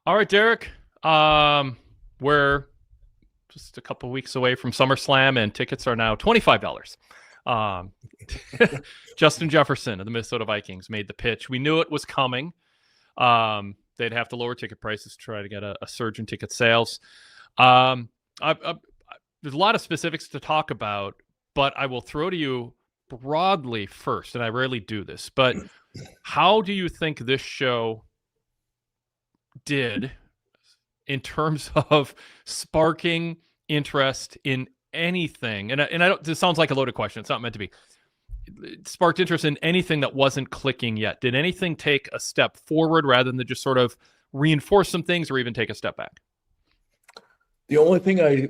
All right, Derrick. We're just a couple weeks away from SummerSlam, and tickets are now $25. Um, Justin Jefferson of the Minnesota Vikings made the pitch. We knew it was coming. They'd have to lower ticket prices to try to get a surge in ticket sales. Um, there's a lot of specifics to talk about, but I will throw to you broadly first, and I rarely do this, but how do you think this show did in terms of sparking interest in anything? And I don't, this sounds like a loaded question. It's not meant to be. It sparked interest in anything that wasn't clicking yet. Did anything take a step forward rather than just sort of reinforce some things or even take a step back? The only thing I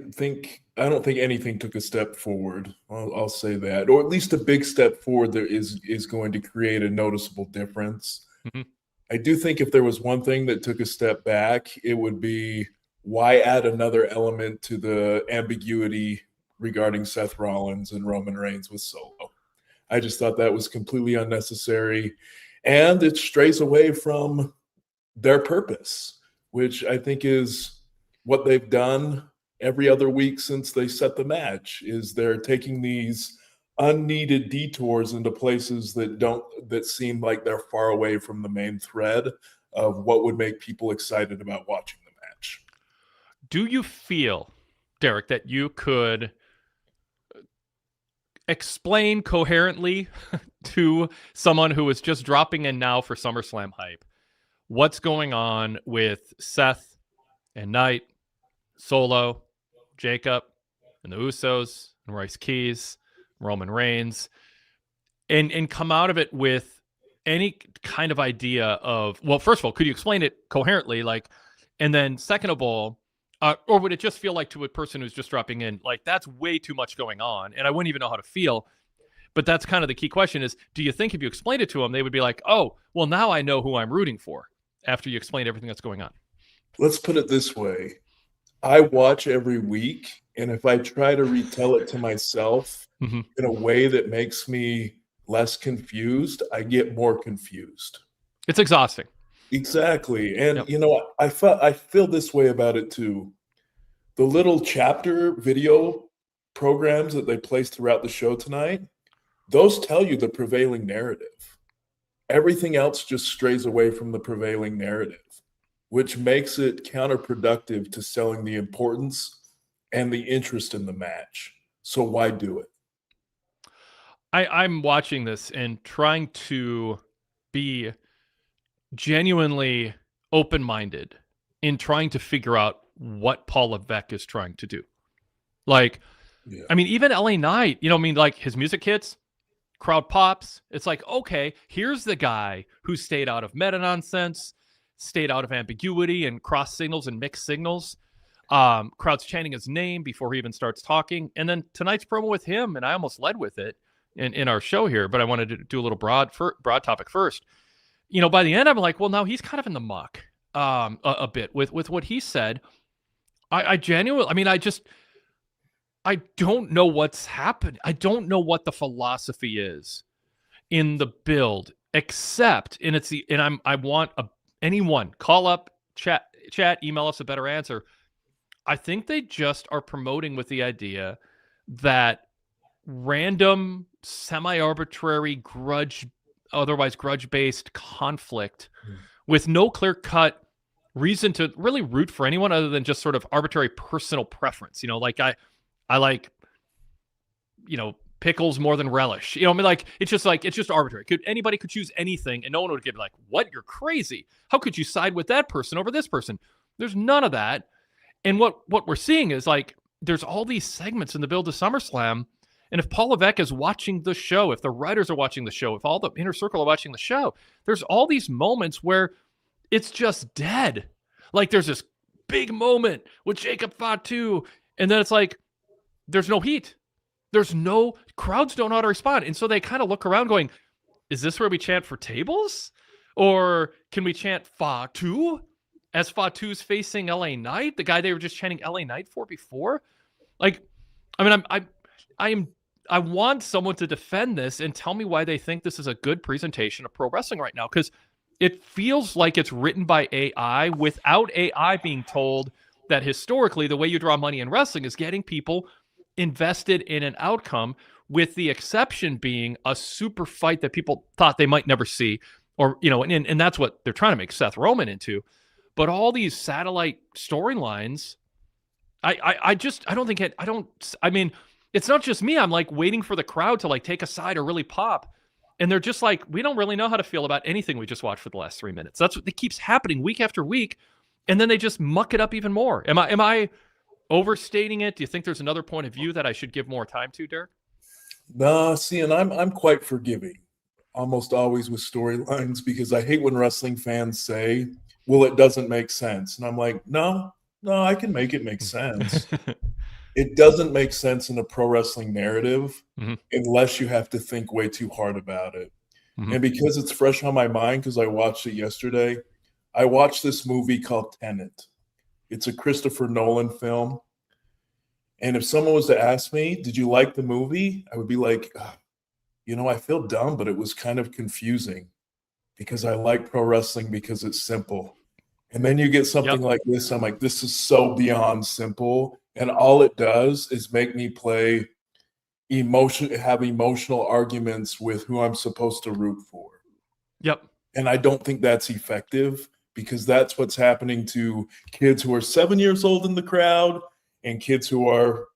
don't think anything took a step forward. I'll say that, or at least a big step forward there is going to create a noticeable difference. Mm-hmm. I do think if there was one thing that took a step back, it would be why add another element to the ambiguity regarding Seth Rollins and Roman Reigns with Solo. I just thought that was completely unnecessary, and it strays away from their purpose, which I think is what they've done every other week since they set the match. Is they're taking these unneeded detours into places that seem like they're far away from the main thread of what would make people excited about watching the match. Do you feel, Derrick, that you could explain coherently to someone who is just dropping in now for SummerSlam hype what's going on with Seth and Knight, Solo, Jacob, and the Usos, and Royce Keys, Roman Reigns, and come out of it with any kind of idea of, well, first of all, could you explain it coherently? And then second of all, or would it just feel like to a person who's just dropping in, like that's way too much going on and I wouldn't even know how to feel? But that's kind of the key question is, do you think if you explained it to them, they would be like, oh, well, now I know who I'm rooting for after you explained everything that's going on? Let's put it this way. I watch every week, and if I try to retell it to myself in a way that makes me less confused, I get more confused. It's exhausting. Exactly. And, I feel this way about it too. The little chapter video programs that they placed throughout the show tonight, those tell you the prevailing narrative. Everything else just strays away from the prevailing narrative, which makes it counterproductive to selling the importance and the interest in the match. So why do it? I'm watching this and trying to be genuinely open-minded in trying to figure out what Paul Levesque is trying to do. I mean, even LA Knight, his music hits, crowd pops. It's like, okay, here's the guy who stayed out of meta nonsense, stayed out of ambiguity and cross signals and mixed signals. Crowd's chanting his name before he even starts talking. And then tonight's promo with him, and I almost led with it in our show here, but I wanted to do a little broad topic first. By the end, I'm like, well, now he's kind of in the muck a bit with what he said. I genuinely, I don't know what's happened. I don't know what the philosophy is in the build, except, I want anyone call up, chat, email us a better answer. I think they just are promoting with the idea that random, semi-arbitrary otherwise grudge-based conflict with no clear-cut reason to really root for anyone other than just sort of arbitrary personal preference. I like, pickles more than relish. It's just arbitrary. Anybody could choose anything and no one would get like, what? You're crazy. How could you side with that person over this person? There's none of that. And what we're seeing is there's all these segments in the build to SummerSlam. And if Paul Levesque is watching the show, if the writers are watching the show, if all the inner circle are watching the show, there's all these moments where it's just dead. There's this big moment with Jacob Fatu, and then it's there's no heat. Crowds don't know how to respond. And so they kind of look around going, is this where we chant for tables? Or can we chant Fatu as Fatu's facing LA Knight, the guy they were just chanting LA Knight for before? I want someone to defend this and tell me why they think this is a good presentation of pro wrestling right now, because it feels like it's written by AI without AI being told that historically the way you draw money in wrestling is getting people invested in an outcome, with the exception being a super fight that people thought they might never see, or and that's what they're trying to make Seth Roman into. But all these satellite storylines, I mean, it's not just me. I'm like waiting for the crowd to like take a side or really pop. And they're just like, we don't really know how to feel about anything we just watched for the last 3 minutes. That's what keeps happening week after week. And then they just muck it up even more. Am I overstating it? Do you think there's another point of view that I should give more time to, Derrick? No, see, and I'm quite forgiving, almost always with storylines, because I hate when wrestling fans say, well, it doesn't make sense. And I'm like, no, I can make it make sense. It doesn't make sense in a pro wrestling narrative unless you have to think way too hard about it. And because it's fresh on my mind, because I watched it yesterday, I watched this movie called Tenet. It's a Christopher Nolan film. And if someone was to ask me, did you like the movie? I would be like, I feel dumb, but it was kind of confusing because I like pro wrestling because it's simple. And then you get something like this. I'm like, this is so beyond simple. And all it does is make me have emotional arguments with who I'm supposed to root for. Yep. And I don't think that's effective, because that's what's happening to kids who are 7 years old in the crowd and kids who are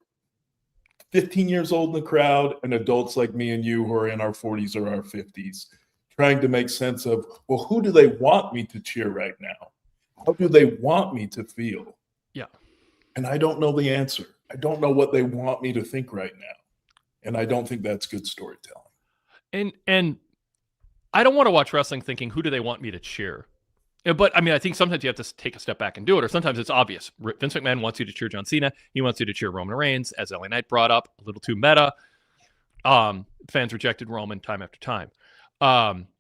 15 years old in the crowd and adults like me and you who are in our 40s or our 50s, trying to make sense of, well, who do they want me to cheer right now? How do they want me to feel? Yeah. And I don't know the answer. I don't know what they want me to think right now. And I don't think that's good storytelling. And I don't want to watch wrestling thinking, who do they want me to cheer? But I mean, I think sometimes you have to take a step back and do it, or sometimes it's obvious. Vince McMahon wants you to cheer John Cena. He wants you to cheer Roman Reigns, as LA Knight brought up, a little too meta. Fans rejected Roman time after time,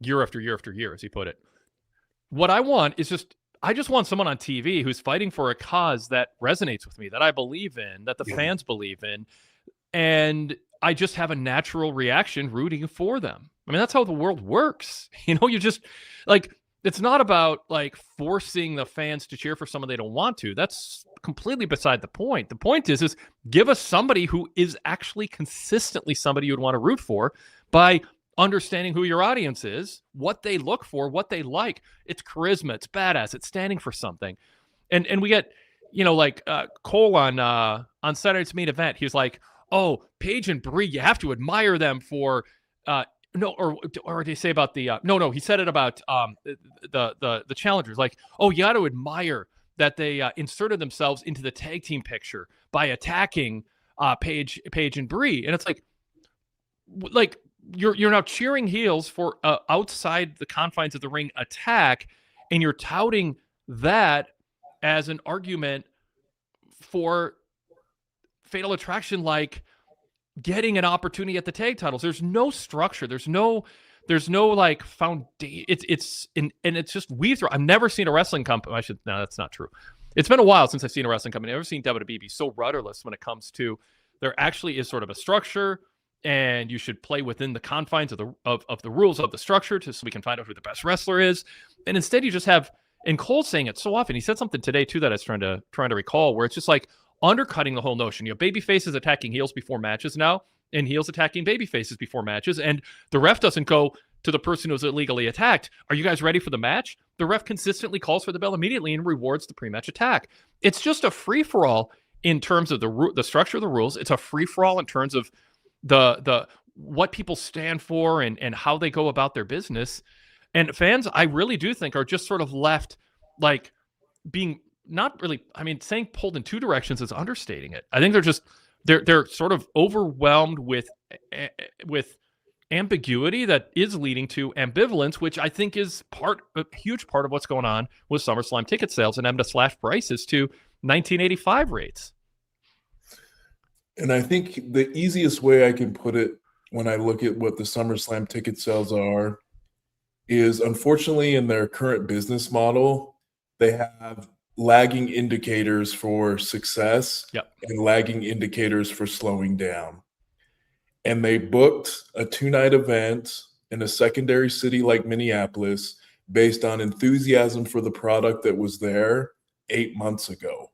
year after year after year, as he put it. What I want is I just want someone on TV who's fighting for a cause that resonates with me, that I believe in, that the fans believe in, and I just have a natural reaction rooting for them. I mean, that's how the world works. You just like, it's not about like forcing the fans to cheer for someone they don't want to. That's completely beside the point. The point is give us somebody who is actually consistently somebody you'd want to root for by understanding who your audience is, what they look for, what they like. It's charisma, it's badass, it's standing for something. And we get, Cole on Saturday's Main Event. He was like, oh, Paige and Brie, you have to admire them for or they say about the he said it about the challengers, like, oh, you got to admire that they inserted themselves into the tag team picture by attacking Paige and Brie. And it's like you're now cheering heels for outside the confines of the ring attack, and you're touting that as an argument for Fatal Attraction, like getting an opportunity at the tag titles. There's no structure. There's no like foundation. It's just weave through. I've never seen a wrestling company. No, that's not true. It's been a while since I've seen a wrestling company. I've never seen WWE be so rudderless when it comes to, there actually is sort of a structure, and you should play within the confines of the rules of the structure so we can find out who the best wrestler is. And instead you just have, and Cole's saying it so often. He said something today too that I was trying to recall, where it's just like undercutting the whole notion. Baby faces attacking heels before matches now, and heels attacking baby faces before matches, and the ref doesn't go to the person who's illegally attacked, are you guys ready for the match? The ref consistently calls for the bell immediately and rewards the pre-match attack. It's just a free-for-all in terms of the structure of the rules. It's a free-for-all in terms of the what people stand for and how they go about their business. And fans, I really do think, are just sort of left like being not really, I mean, saying pulled in two directions is understating it. I think they're sort of overwhelmed with ambiguity that is leading to ambivalence, which I think is a huge part of what's going on with SummerSlam ticket sales and them to slash prices to 1985 rates. And I think the easiest way I can put it when I look at what the SummerSlam ticket sales are is, unfortunately, in their current business model, they have lagging indicators for success and lagging indicators for slowing down. And they booked a 2-night event in a secondary city like Minneapolis based on enthusiasm for the product that was there 8 months ago.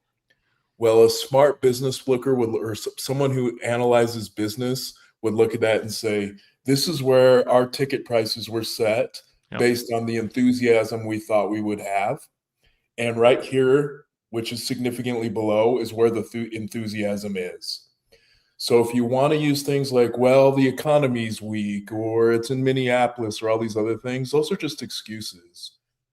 Well, a smart business looker or someone who analyzes business would look at that and say, this is where our ticket prices were set based on the enthusiasm we thought we would have. And right here, which is significantly below, is where the enthusiasm is. So if you want to use things like, well, the economy's weak, or it's in Minneapolis, or all these other things, those are just excuses.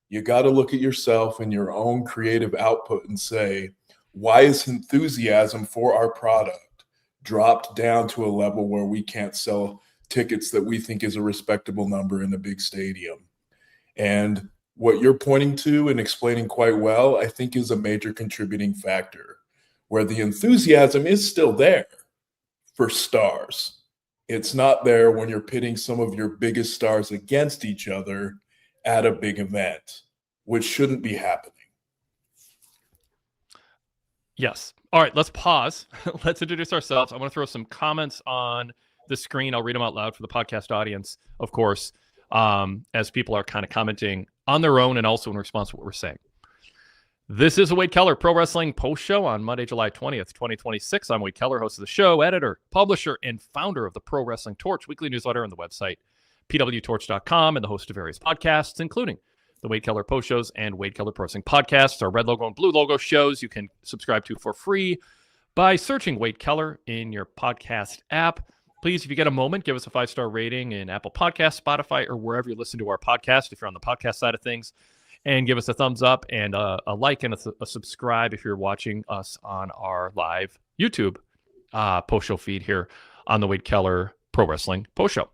You got to look at yourself and your own creative output and say, why is enthusiasm for our product dropped down to a level where we can't sell tickets that we think is a respectable number in a big stadium? And what you're pointing to and explaining quite well, I think, is a major contributing factor, where the enthusiasm is still there for stars. It's not there when you're pitting some of your biggest stars against each other at a big event, which shouldn't be happening. Yes. All right, let's pause. Let's introduce ourselves. I want to throw some comments on the screen. I'll read them out loud for the podcast audience, of course, as people are kind of commenting on their own and also in response to what we're saying. This is a Wade Keller Pro Wrestling Post Show on Monday, July 20th, 2026. I'm Wade Keller, host of the show, editor, publisher, and founder of the Pro Wrestling Torch weekly newsletter on the website, PWTorch.com, and the host of various podcasts, including the Wade Keller Post Shows and Wade Keller Pro Wrestling Podcasts, our red logo and blue logo shows you can subscribe to for free by searching Wade Keller in your podcast app. Please, if you get a moment, give us a 5-star rating in Apple Podcasts, Spotify, or wherever you listen to our podcast, if you're on the podcast side of things, and give us a thumbs up and a like and a subscribe if you're watching us on our live YouTube post show feed here on the Wade Keller Pro Wrestling Post Show.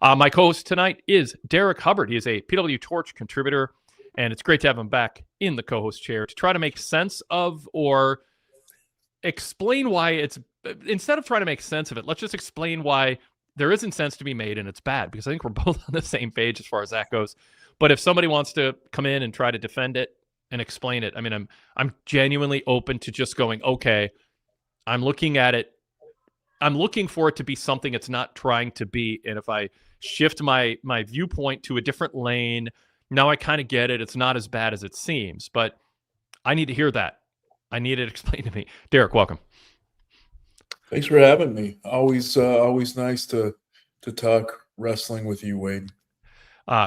My co-host tonight is Derrick Hubbard. He is a PWTorch contributor, and it's great to have him back in the co-host chair to try to make sense of or explain why it's, instead of trying to make sense of it, let's just explain why there isn't sense to be made and it's bad, because I think we're both on the same page as far as that goes. But if somebody wants to come in and try to defend it and explain it, I mean, I'm genuinely open to just going, okay, I'm looking at it. I'm looking for it to be something it's not trying to be. And if I shift my viewpoint to a different lane, now I kind of get it. It's not as bad as it seems, but I need to hear that. I need it explained to me. Derrick, welcome. Thanks for having me. Always nice to talk wrestling with you, Wade.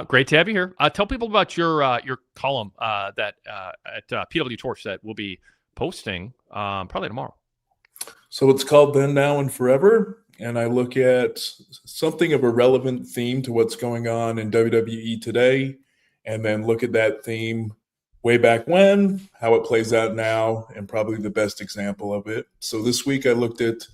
Great to have you here. Tell people about your column that at PWTorch that we'll be posting probably tomorrow. So it's called Then, Now, and Forever, and I look at something of a relevant theme to what's going on in WWE today, and then look at that theme way back when, how it plays out now, and probably the best example of it. So this week I looked at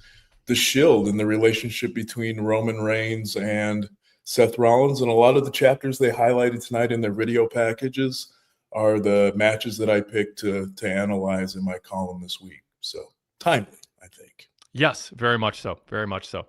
the Shield and the relationship between Roman Reigns and Seth Rollins, and a lot of the chapters they highlighted tonight in their video packages are the matches that I picked to analyze in my column this week. So timely, I think. Yes, very much so. Very much so.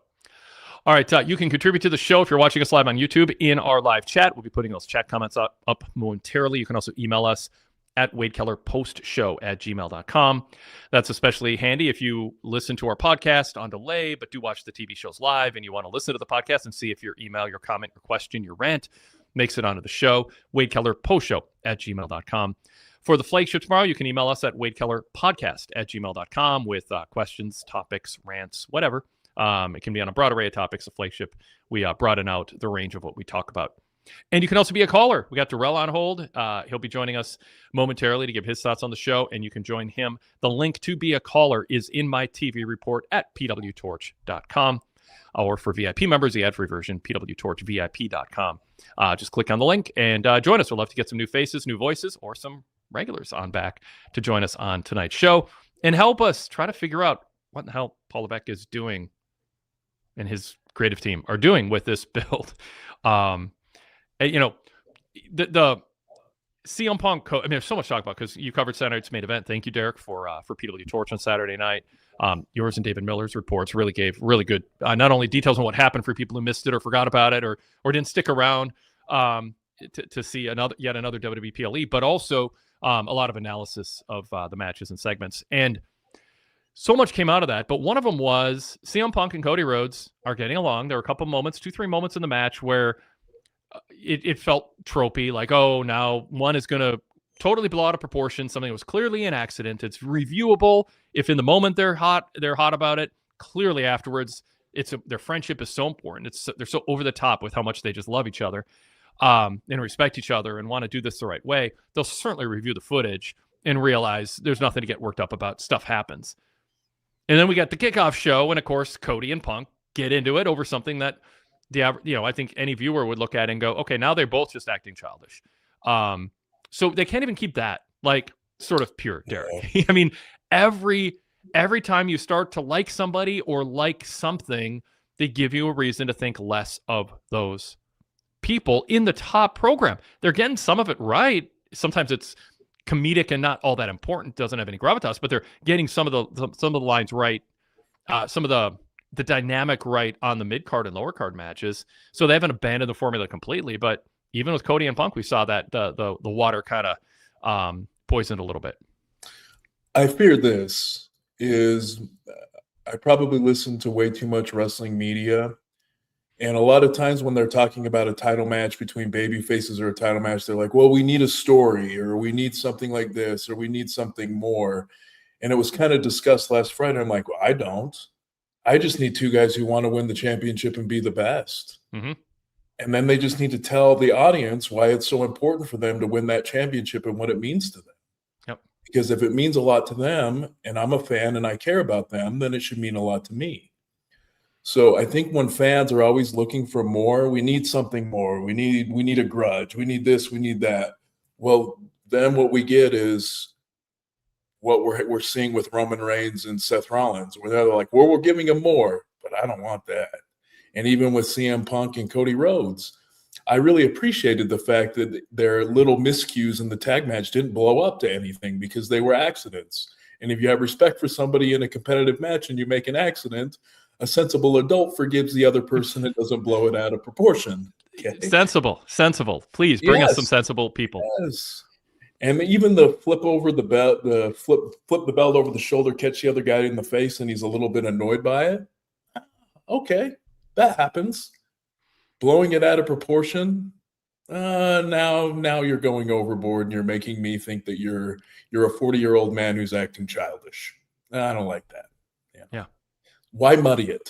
All right, you can contribute to the show if you're watching us live on YouTube in our live chat. We'll be putting those chat comments up momentarily. You can also email us at wadekellerpostshow@gmail.com. That's especially handy if you listen to our podcast on delay, but do watch the TV shows live and you want to listen to the podcast and see if your email, your comment, your question, your rant makes it onto the show. wadekellerpostshow@gmail.com. For the flagship tomorrow, you can email us at wadekellerpodcast@gmail.com with questions, topics, rants, whatever. It can be on a broad array of topics. The flagship, we broaden out the range of what we talk about. And you can also be a caller. We got Derrick on hold. He'll be joining us momentarily to give his thoughts on the show, and you can join him. The link to be a caller is in my TV report at pwtorch.com. Or for VIP members, the ad-free version, pwtorchvip.com. Just click on the link and join us. We'd love to get some new faces, new voices, or some regulars on back to join us on tonight's show and help us try to figure out what the hell Paul Levesque is doing and his creative team are doing with this build. You know, the CM Punk, I mean, there's so much to talk about because you covered Saturday night's main event. Thank you, Derrick, for PWTorch on Saturday night. Yours and David Miller's reports really gave really good, not only details on what happened for people who missed it or forgot about it or didn't stick around to see yet another WWE PLE, but also a lot of analysis of the matches and segments. And so much came out of that, but one of them was CM Punk and Cody Rhodes are getting along. There were a couple moments, 2-3 moments in the match where it felt tropey, like, oh, now one is going to totally blow out of proportion something that was clearly an accident. It's reviewable. If in the moment they're hot about it. Clearly afterwards, their friendship is so important. They're so over the top with how much they just love each other, and respect each other and want to do this the right way. They'll certainly review the footage and realize there's nothing to get worked up about. Stuff happens. And then we got the kickoff show, and of course, Cody and Punk get into it over something that I think any viewer would look at and go, okay, now they're both just acting childish. So they can't even keep that like sort of pure, Derrick. I mean, every time you start to like somebody or like something, they give you a reason to think less of those people in the top program. They're getting some of it right. Sometimes it's comedic and not all that important, doesn't have any gravitas, but they're getting some of the lines right, some of the dynamic right on the mid-card and lower card matches. So they haven't abandoned the formula completely, but even with Cody and Punk, we saw that the water kind of poisoned a little bit. I fear this is I probably listen to way too much wrestling media. And a lot of times when they're talking about a title match between baby faces or a title match, they're like, well, we need a story, or we need something like this, or we need something more. And it was kind of discussed last Friday. I'm like, well, I don't. I just need two guys who want to win the championship and be the best. Mm-hmm. And then they just need to tell the audience why it's so important for them to win that championship and what it means to them. Yep. Because if it means a lot to them and I'm a fan and I care about them, then it should mean a lot to me. So I think when fans are always looking for more, we need something more. We need a grudge. We need this. We need that. Well, then what we get is what we're seeing with Roman Reigns and Seth Rollins, where they're like, well, we're giving them more, but I don't want that. And even with CM Punk and Cody Rhodes, I really appreciated the fact that their little miscues in the tag match didn't blow up to anything because they were accidents. And if you have respect for somebody in a competitive match and you make an accident, a sensible adult forgives the other person and doesn't blow it out of proportion. Okay? Sensible. Please bring us some sensible people. Yes. And even the flip over the belt, flip the belt over the shoulder, catch the other guy in the face, and he's a little bit annoyed by it. Okay, that happens. Blowing it out of proportion. Now you're going overboard, and you're making me think that you're a 40-year-old man who's acting childish. I don't like that. Yeah. Why muddy it?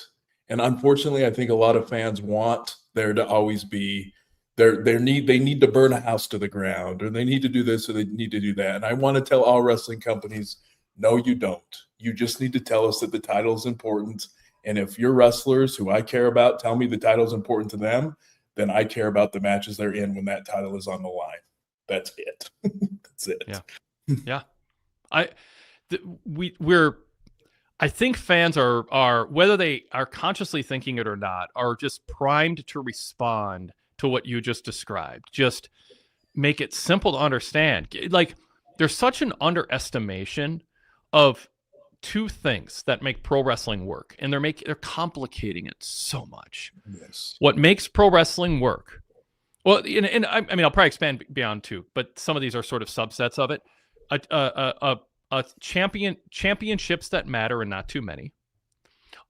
And unfortunately, I think a lot of fans want there to always be they need to burn a house to the ground, or they need to do this, or they need to do that. And I want to tell all wrestling companies, no, you don't. You just need to tell us that the title is important. And if your wrestlers who I care about tell me the title is important to them, then I care about the matches they're in when that title is on the line. That's it. That's it. Yeah. I think fans are whether they are consciously thinking it or not, are just primed to respond to what you just described. Just make it simple to understand. Like, there's such an underestimation of two things that make pro wrestling work, and they're complicating it so much. Yes. What makes pro wrestling work? Well, and I mean, I'll probably expand beyond two, but some of these are sort of subsets of it. Championships that matter and not too many.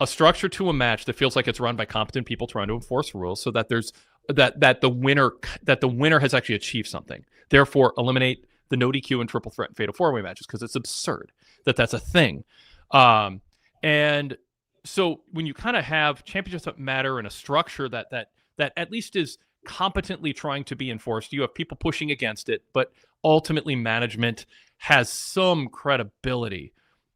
A structure to a match that feels like it's run by competent people trying to enforce rules, so that there's that the winner has actually achieved something. Therefore, eliminate the no DQ and triple threat and fatal four-way matches, because it's absurd that that's a thing. And so when you kind of have championships that matter and a structure that at least is competently trying to be enforced, you have people pushing against it, but ultimately management has some credibility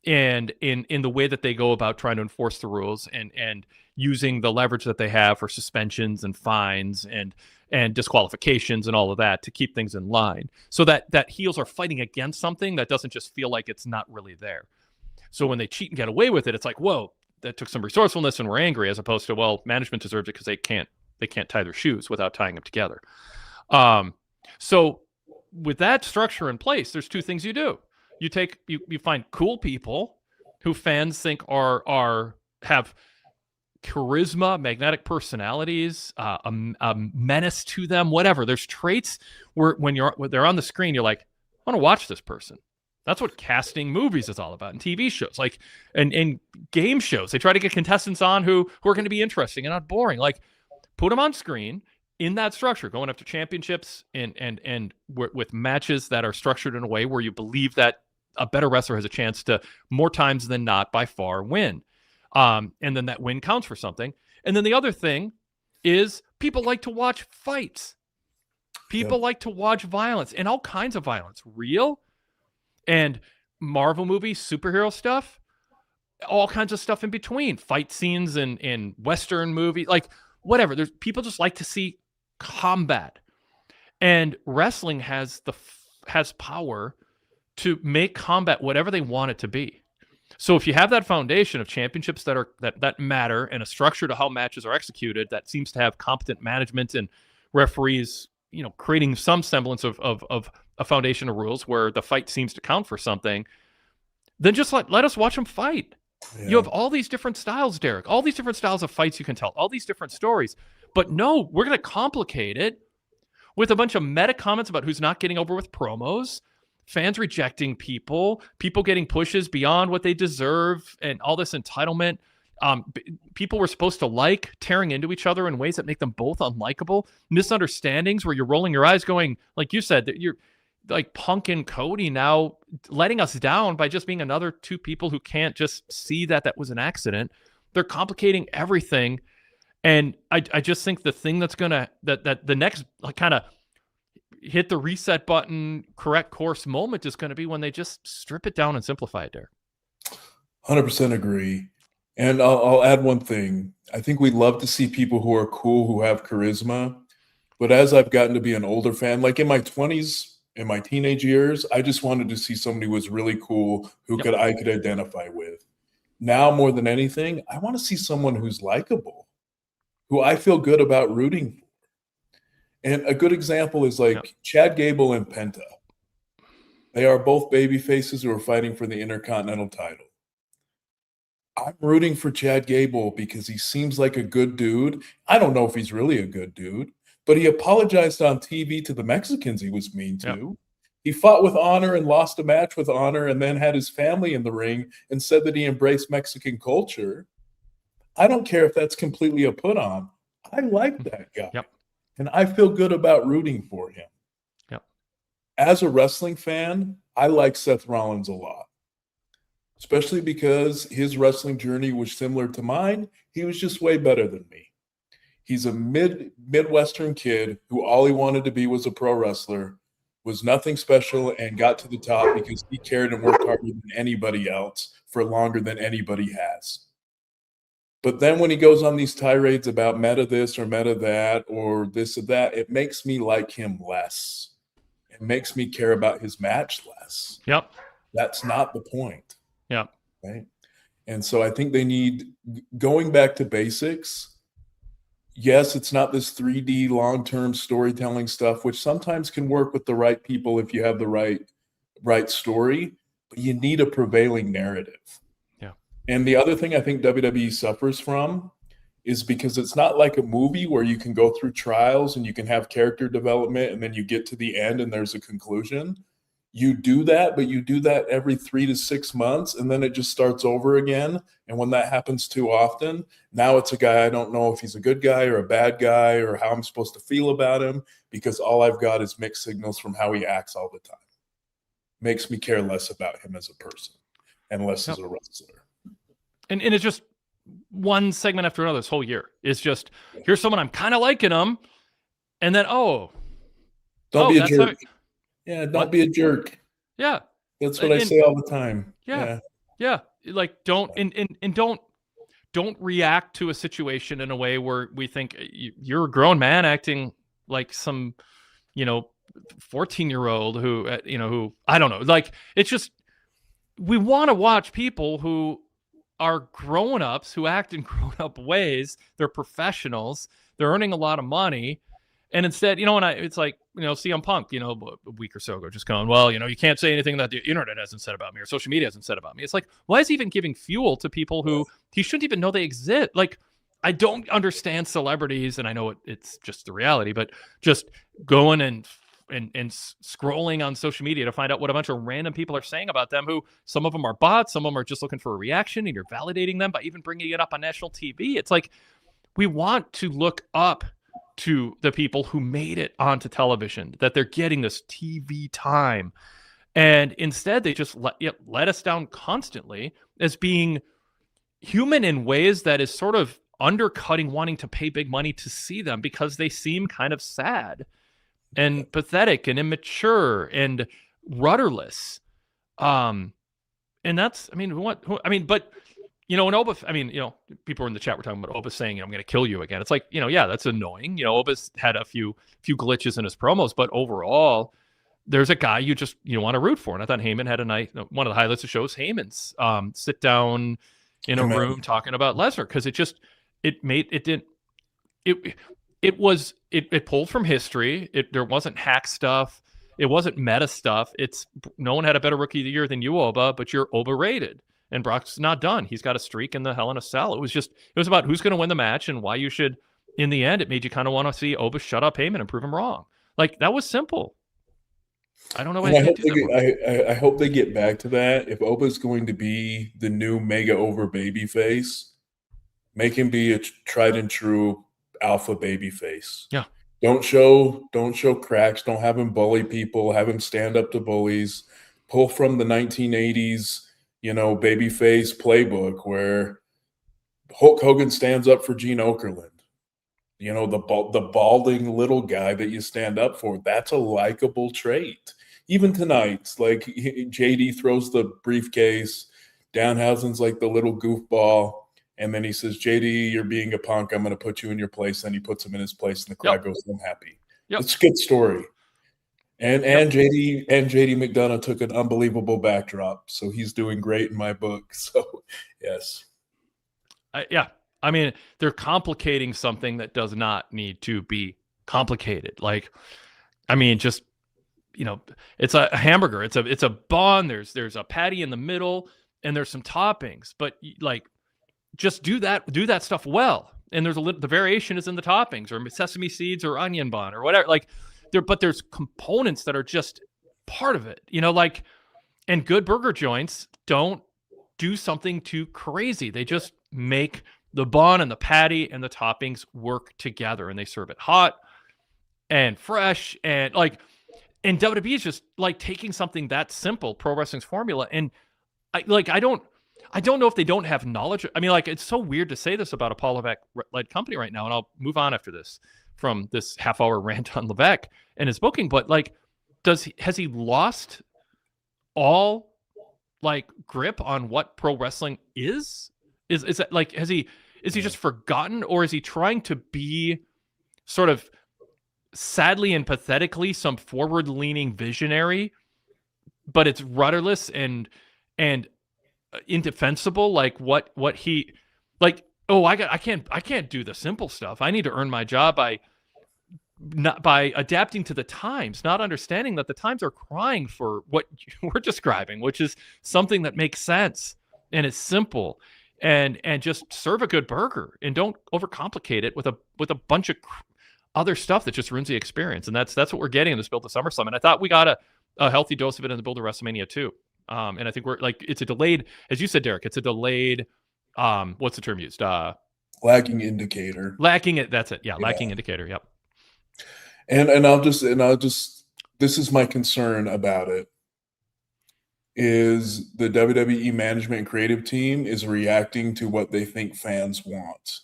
and in the way that they go about trying to enforce the rules and using the leverage that they have for suspensions and fines and disqualifications and all of that to keep things in line, so that heels are fighting against something that doesn't just feel like it's not really there. So when they cheat and get away with it, it's like, whoa, that took some resourcefulness and we're angry, as opposed to, well, management deserves it because they can't tie their shoes without tying them together. So with that structure in place, there's two things you do. You find cool people who fans think have charisma, magnetic personalities, a menace to them, whatever. There's traits where when they're on the screen, you're like, I want to watch this person. That's what casting movies is all about, and TV shows, like and game shows. They try to get contestants on who are going to be interesting and not boring. Like, put them on screen in that structure, going after championships and with matches that are structured in a way where you believe that a better wrestler has a chance to, more times than not, by far win. And then that win counts for something. And then the other thing is people like to watch fights. People like to watch violence, and all kinds of violence, real and Marvel movies, superhero stuff, all kinds of stuff in between, fight scenes in Western movies, like whatever. There's people just like to see combat, and wrestling has power to make combat whatever they want it to be. So if you have that foundation of championships that matter, and a structure to how matches are executed that seems to have competent management and referees, creating some semblance of a foundation of rules where the fight seems to count for something, then just let us watch them fight. Yeah. You have all these different styles, Derrick, all these different styles of fights you can tell, all these different stories. But no, we're going to complicate it with a bunch of meta comments about who's not getting over with promos, fans rejecting people getting pushes beyond what they deserve, and all this entitlement. People were supposed to tearing into each other in ways that make them both unlikable. Misunderstandings where you're rolling your eyes going, like you said, that you're like Punk and Cody now letting us down by just being another two people who can't just see that was an accident. They're complicating everything. And I just think the thing that's going to, that the next kind of hit the reset button, correct course moment is going to be when they just strip it down and simplify it, Derrick. 100% agree. And I'll add one thing. I think we love to see people who are cool, who have charisma. But as I've gotten to be an older fan, like in my 20s, in my teenage years, I just wanted to see somebody who was really cool, who I could identify with. Now, more than anything, I want to see someone who's likable, who I feel good about rooting for. And a good example is Chad Gable and Penta. They are both baby faces who are fighting for the Intercontinental title. I'm rooting for Chad Gable because he seems like a good dude. I don't know if he's really a good dude, but he apologized on TV to the Mexicans he was mean to. Yep. He fought with honor and lost a match with honor, and then had his family in the ring and said that he embraced Mexican culture. I don't care if that's completely a put on. I like that guy. Yep. And I feel good about rooting for him. Yep. As a wrestling fan, I like Seth Rollins a lot, especially because his wrestling journey was similar to mine. He was just way better than me. He's a Midwestern kid who all he wanted to be was a pro wrestler, was nothing special, and got to the top because he cared and worked harder than anybody else for longer than anybody has. But then when he goes on these tirades about meta this or meta that or this or that, it makes me like him less. It makes me care about his match less. Yep. That's not the point. Yep. Right. And so I think they need, going back to basics. Yes, it's not this 3D long-term storytelling stuff, which sometimes can work with the right people if you have the right story, but you need a prevailing narrative. Yeah. And the other thing I think WWE suffers from is because it's not like a movie where you can go through trials and you can have character development and then you get to the end and there's a conclusion. You do that, but you do that every 3 to 6 months, and then it just starts over again. And when that happens too often, now it's a guy I don't know if he's a good guy or a bad guy or how I'm supposed to feel about him, because all I've got is mixed signals from how he acts all the time. Makes me care less about him as a person and less as a wrestler. And it's just one segment after another this whole year. It's just, here's someone I'm kind of liking him, and then, don't be a jerk. Yeah, don't be a jerk. Yeah. That's what I say all the time. Yeah. Like, don't react to a situation in a way where we think you're a grown man acting like some, 14-year-old who I don't know. Like, it's just, we want to watch people who are grown-ups, who act in grown-up ways. They're professionals. They're earning a lot of money. And instead, it's like, CM Punk, a week or so ago, just going, well, you can't say anything that the internet hasn't said about me or social media hasn't said about me. It's like, why is he even giving fuel to people who he shouldn't even know they exist? Like, I don't understand celebrities, and I know it's just the reality, but just going and scrolling on social media to find out what a bunch of random people are saying about them, who some of them are bots, some of them are just looking for a reaction, and you're validating them by even bringing it up on national TV. It's like, we want to look up to the people who made it onto television, that they're getting this TV time. And instead, they just let us down constantly as being human in ways that is sort of undercutting wanting to pay big money to see them, because they seem kind of sad and pathetic and immature and rudderless. And that's, I mean, but when Oba, people in the chat were talking about Oba saying, I'm going to kill you again. It's like, yeah, that's annoying. Oba's had a few glitches in his promos, but overall, there's a guy you want to root for. And I thought Heyman had a night. One of the highlights of the show is Heyman's sit down in a room talking about Lesnar, because it pulled from history. There wasn't hack stuff. It wasn't meta stuff. It's no one had a better rookie of the year than you, Oba, but you're overrated. And Brock's not done. He's got a streak in the Hell in a Cell. It was about who's going to win the match and why you should. In the end, it made you kind of want to see Oba shut up Heyman and prove him wrong. Like, that was simple. I don't know. I hope they get back to that. If Oba's going to be the new mega over baby face, make him be a tried and true alpha baby face. Yeah. Don't show cracks. Don't have him bully people. Have him stand up to bullies. Pull from the 1980s, babyface playbook where Hulk Hogan stands up for Gene Okerlund. The balding little guy that you stand up for. That's a likable trait. Even tonight, like JD throws the briefcase, Danhausen's like the little goofball, and then he says, JD, you're being a punk. I'm going to put you in your place. And he puts him in his place, and the crowd goes, I'm happy. Yep. It's a good story. And JD McDonough took an unbelievable backdrop, so he's doing great in my book. So, yes. I mean, they're complicating something that does not need to be complicated. Like, I mean, just, it's a hamburger. It's a bun. There's a patty in the middle, and there's some toppings. But like, just do that stuff well. And the variation is in the toppings, or sesame seeds, or onion bun, or whatever. Like, but there's components that are just part of it. And good burger joints don't do something too crazy. They just make the bun and the patty and the toppings work together, and they serve it hot and fresh. And WWE is just like taking something that simple, pro wrestling's formula. And I don't know if they don't have knowledge. I mean, like, it's so weird to say this about a Paul Levesque-led company right now. And I'll move on after this from this half-hour rant on Levesque and his booking. But like, has he lost all grip on what pro wrestling is? Is that like, is he just forgotten, or is he trying to be sort of sadly and pathetically some forward-leaning visionary, but it's rudderless and indefensible? Like what he like, I can't do the simple stuff. I need to earn my job by adapting to the times, not understanding that the times are crying for what we're describing, which is something that makes sense and is simple. And just serve a good burger, and don't overcomplicate it with a bunch of other stuff that just ruins the experience. And that's what we're getting in this build to SummerSlam. And I thought we got a healthy dose of it in the build to WrestleMania too. And I think we're like, it's a delayed, as you said, Derrick, it's a delayed, what's the term used? Lagging indicator. That's it. Yeah. Lacking indicator. Yep. And I'll just, this is my concern about it. Is the WWE management and creative team is reacting to what they think fans want.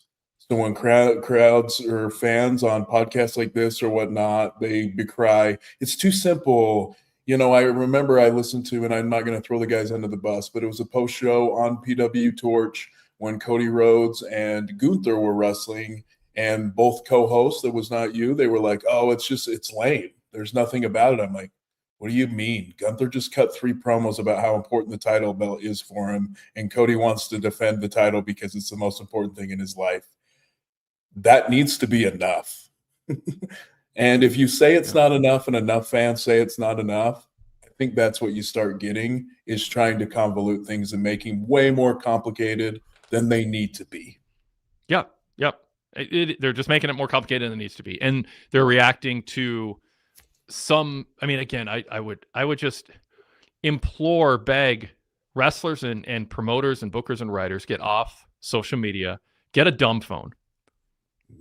So when crowds or fans on podcasts like this or whatnot, they decry, it's too simple. I remember I listened to, and I'm not going to throw the guys under the bus, but it was a post show on PWTorch when Cody Rhodes and Gunther were wrestling, and both co-hosts, that was not you, they were like, oh, it's lame. There's nothing about it. I'm like, what do you mean? Gunther just cut 3 promos about how important the title belt is for him, and Cody wants to defend the title because it's the most important thing in his life. That needs to be enough. And if you say it's not enough and enough fans say it's not enough, I think that's what you start getting, is trying to convolute things and making way more complicated than they need to be. Yep. They're just making it more complicated than it needs to be. And they're reacting to again, I would just beg wrestlers and promoters and bookers and writers, get off social media, get a dumb phone,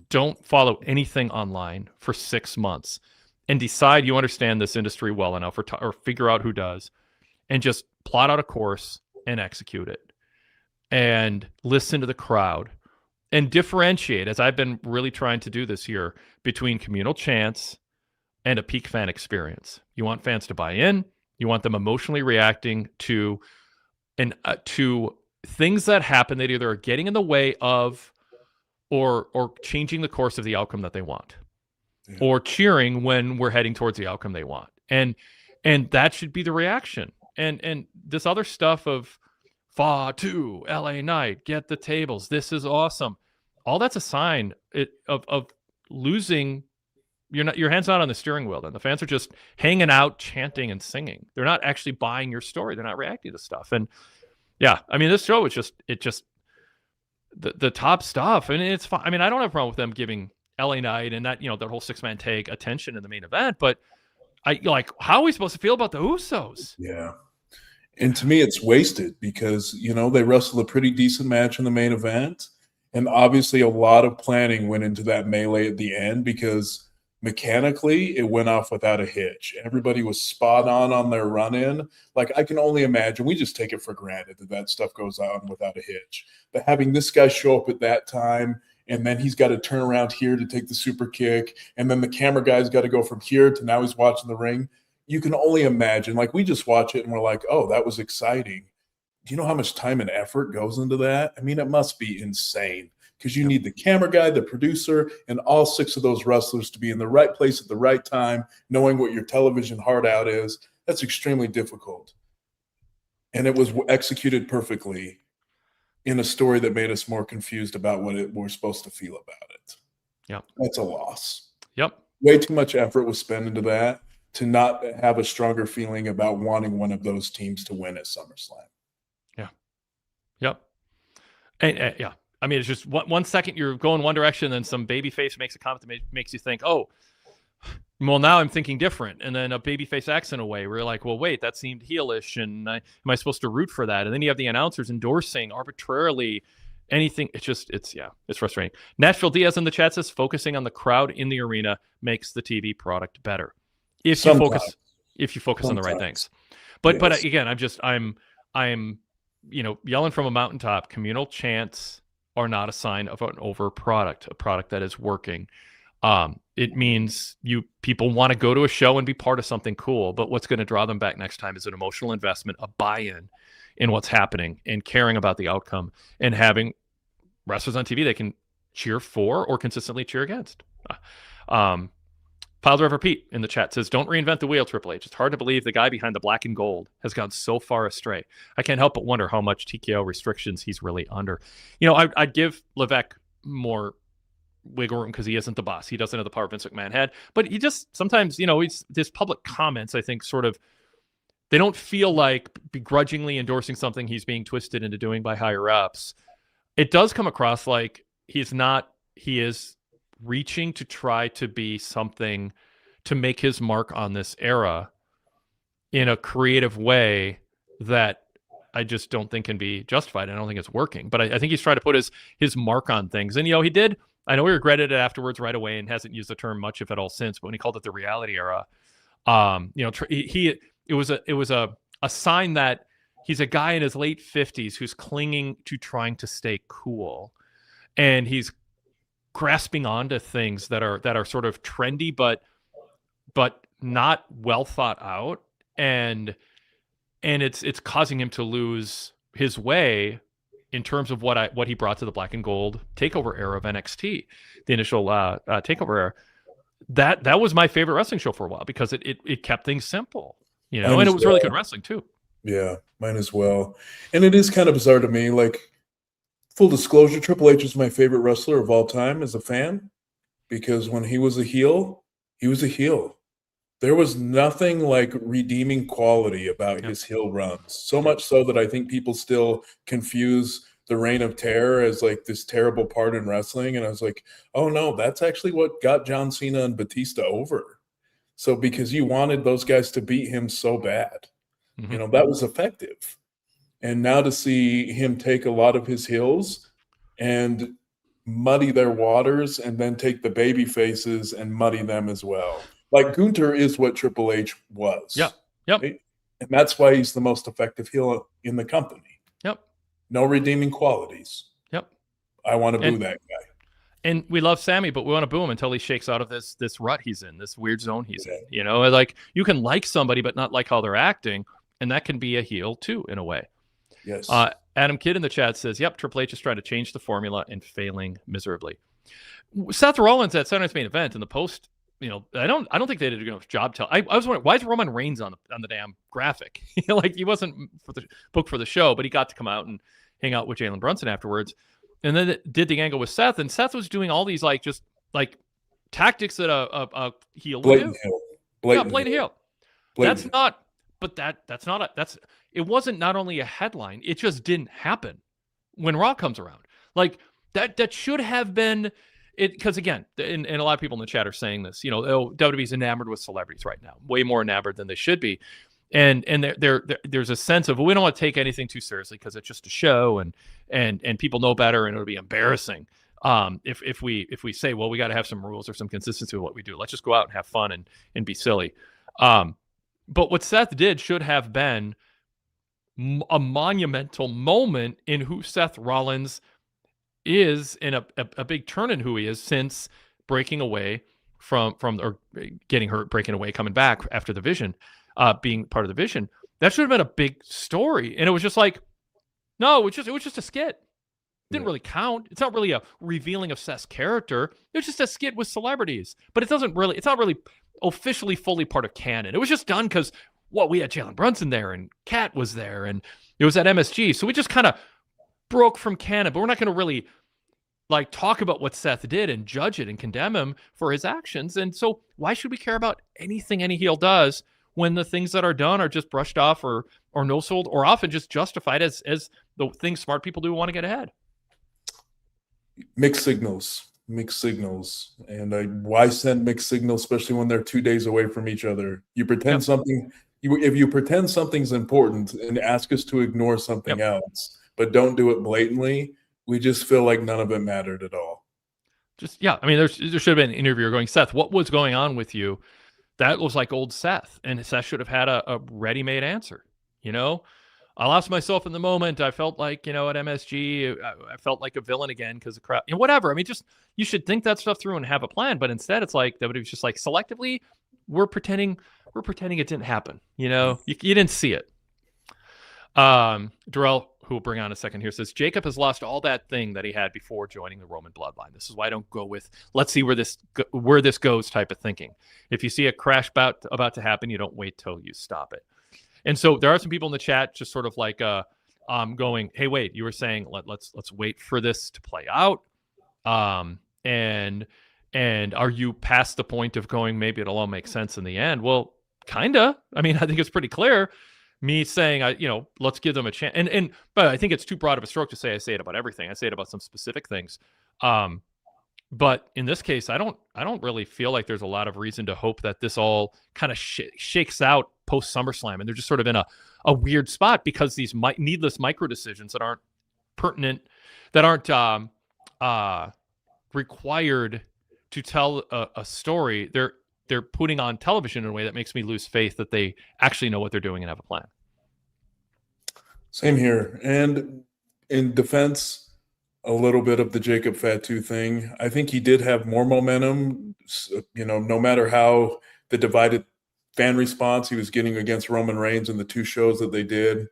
don't follow anything online for 6 months and decide you understand this industry well enough, or figure out who does, and just plot out a course and execute it and listen to the crowd and differentiate, as I've been really trying to do this year, between communal chants and a peak fan experience. You want fans to buy in. You want them emotionally reacting to things that happen that either are getting in the way of or changing the course of the outcome that they want, or cheering when we're heading towards the outcome they want. And that should be the reaction. And this other stuff of Fa 2, LA Knight, get the tables, this is awesome. All that's a sign of losing. Your hand's not on the steering wheel. Then the fans are just hanging out, chanting and singing. They're not actually buying your story. They're not reacting to stuff. And yeah, I mean, this show is just the top stuff. And it's fine. I mean, I don't have a problem with them giving LA Knight and that, that whole 6-man tag attention in the main event. But how are we supposed to feel about the Usos? Yeah. And to me, it's wasted because, they wrestled a pretty decent match in the main event. And obviously a lot of planning went into that melee at the end because mechanically it went off without a hitch. Everybody was spot on their run-in. Like, I can only imagine, we just take it for granted that stuff goes on without a hitch. But having this guy show up at that time, and then he's got to turn around here to take the super kick, and then the camera guy's got to go from here to now he's watching the ring. You can only imagine. Like, we just watch it and we're like, oh, that was exciting. Do you know how much time and effort goes into that? I mean, it must be insane because you need the camera guy, the producer, and all 6 of those wrestlers to be in the right place at the right time, knowing what your television hard out is. That's extremely difficult. And it was executed perfectly in a story that made us more confused about what we're supposed to feel about it. Yeah. That's a loss. Yep. Way too much effort was spent into that to not have a stronger feeling about wanting one of those teams to win at SummerSlam. Yeah. Yep. And yeah. I mean, it's just one second you're going one direction, then some babyface makes a comment that makes you think, oh, well, now I'm thinking different. And then a babyface acts in a way where you're like, well, wait, that seemed heelish. And am I supposed to root for that? And then you have the announcers endorsing arbitrarily anything. It's frustrating. Nashville Diaz in the chat says focusing on the crowd in the arena makes the TV product better. If you focus on the right things. But again, I'm yelling from a mountaintop. Communal chants are not a sign of an over product, a product that is working. It means people want to go to a show and be part of something cool, but what's going to draw them back next time is an emotional investment, a buy-in in what's happening, and caring about the outcome, and having wrestlers on TV they can cheer for or consistently cheer against. Pile Driver Pete in the chat says, don't reinvent the wheel, Triple H. It's hard to believe the guy behind the black and gold has gone so far astray. I can't help but wonder how much TKO restrictions he's really under. I'd give Levesque more wiggle room because he isn't the boss. He doesn't have the power Vince McMahon had. But he just sometimes, his public comments, I think, sort of, they don't feel like begrudgingly endorsing something he's being twisted into doing by higher ups. It does come across like he is reaching to try to be something to make his mark on this era in a creative way that I just don't think can be justified. I don't think it's working, but I think he's trying to put his mark on things. And, he did, I know he regretted it afterwards right away and hasn't used the term much, if at all, since, but when he called it the reality era, it was a sign that he's a guy in his late 50s who's clinging to trying to stay cool. And he's grasping onto things that are sort of trendy, but not well thought out, and it's causing him to lose his way in terms of what he brought to the black and gold takeover era of NXT, the initial takeover era. That was my favorite wrestling show for a while because it kept things simple, and it was really good wrestling too. Yeah, mine as well. And it is kind of bizarre to me, like, full disclosure, Triple H is my favorite wrestler of all time as a fan because when he was a heel, he was a heel. There was nothing like redeeming quality about his heel runs. So much so that I think people still confuse the Reign of Terror as like this terrible part in wrestling. And I was like, oh no, that's actually what got John Cena and Batista over. So because you wanted those guys to beat him so bad, that was effective. And now to see him take a lot of his heels and muddy their waters and then take the baby faces and muddy them as well. Like Gunther is what Triple H was. Yep. Yep. Right? And that's why he's the most effective heel in the company. Yep. No redeeming qualities. Yep. I want to boo that guy. And we love Sammy, but we want to boo him until he shakes out of this rut he's in, this weird zone he's in. You know, like you can like somebody but not like how they're acting, and that can be a heel too, in a way. Yes. Adam Kidd in the chat says, "Yep, Triple H is trying to change the formula and failing miserably." Seth Rollins at Saturday's main event in the post, you know, I don't think they did a good job. I was wondering, why is Roman Reigns on the damn graphic? Like he wasn't booked for the show, but he got to come out and hang out with Jalen Brunson afterwards. And then it did the angle with Seth, and Seth was doing all these just tactics that a heel would do. Blatant heel. That's not it wasn't not only a headline, it just didn't happen when Raw comes around. Like that should have been it, because again, and a lot of people in the chat are saying this, you know, WWE's enamored with celebrities right now, way more enamored than they should be. And there's a sense of, well, we don't want to take anything too seriously because it's just a show, and people know better, and it'll be embarrassing if we say, well, we got to have some rules or some consistency with what we do. Let's just go out and have fun and be silly. But what Seth did should have been a monumental moment in who Seth Rollins is, in a big turn in who he is since breaking away from or getting hurt, breaking away, coming back after the Vision. Being part of the Vision, that should have been a big story, and it was just like, no, it was just a skit. Didn't really count. It's not really a revealing of Seth's character. It was just a skit with celebrities, but it's not really officially fully part of canon. It was just done because we had Jalen Brunson there, and Kat was there, and it was at MSG, so we just kind of broke from canon. But we're not going to really talk about what Seth did and judge it and condemn him for his actions. And so why should we care about anything any heel does when the things that are done are just brushed off or no-sold, or often just justified as the things smart people do want to get ahead? Mixed signals. And why send mixed signals, especially when they're 2 days away from each other? You pretend if you pretend something's important and ask us to ignore something else, but don't do it blatantly, we just feel like none of it mattered at all. I mean, there should have been an interviewer going, Seth, what was going on with you? That was like old Seth, and Seth should have had a ready-made answer. You know, I lost myself in the moment. I felt like, at MSG, I felt like a villain again because of crowd, whatever. I mean, just, you should think that stuff through and have a plan. But instead, it's like that was just like selectively, we're pretending it didn't happen. You didn't see it. Darrell, who we'll bring on a second here, says Jacob has lost all that thing that he had before joining the Roman bloodline. This is why I don't go with let's see where this goes type of thinking. If you see a crash about to happen, you don't wait till you stop it. And so there are some people in the chat just sort of like going, hey, wait, you were saying let's wait for this to play out. And are you past the point of going, maybe it'll all make sense in the end? Well, kinda. I mean, I think it's pretty clear. Me saying, let's give them a chance. But I think it's too broad of a stroke to say I say it about everything. I say it about some specific things. But in this case, I don't really feel like there's a lot of reason to hope that this all kind of shakes out post SummerSlam, and they're just sort of in a weird spot because these needless micro decisions that aren't pertinent, that aren't required to tell a story. They're putting on television in a way that makes me lose faith that they actually know what they're doing and have a plan. Same here. And in defense, a little bit of the Jacob Fatu thing, I think he did have more momentum, no matter how the divided fan response he was getting against Roman Reigns in the 2 shows that they did.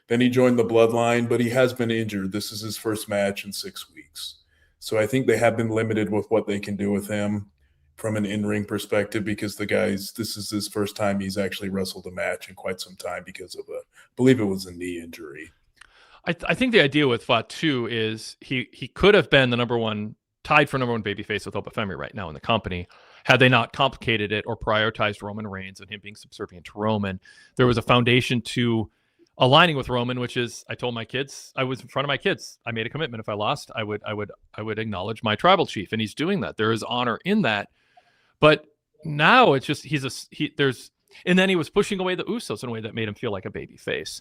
Then he joined the Bloodline, but he has been injured. This is his first match in 6 weeks. So I think they have been limited with what they can do with him from an in-ring perspective, because this is his first time he's actually wrestled a match in quite some time because of I believe it was a knee injury. I think the idea with Fatu is he could have been tied for number one babyface with Opa Femi right now in the company, had they not complicated it or prioritized Roman Reigns and him being subservient to Roman. There was a foundation to aligning with Roman, which is, I told my kids, I was in front of my kids, I made a commitment. If I lost, I would acknowledge my tribal chief, and he's doing that. There is honor in that. But now it's just and then he was pushing away the Usos in a way that made him feel like a baby face.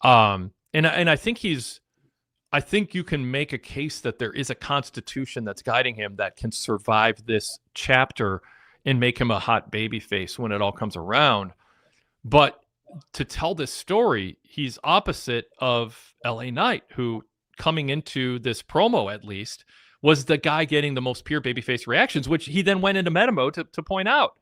And I think he's I think you can make a case that there is a constitution that's guiding him that can survive this chapter and make him a hot babyface when it all comes around. But to tell this story, he's opposite of LA Knight, who coming into this promo at least was the guy getting the most pure babyface reactions, which he then went into meta mode to point out.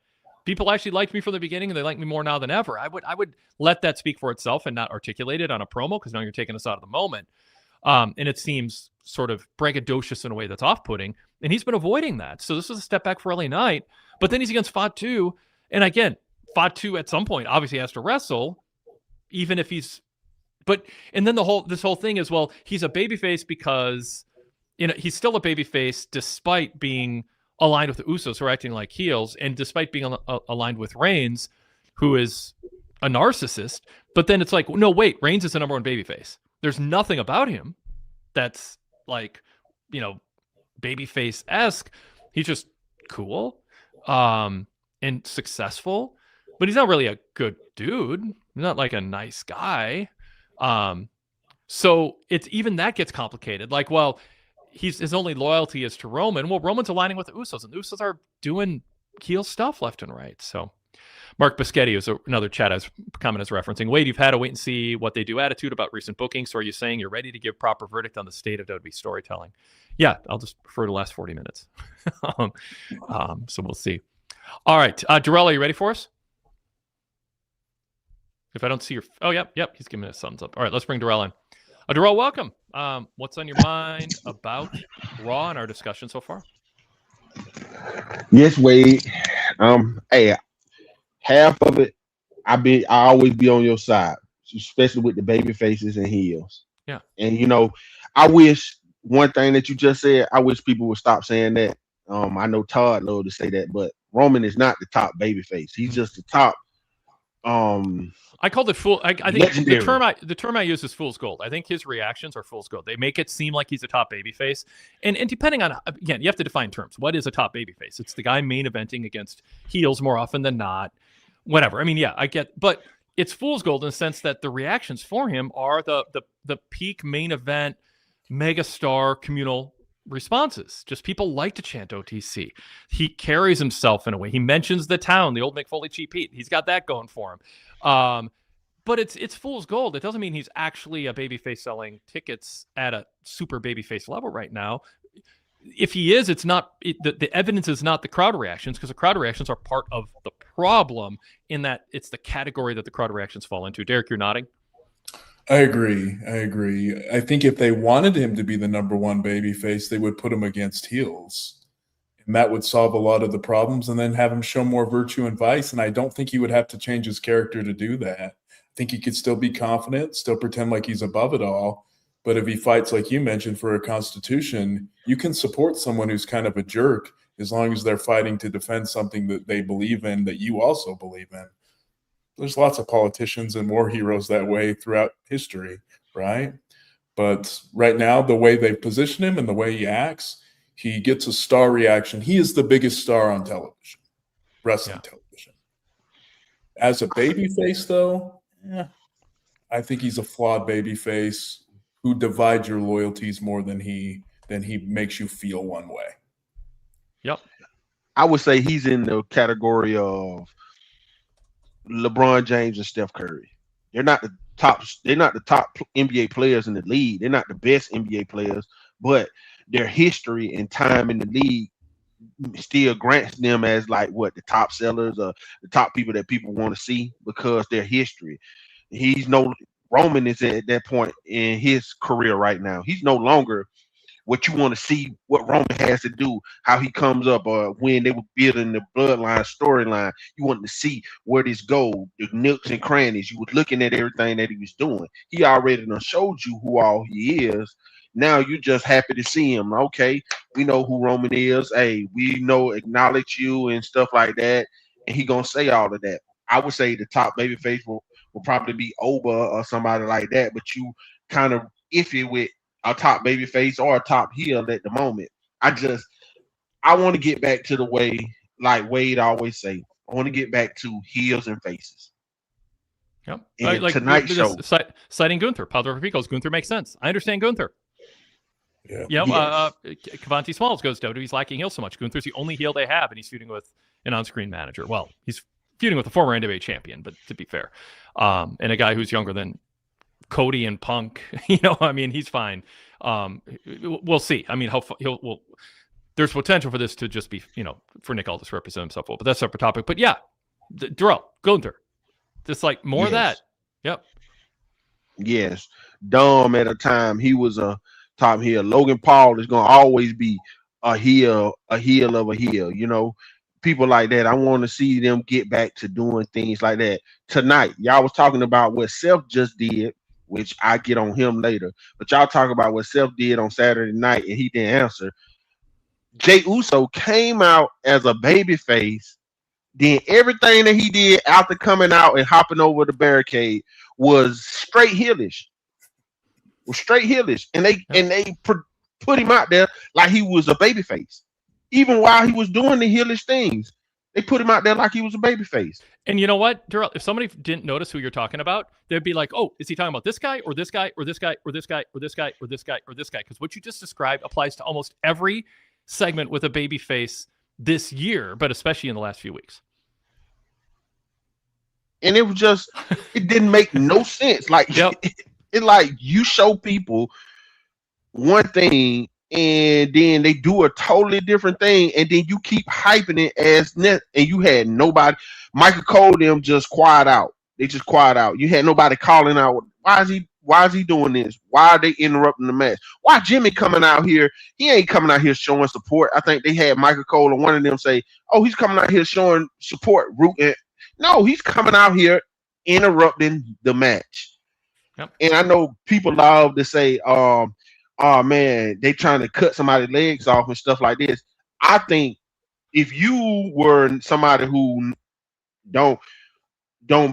People actually liked me from the beginning, and they like me more now than ever. I would let that speak for itself and not articulate it on a promo, because now you're taking us out of the moment. And it seems sort of braggadocious in a way that's off-putting, and he's been avoiding that. So this was a step back for LA Knight, but then he's against Fatu, and again, Fatu at some point obviously has to wrestle, even if he's. But and then this whole thing is, well, he's a babyface because he's still a babyface despite being aligned with the Usos, who are acting like heels, and despite being aligned with Reigns, who is a narcissist. But then it's like, no, wait, Reigns is the number one babyface. There's nothing about him that's like, babyface-esque. He's just cool and successful, but he's not really a good dude. He's not like a nice guy. So it's even that gets complicated. Like, well, his only loyalty is to Roman. Well, Roman's aligning with the Usos, and the Usos are doing heel stuff left and right. So Mark Bischetti is another chat comment is referencing. Wade, you've had a wait and see what they do attitude about recent bookings. So are you saying you're ready to give proper verdict on the state of WWE storytelling? Yeah, I'll just refer to the last 40 minutes. So we'll see. All right. Darrell, are you ready for us? If I don't see your... Oh, yep. He's giving us a thumbs up. All right, let's bring Darrell in. Darrell, welcome. What's on your mind about Raw and our discussion so far? Yes, Wade. Hey, half of it, I always be on your side, especially with the baby faces and heels. Yeah. And I wish one thing that you just said, I wish people would stop saying that. I know Todd loved to say that, but Roman is not the top baby face. He's just the top. I called it fool. I think legendary. the term I use is fool's gold. I think his reactions are fool's gold. They make it seem like he's a top babyface, and depending on, again, you have to define terms. What is a top babyface? It's the guy main eventing against heels more often than not. Whatever. I mean, yeah, I get, but it's fool's gold in the sense that the reactions for him are the peak main event megastar communal responses. Just people like to chant OTC. He carries himself in a way. He mentions the town, the old McFoley Cheap Heat. He's got that going for him. But it's fool's gold. It doesn't mean he's actually a babyface selling tickets at a super babyface level right now. If he is, it's not the evidence is not the crowd reactions, because the crowd reactions are part of the problem in that it's the category that the crowd reactions fall into. Derrick, you're nodding. I agree. I think if they wanted him to be the number one babyface, they would put him against heels, and that would solve a lot of the problems, and then have him show more virtue and vice. And I don't think he would have to change his character to do that. I think he could still be confident, still pretend like he's above it all. But if he fights, like you mentioned, for a constitution, you can support someone who's kind of a jerk as long as they're fighting to defend something that they believe in, that you also believe in. There's lots of politicians and war heroes that way throughout history, right? But right now, the way they position him and the way he acts, he gets a star reaction. He is the biggest star on television, wrestling television. As a babyface, though, I think he's a flawed babyface who divides your loyalties more than he makes you feel one way. Yep. I would say he's in the category of LeBron James and Steph Curry. They're not the top NBA players in the league. They're not the best NBA players, but their history and time in the league still grants them as like the top sellers or the top people that people want to see because their history. Roman is at that point in his career right now. He's no longer what you want to see, what Roman has to do, how he comes up, or when they were building the bloodline storyline. You wanted to see where this go, the nooks and crannies. You was looking at everything that he was doing. He already done showed you who all he is. Now you're just happy to see him. Okay, we know who Roman is. Hey, we acknowledge you and stuff like that. And he gonna say all of that. I would say the top babyface will probably be Oba or somebody like that, but you kind of iffy with a top babyface or a top heel at the moment. I want to get back to the way, like Wade always say, I want to get back to heels and faces. Yep. And like tonight's show. Citing Gunther, Padre Pico's Gunther makes sense. I understand Gunther. Yeah. You know, Yes. Kavante Smalls goes, WWE's lacking heel so much. Gunther's the only heel they have, and he's feuding with an on-screen manager. Well, he's feuding with a former NWA champion, but to be fair, and a guy who's younger than Cody and Punk. You know, I mean, he's fine. We'll see. I mean, there's potential for this to just be, you know, for Nick Aldis to represent himself well, but that's a separate topic. But yeah, Darrell, Gunther, just like more of that. Yep. Yes. Dom at a time, he was a top heel. Logan Paul is going to always be a heel of a heel. You know, people like that. I want to see them get back to doing things like that. Tonight, y'all was talking about what Seth just did, which I get on him later. But y'all talk about what Seth did on Saturday night, and he didn't answer. Jey Uso came out as a babyface. Then everything that he did after coming out and hopping over the barricade was straight heelish. And they put him out there like he was a babyface. Even while he was doing the heelish things, they put him out there like he was a babyface. And you know what, Darrell, if somebody didn't notice who you're talking about, they'd be like, oh, is he talking about this guy or this guy or this guy or this guy or this guy or this guy or this guy? Because what you just described applies to almost every segment with a babyface this year, but especially in the last few weeks. And it was just, it didn't make no sense. Like, it like you show people one thing and then they do a totally different thing, and then you keep hyping it as net, and you had nobody. Michael Cole them just quiet out. They just quiet out. You had nobody calling out. Why is he doing this? Why are they interrupting the match? Why Jimmy coming out here? He ain't coming out here showing support. I think they had Michael Cole and one of them say, oh, he's coming out here showing support, rooting. No, he's coming out here interrupting the match. Yep. And I know people love to say, oh man, they trying to cut somebody's legs off and stuff like this. I think if you were somebody who don't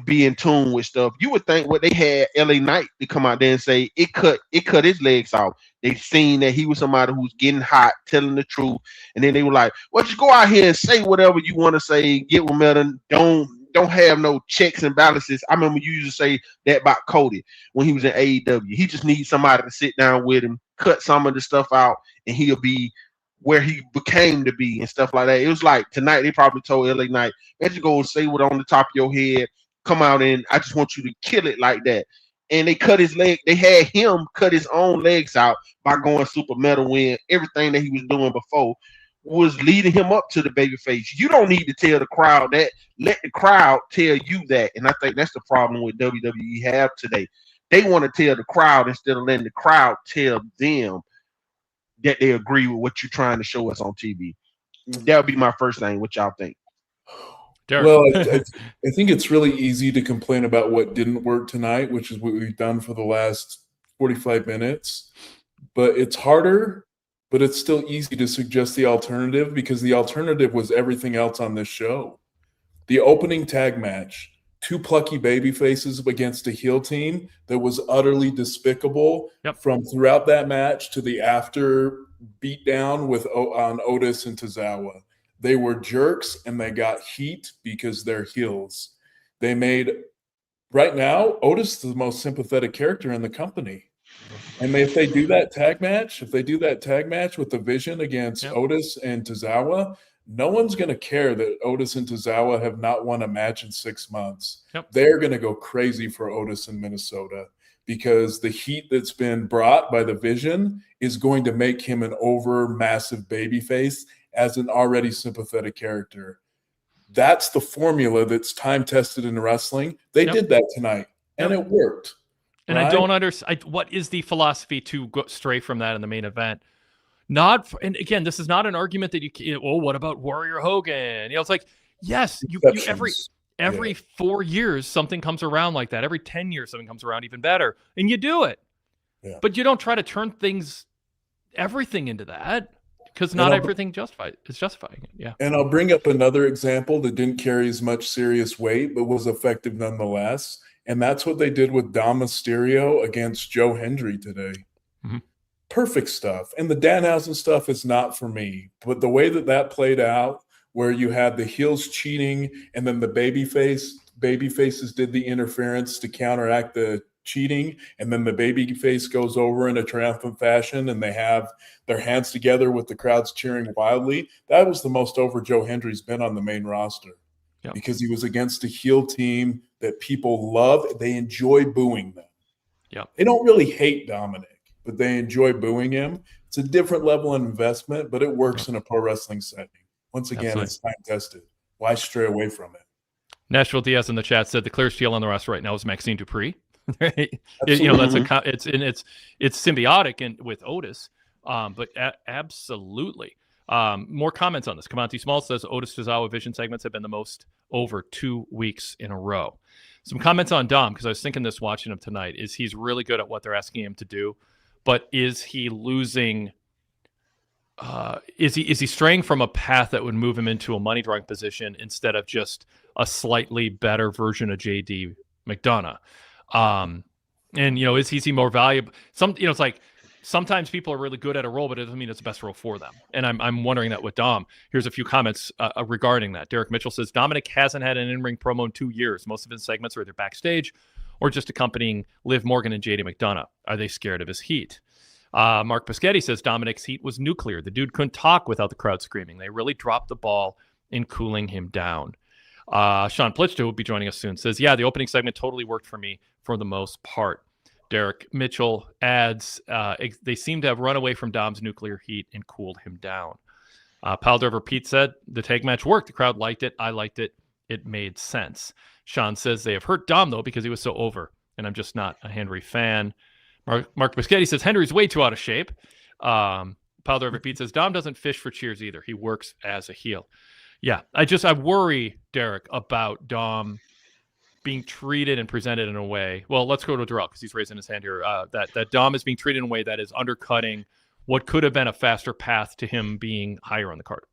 be in tune with stuff, you would think what they had LA Knight to come out there and say it cut his legs off. They seen that he was somebody who's getting hot, telling the truth, and then they were like, well, just go out here and say whatever you want to say, get with Melton, don't have no checks and balances. I remember you used to say that about Cody when he was in AEW. He just needs somebody to sit down with him, cut some of the stuff out, and he'll be where he became to be and stuff like that. It was like tonight they probably told LA Knight, let's just go and say what on the top of your head, come out and I just want you to kill it like that. And they cut his leg. They had him cut his own legs out by going super metal when everything that he was doing before was leading him up to the babyface. You don't need to tell the crowd that. Let the crowd tell you that. And I think that's the problem with WWE have today. They want to tell the crowd instead of letting the crowd tell them that they agree with what you're trying to show us on TV. That would be my first thing. What y'all think? Derrick. Well, I think it's really easy to complain about what didn't work tonight, which is what we've done for the last 45 minutes. But it's harder, but it's still easy to suggest the alternative because the alternative was everything else on this show. The opening tag match, two plucky baby faces against a heel team that was utterly despicable from throughout that match to the after beatdown on Otis and Tozawa. They were jerks and they got heat because they're heels. They made, right now, Otis is the most sympathetic character in the company. And if they do that tag match, with the Vision against Otis and Tozawa, no one's going to care that Otis and Tozawa have not won a match in 6 months. They're going to go crazy for Otis in Minnesota because the heat that's been brought by the Vision is going to make him an massive babyface as an already sympathetic character. That's the formula that's time-tested in wrestling. They did that tonight, and it worked. And right? I don't understand. What is the philosophy to go stray from that in the main event? And again, this is not an argument that what about Warrior Hogan? It's like, yes, you every 4 years something comes around like that. Every 10 years something comes around even better, and you do it. Yeah. But you don't try to turn everything into that because not everything is justifying it. Yeah. And I'll bring up another example that didn't carry as much serious weight but was effective nonetheless, and that's what they did with Dom Mysterio against Joe Hendry today. Mm-hmm. Perfect stuff. And the Danhausen stuff is not for me. But the way that played out, where you had the heels cheating and then the babyfaces did the interference to counteract the cheating, and then the baby face goes over in a triumphant fashion and they have their hands together with the crowds cheering wildly. That was the most over Joe Hendry's been on the main roster. Yep. Because he was against a heel team that people love. They enjoy booing them. Yep. They don't really hate Dominic, but they enjoy booing him. It's a different level of investment, but it works in a pro wrestling setting. Once again, Absolutely. It's time tested. Why stray away from it? Nashville DS in the chat said the clearest heel on the roster right now is Maxine Dupree. That's it's symbiotic and with Otis, but absolutely. More comments on this. Kamanti Small says Otis Tozawa Vision segments have been the most over 2 weeks in a row. Some comments on Dom, because I was thinking this watching him tonight, is he's really good at what they're asking him to do, but is he losing? Is he straying from a path that would move him into a money drawing position instead of just a slightly better version of JD McDonough? And is he more valuable? It's like sometimes people are really good at a role, but it doesn't mean it's the best role for them. And I'm wondering that with Dom. Here's a few comments regarding that. Derek Mitchell says Dominic hasn't had an in-ring promo in 2 years. Most of his segments are either backstage or just accompanying Liv Morgan and JD McDonough. Are they scared of his heat? Mark Biscotti says Dominic's heat was nuclear. The dude couldn't talk without the crowd screaming. They really dropped the ball in cooling him down. Sean Plichta, who will be joining us soon, says, yeah, the opening segment totally worked for me for the most part. Derek Mitchell adds, they seem to have run away from Dom's nuclear heat and cooled him down. Pal Driver Pete said, the tag match worked. The crowd liked it. I liked it. It made sense. Sean says they have hurt Dom, though, because he was so over, and I'm just not a Henry fan. Mark Biscotti says Henry's way too out of shape. Pal Driver Pete says Dom doesn't fish for cheers either. He works as a heel. Yeah, I worry, Derek, about Dom being treated and presented in a way. Well, let's go to Darrell because he's raising his hand here. That Dom is being treated in a way that is undercutting what could have been a faster path to him being higher on the card.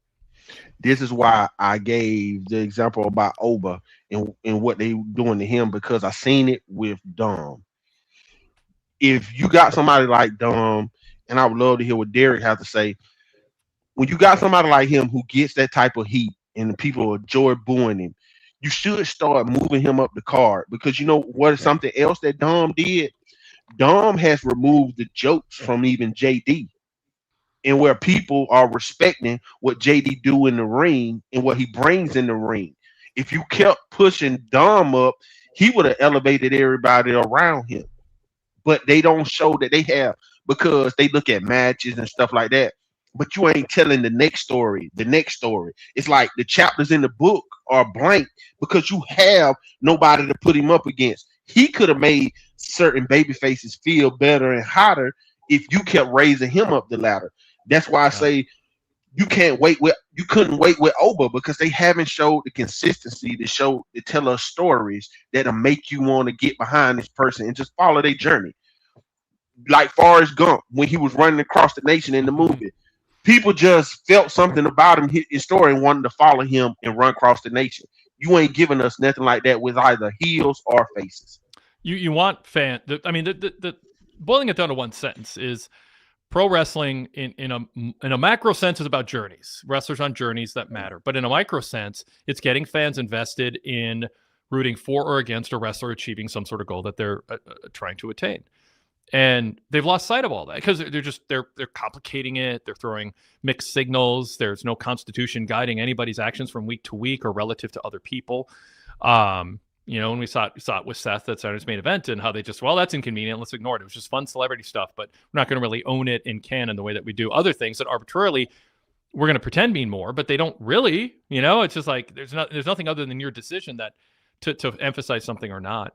This is why I gave the example about Oba and what they doing to him, because I seen it with Dom. If you got somebody like Dom, and I would love to hear what Derrick has to say, when you got somebody like him who gets that type of heat and the people enjoy booing him, you should start moving him up the card, because you know what is something else that Dom did? Dom has removed the jokes from even JD, and where people are respecting what JD do in the ring and what he brings in the ring. If you kept pushing Dom up, he would have elevated everybody around him. But they don't show that they have, because they look at matches and stuff like that. But you ain't telling the next story. It's like the chapters in the book are blank because you have nobody to put him up against. He could have made certain baby faces feel better and hotter if you kept raising him up the ladder. That's why I say you couldn't wait with Oba, because they haven't showed the consistency to tell us stories that'll make you want to get behind this person and just follow their journey. Like Forrest Gump, when he was running across the nation in the movie, people just felt something about him, his story, and wanted to follow him and run across the nation. You ain't giving us nothing like that with either heels or faces. You want the boiling it down to one sentence is pro wrestling in a macro sense is about journeys, wrestlers on journeys that matter. But in a micro sense, it's getting fans invested in rooting for or against a wrestler achieving some sort of goal that they're trying to attain. And they've lost sight of all that because they're complicating it. They're throwing mixed signals. There's no constitution guiding anybody's actions from week to week or relative to other people. When we saw it with Seth at Saturday's main event and how they just, well, that's inconvenient. Let's ignore it. It was just fun celebrity stuff, but we're not going to really own it in canon the way that we do other things that arbitrarily we're going to pretend mean more, but they don't really. It's just like there's nothing other than your decision that to emphasize something or not.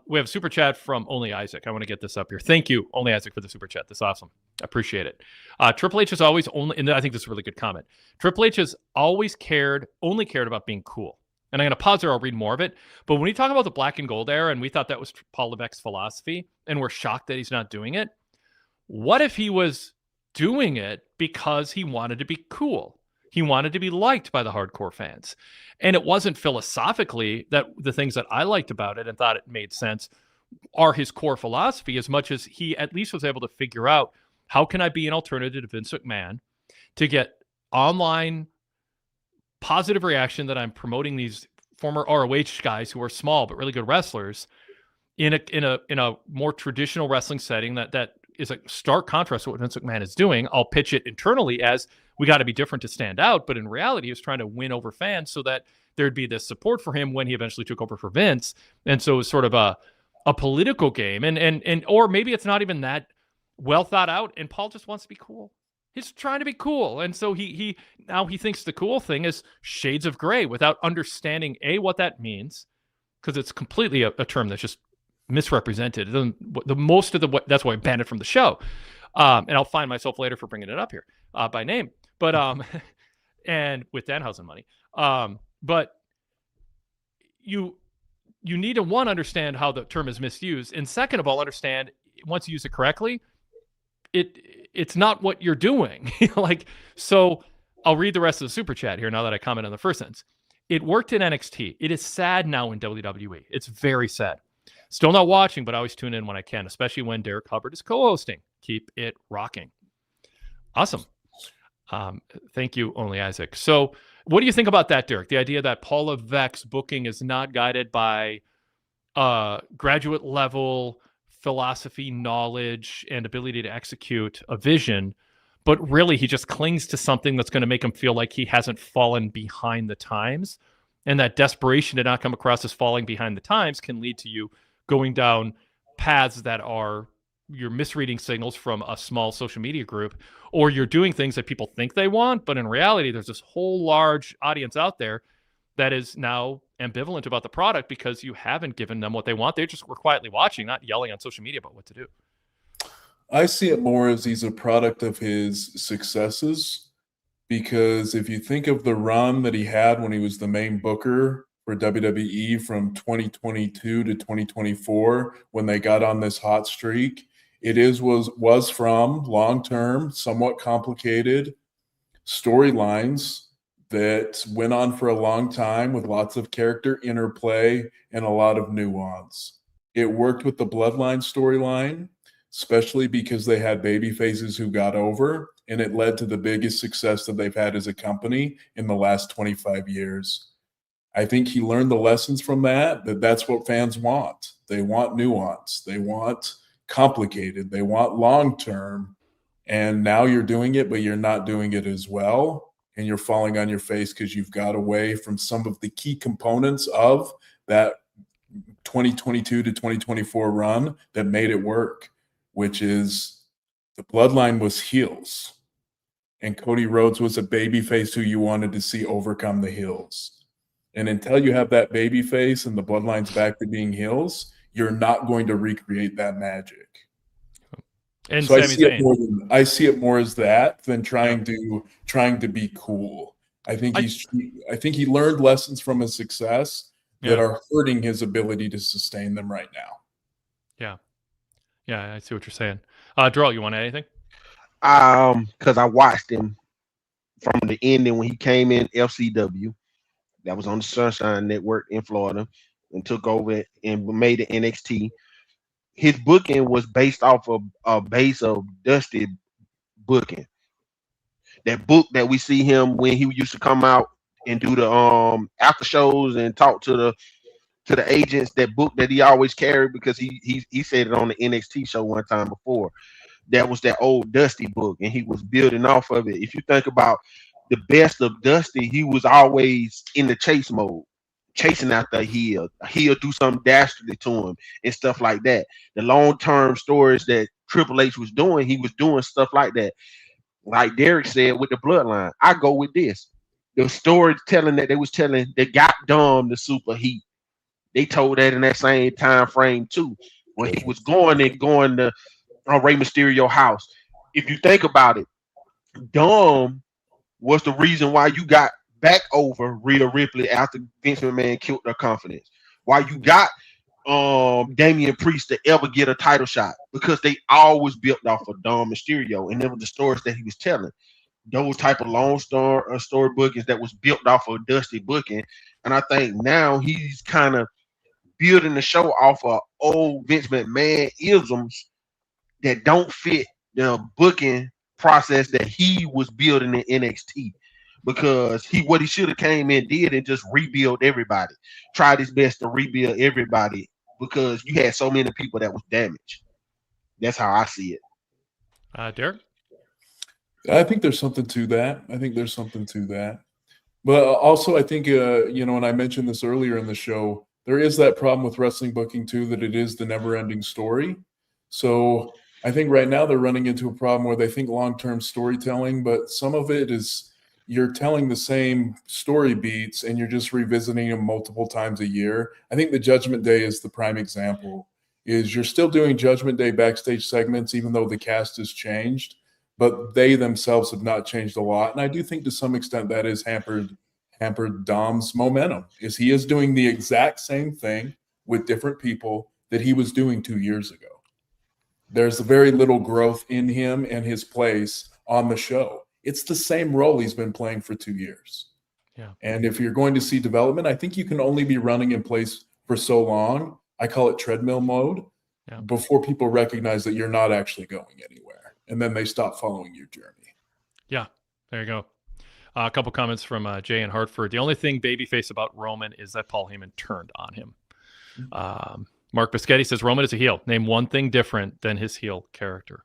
We have a super chat from Only Isaac. I want to get this up here. Thank you, Only Isaac, for the super chat. That's awesome. I appreciate it. Triple H has always and I think this is a really good comment. Triple H has always only cared about being cool. And I'm going to pause there. I'll read more of it. But when you talk about the black and gold era, and we thought that was Paul Levesque's philosophy, and we're shocked that he's not doing it, what if he was doing it because he wanted to be cool? He wanted to be liked by the hardcore fans. And it wasn't philosophically that the things that I liked about it and thought it made sense are his core philosophy, as much as he at least was able to figure out, how can I be an alternative to Vince McMahon to get online positive reaction that I'm promoting these former ROH guys who are small but really good wrestlers in a more traditional wrestling setting that is a stark contrast to what Vince McMahon is doing. I'll pitch it internally as we got to be different to stand out, but in reality, he was trying to win over fans so that there'd be this support for him when he eventually took over for Vince. And so it was sort of a political game, and or maybe it's not even that well thought out, and Paul just wants to be cool. He's trying to be cool, and so he now he thinks the cool thing is shades of gray without understanding what that means, because it's completely a term that's just misrepresented. The most of the that's why I banned it from the show, and I'll find myself later for bringing it up here by name, but and with Danhausen money, but you need to, one, understand how the term is misused, and second of all, understand once you use it correctly, it's not what you're doing. Like, so I'll read the rest of the super chat here now that I comment on the first sentence. It worked in NXT. It is sad now in WWE. It's very sad. Still not watching, but I always tune in when I can, especially when Derrick Hubbard is co-hosting. Keep it rocking. Awesome. Thank you, Only Isaac. So what do you think about that, Derrick? The idea that Paul Levesque's booking is not guided by graduate level philosophy, knowledge, and ability to execute a vision, but really he just clings to something that's going to make him feel like he hasn't fallen behind the times, and that desperation to not come across as falling behind the times can lead to you going down paths that are you're misreading signals from a small social media group, or you're doing things that people think they want, but in reality there's this whole large audience out there that is now ambivalent about the product because you haven't given them what they want. They just were quietly watching, not yelling on social media about what to do. I see it more as he's a product of his successes, because if you think of the run that he had when he was the main booker for WWE from 2022 to 2024, when they got on this hot streak, was from long-term, somewhat complicated storylines that went on for a long time with lots of character interplay and a lot of nuance. It worked with the Bloodline storyline, especially because they had baby faces who got over, and it led to the biggest success that they've had as a company in the last 25 years. I think he learned the lessons from that's what fans want. They want nuance. They want complicated. They want long-term. And now you're doing it, but you're not doing it as well. And you're falling on your face because you've got away from some of the key components of that 2022 to 2024 run that made it work, which is the Bloodline was heels, and Cody Rhodes was a babyface who you wanted to see overcome the heels. And until you have that babyface and the Bloodline's back to being heels, you're not going to recreate that magic. And so I see it more as that than trying to be cool. I think he learned lessons from his success that are hurting his ability to sustain them right now. Yeah, I see what you're saying. Darrell, you want to add anything? Because I watched him from the ending when he came in FCW. That was on the Sunshine Network in Florida, and took over and made it NXT. His booking was based off of a base of Dusty booking. That book that we see him when he used to come out and do the after shows and talk to the agents, that book that he always carried, because he said it on the NXT show one time before. That was that old Dusty book, and he was building off of it. If you think about the best of Dusty, he was always in the chase mode, chasing after a heel. He'll do something dastardly to him and stuff like that. The long-term stories that Triple H was doing, he was doing stuff like that. Like Derrick said with the Bloodline, I go with this. The storytelling that they was telling, they got Dom the super heat. They told that in that same time frame too, when he was going to Rey Mysterio house. If you think about it, Dom was the reason why you got back over Rhea Ripley after Vince McMahon killed their confidence. Why you got Damian Priest to ever get a title shot, because they always built off of Dom Mysterio, and them were the stories that he was telling. Those type of long story bookings that was built off of Dusty booking. And I think now he's kind of building the show off of old Vince McMahon isms that don't fit the booking process that he was building in NXT. Because what he should have came in did and just rebuild everybody. Tried his best to rebuild everybody because you had so many people that was damaged. That's how I see it. Derrick? I think there's something to that. But also, I think, and I mentioned this earlier in the show, there is that problem with wrestling booking too, that it is the never-ending story. So I think right now they're running into a problem where they think long-term storytelling, but some of it is you're telling the same story beats and you're just revisiting them multiple times a year. I think the Judgment Day is the prime example. Is you're still doing Judgment Day backstage segments, even though the cast has changed, but they themselves have not changed a lot. And I do think to some extent that is hampered Dom's momentum, is he is doing the exact same thing with different people that he was doing 2 years ago. There's very little growth in him and his place on the show. It's the same role he's been playing for 2 years. Yeah. And if you're going to see development, I think you can only be running in place for so long. I call it treadmill mode, before people recognize that you're not actually going anywhere. And then they stop following your journey. Yeah. There you go. A couple comments from Jay in Hartford. The only thing babyface about Roman is that Paul Heyman turned on him. Mark Biscotti says Roman is a heel. Name one thing different than his heel character.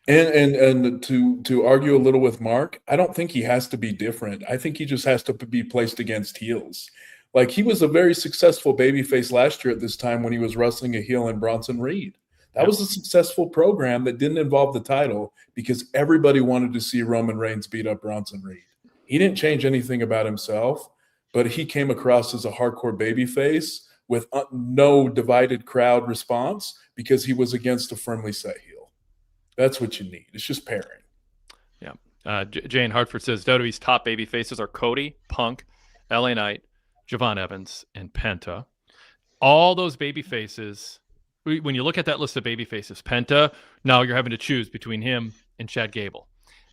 And to argue a little with Mark, I don't think he has to be different. I think he just has to be placed against heels. Like, he was a very successful babyface last year at this time when he was wrestling a heel in Bronson Reed. That was a successful program that didn't involve the title because everybody wanted to see Roman Reigns beat up Bronson Reed. He didn't change anything about himself, but he came across as a hardcore babyface with no divided crowd response because he was against a firmly set heel. That's what you need. It's just pairing. Yeah. Jane Hartford says WWE's top baby faces are Cody, Punk, LA Knight, Javon Evans, and Penta. All those baby faces, when you look at that list of baby faces, Penta, now you're having to choose between him and Chad Gable.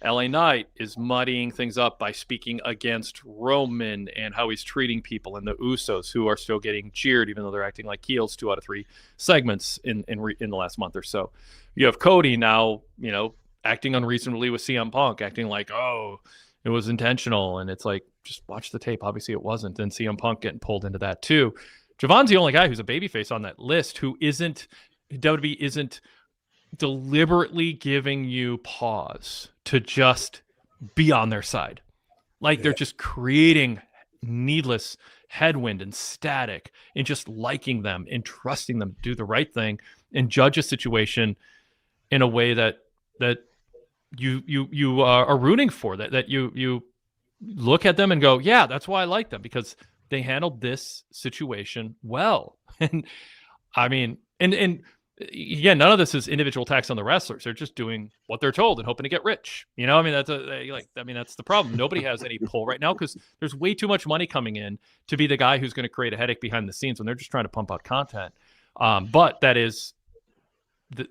LA Knight is muddying things up by speaking against Roman and how he's treating people, and the Usos, who are still getting cheered even though they're acting like heels 2 out of 3 segments in the last month or so. You have Cody now, acting unreasonably with CM Punk, acting like, oh, it was intentional, and it's like, just watch the tape. Obviously it wasn't. And CM Punk getting pulled into that too. Javon's the only guy who's a babyface on that list who WWE isn't deliberately giving you pause to just be on their side. Like, they're just creating needless headwind and static and just liking them and trusting them to do the right thing and judge a situation in a way that you are rooting for, that you look at them and go, yeah, that's why I like them, because they handled this situation well. And I mean, and again, none of this is individual attacks on the wrestlers. They're just doing what they're told and hoping to get rich. I mean, that's the problem. Nobody has any pull right now because there's way too much money coming in to be the guy who's going to create a headache behind the scenes when they're just trying to pump out content. But that is,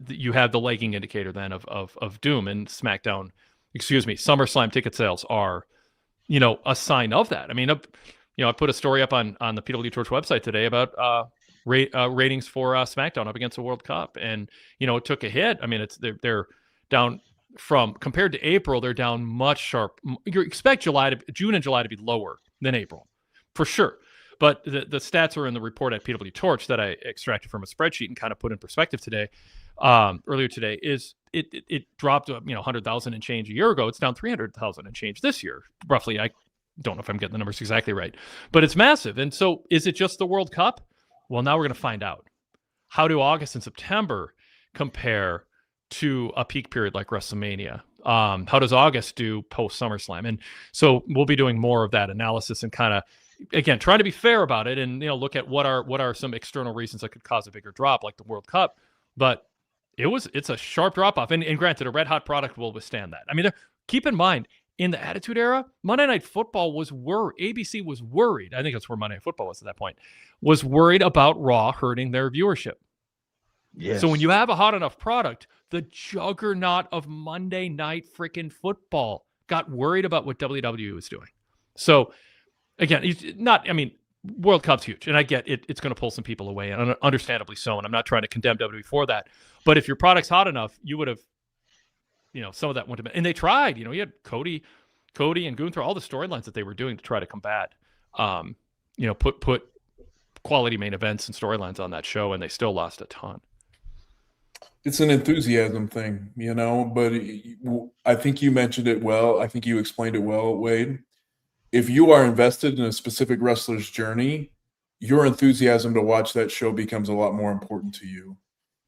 you have the lagging indicator then of doom, and SummerSlam ticket sales are, a sign of that. I mean, I put a story up on the PWTorch website today about ratings for SmackDown up against the World Cup, and it took a hit. I mean, they're down from, compared to April, they're down much sharp. You expect June and July to be lower than April, for sure. But the stats are in the report at PWTorch that I extracted from a spreadsheet and kind of put in perspective today. Earlier today, is it dropped 100,000 and change a year ago. It's down 300,000 and change this year, roughly. I don't know if I'm getting the numbers exactly right, but it's massive. And so, is it just the World Cup? Well, now we're going to find out. How do August and September compare to a peak period like WrestleMania? How does August do post SummerSlam? And so we'll be doing more of that analysis and kind of, again, trying to be fair about it and look at what are some external reasons that could cause a bigger drop, like the World Cup. But it's a sharp drop off, and granted, a red hot product will withstand that. I mean, keep in mind, in the Attitude Era, Monday Night Football was worried. ABC was worried. I think that's where Monday Night Football was at that point. Was worried about Raw hurting their viewership. Yes. So when you have a hot enough product, the juggernaut of Monday Night freaking Football got worried about what WWE was doing. So again, World Cup's huge, and I get it. It's going to pull some people away, and understandably so. And I'm not trying to condemn WWE for that. But if your product's hot enough, you would have, some of that wouldn't have been. And they tried. You had Cody and Gunther, all the storylines that they were doing to try to combat, put quality main events and storylines on that show, and they still lost a ton. It's an enthusiasm thing, but I think you mentioned it well. I think you explained it well, Wade. If you are invested in a specific wrestler's journey, your enthusiasm to watch that show becomes a lot more important to you.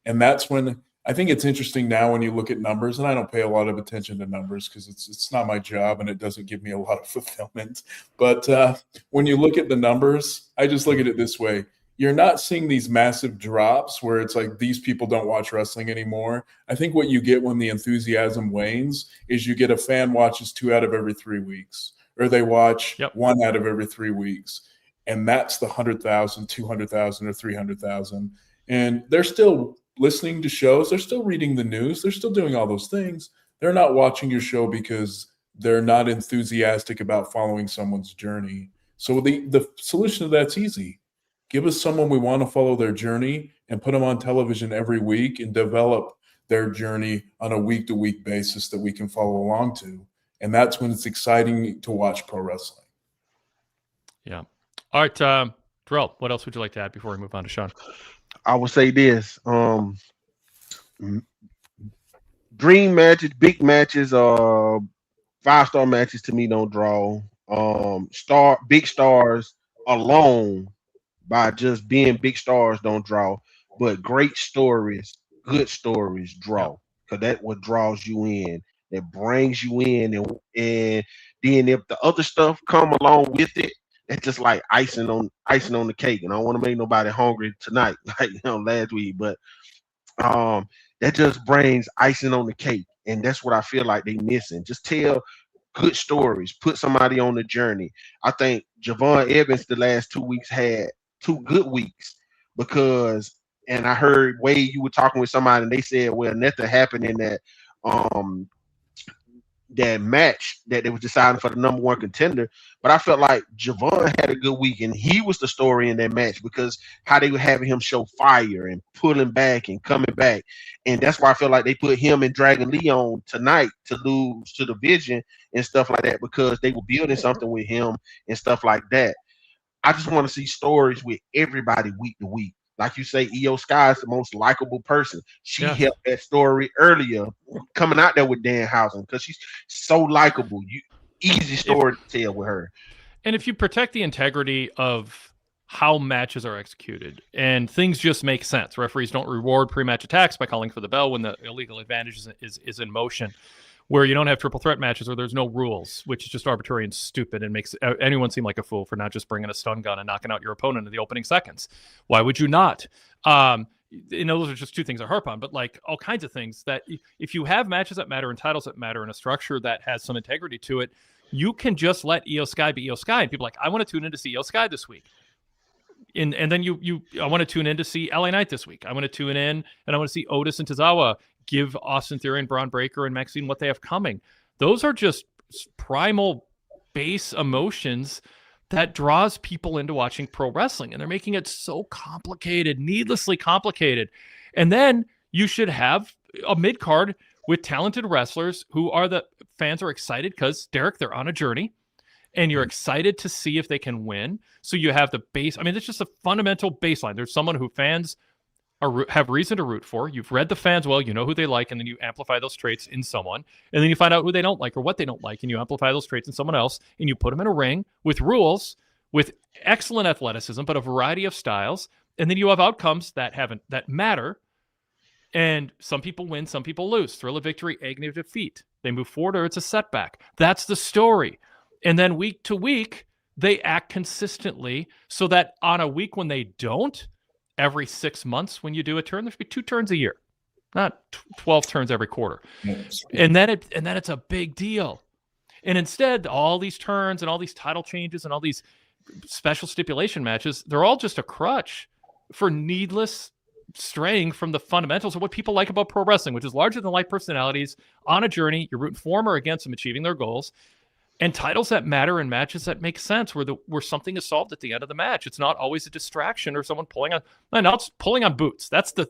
And that's when I think it's interesting now when you look at numbers, and I don't pay a lot of attention to numbers because it's not my job and it doesn't give me a lot of fulfillment. But when you look at the numbers, I just look at it this way. You're not seeing these massive drops where it's like these people don't watch wrestling anymore. I think what you get when the enthusiasm wanes is you get a fan watches 2 out of every 3 weeks, or they watch 1 out of every 3 weeks. And that's the 100,000, 200,000, or 300,000. And they're still listening to shows. They're still reading the news. They're still doing all those things. They're not watching your show because they're not enthusiastic about following someone's journey. So the solution to that's easy. Give us someone we want to follow their journey and put them on television every week and develop their journey on a week-to-week basis that we can follow along to. And that's when it's exciting to watch pro wrestling. Yeah. All right, Darrell, what else would you like to add before we move on to Sean? I would say this: dream matches, big matches, 5-star matches to me don't draw. Big stars alone by just being big stars don't draw, but great stories, good stories draw, because that's what draws you in. That brings you in, and then if the other stuff come along with it, it's just like icing on the cake. And I don't want to make nobody hungry tonight, like last week, but that just brings icing on the cake, and that's what I feel like they missing. Just tell good stories, put somebody on the journey. I think Javon Evans the last 2 weeks had 2 good weeks because, and I heard Wade, you were talking with somebody, and they said, well, nothing happened in that that match that they was deciding for the number 1 contender. But I felt like Javon had a good week, and he was the story in that match because how they were having him show fire and pulling back and coming back. And that's why I feel like they put him and Dragon Lee on tonight to lose to the Vision and stuff like that, because they were building something with him and stuff like that. I just want to see stories with everybody week to week. Like you say, Io Sky is the most likable person. She helped that story earlier, coming out there with Danhausen, because she's so likable. Easy story to tell with her. And if you protect the integrity of how matches are executed and things just make sense, referees don't reward pre-match attacks by calling for the bell when the illegal advantage is in motion, where you don't have triple threat matches where there's no rules, which is just arbitrary and stupid and makes anyone seem like a fool for not just bringing a stun gun and knocking out your opponent in the opening seconds. Why would you not? Those are just 2 things I harp on, but like all kinds of things that if you have matches that matter and titles that matter and a structure that has some integrity to it, you can just let Io Sky be Io Sky. And people are like, I want to tune in to see Io Sky this week. And then I want to tune in to see LA Knight this week. I want to tune in and I want to see Otis and Tozawa give Austin Theory and Braun Breaker and Maxine what they have coming. Those are just primal base emotions that draws people into watching pro wrestling, and they're making it so complicated, needlessly complicated. And then you should have a mid-card with talented wrestlers who are the fans are excited because, Derrick, they're on a journey, and you're excited to see if they can win. So you have the base. I mean, it's just a fundamental baseline. There's someone who fans have reason to root for. You've read the fans well, you know who they like, and then you amplify those traits in someone, and then you find out who they don't like or what they don't like, and you amplify those traits in someone else, and you put them in a ring with rules, with excellent athleticism, but a variety of styles, and then you have outcomes that matter, and some people win, some people lose. Thrill of victory, agony of defeat. They move forward or it's a setback. That's the story. And then week to week, they act consistently so that on a week when they don't, every 6 months when you do a turn, there should be 2 turns a year, not 12 turns every quarter. Yes. And then it's a big deal. And instead, all these turns and all these title changes and all these special stipulation matches, they're all just a crutch for needless straying from the fundamentals of what people like about pro wrestling, which is larger than life personalities on a journey. You're rooting for them or against them achieving their goals. And titles that matter in matches that make sense, where something is solved at the end of the match. It's not always a distraction or someone pulling on boots. That's the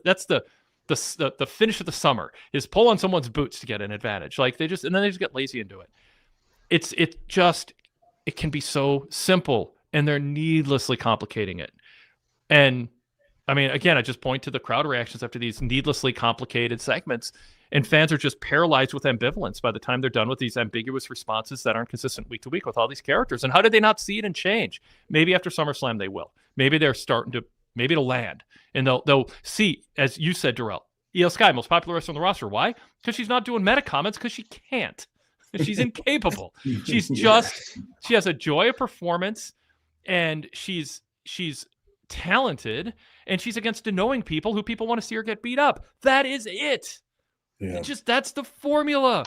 finish of the summer is pull on someone's boots to get an advantage. Like then they just get lazy and do it. It can be so simple, and they're needlessly complicating it. And I mean, again, I just point to the crowd reactions after these needlessly complicated segments, and fans are just paralyzed with ambivalence by the time they're done with these ambiguous responses that aren't consistent week to week with all these characters. And how did they not see it and change? Maybe after SummerSlam they will. Maybe they're starting to, maybe it'll land, and they'll see, as you said, Darrell, Io Sky, most popular wrestler on the roster. Why? Because she's not doing meta comments, because she can't. She's incapable. She's just, she has a joy of performance, and she's talented, and she's against annoying people who people want to see her get beat up. That is it. Yeah. That's the formula.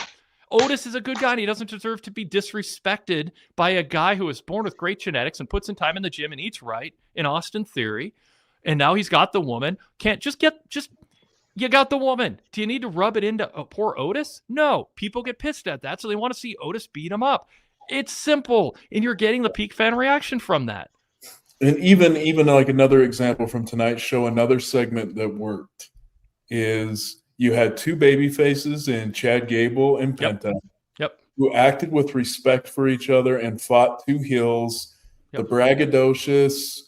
Otis is a good guy, and he doesn't deserve to be disrespected by a guy who was born with great genetics and puts in time in the gym and eats right in Austin Theory. And now he's got the woman. You got the woman. Do you need to rub it into poor Otis? No. People get pissed at that, so they want to see Otis beat him up. It's simple, and you're getting the peak fan reaction from that. And even like another example from tonight's show, another segment that worked is you had two baby faces in Chad Gable and Penta, who acted with respect for each other and fought two heels, the braggadocious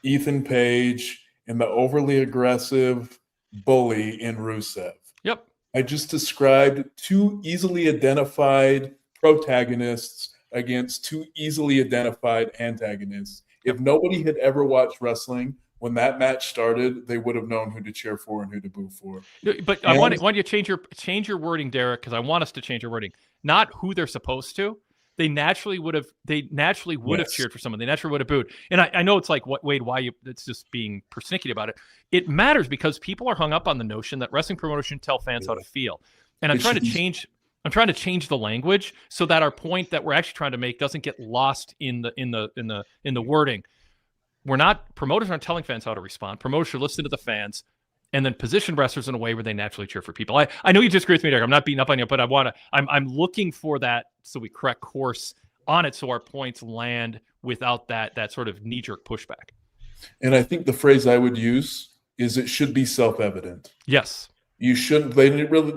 Ethan Page and the overly aggressive bully in Rusev. Yep. I just described two easily identified protagonists against two easily identified antagonists. If nobody had ever watched wrestling, when that match started, they would have known who to cheer for and who to boo for. But I want you to change your wording, Derek, because I want us to change your wording. Not who they're supposed to. They naturally would have cheered for someone. They naturally would have booed. And I know it's like, what, Wade, why it's just being persnickety about it. It matters because people are hung up on the notion that wrestling promoters shouldn't tell fans how to feel. And I'm trying to change the language so that our point that we're actually trying to make doesn't get lost in the wording. Promoters aren't telling fans how to respond. Promoters should listen to the fans and then position wrestlers in a way where they naturally cheer for people. I know you disagree with me, Derek. I'm not beating up on you, but I'm looking for that so we correct course on it so our points land without that sort of knee-jerk pushback. And I think the phrase I would use is it should be self-evident. Yes. You shouldn't. They really.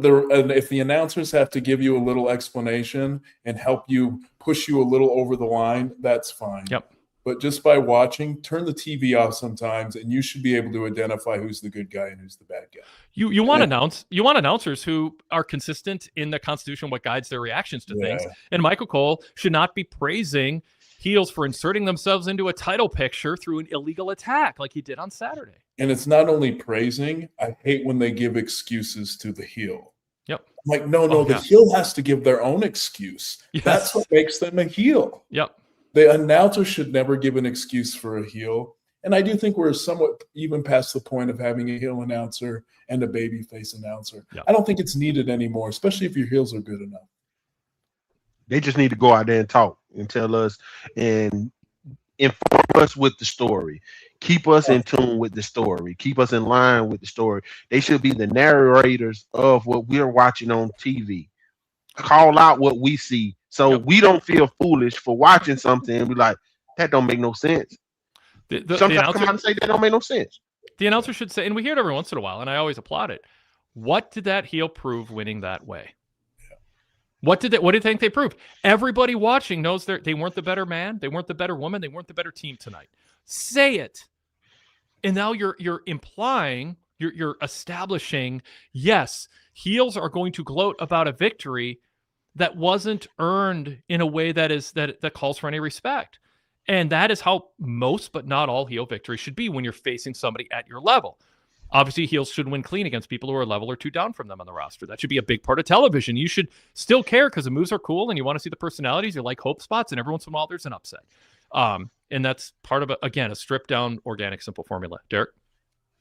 If the announcers have to give you a little explanation and help you push you a little over the line, that's fine. Yep. But just by watching, turn the TV off sometimes, and you should be able to identify who's the good guy and who's the bad guy. You want announcers who are consistent in the Constitution, what guides their reactions to things. And Michael Cole should not be praising heels for inserting themselves into a title picture through an illegal attack like he did on Saturday. And it's not only praising. I hate when they give excuses to the heel. Yep. I'm like, the heel has to give their own excuse. Yes. That's what makes them a heel. Yep. The announcer should never give an excuse for a heel. And I do think we're somewhat even past the point of having a heel announcer and a babyface announcer. Yep. I don't think it's needed anymore, especially if your heels are good enough. They just need to go out there and talk and tell us and inform us with the story. Keep us in tune with the story. Keep us in line with the story. They should be the narrators of what we're watching on TV. Call out what we see so we don't feel foolish for watching something and be like, that don't make no sense. Sometimes come out and say that don't make no sense. The announcer should say, and we hear it every once in a while, and I always applaud it. What did that heel prove winning that way? What do you think they proved? Everybody watching knows they weren't the better man, they weren't the better woman, they weren't the better team tonight. Say it. And now you're implying, you're establishing, yes, heels are going to gloat about a victory that wasn't earned in a way that calls for any respect. And that is how most, but not all, heel victories should be when you're facing somebody at your level. Obviously, heels should win clean against people who are a level or two down from them on the roster. That should be a big part of television. You should still care because the moves are cool and you want to see the personalities. You like hope spots, and every once in a while there's an upset. And that's part of, a stripped down, organic, simple formula. Derek?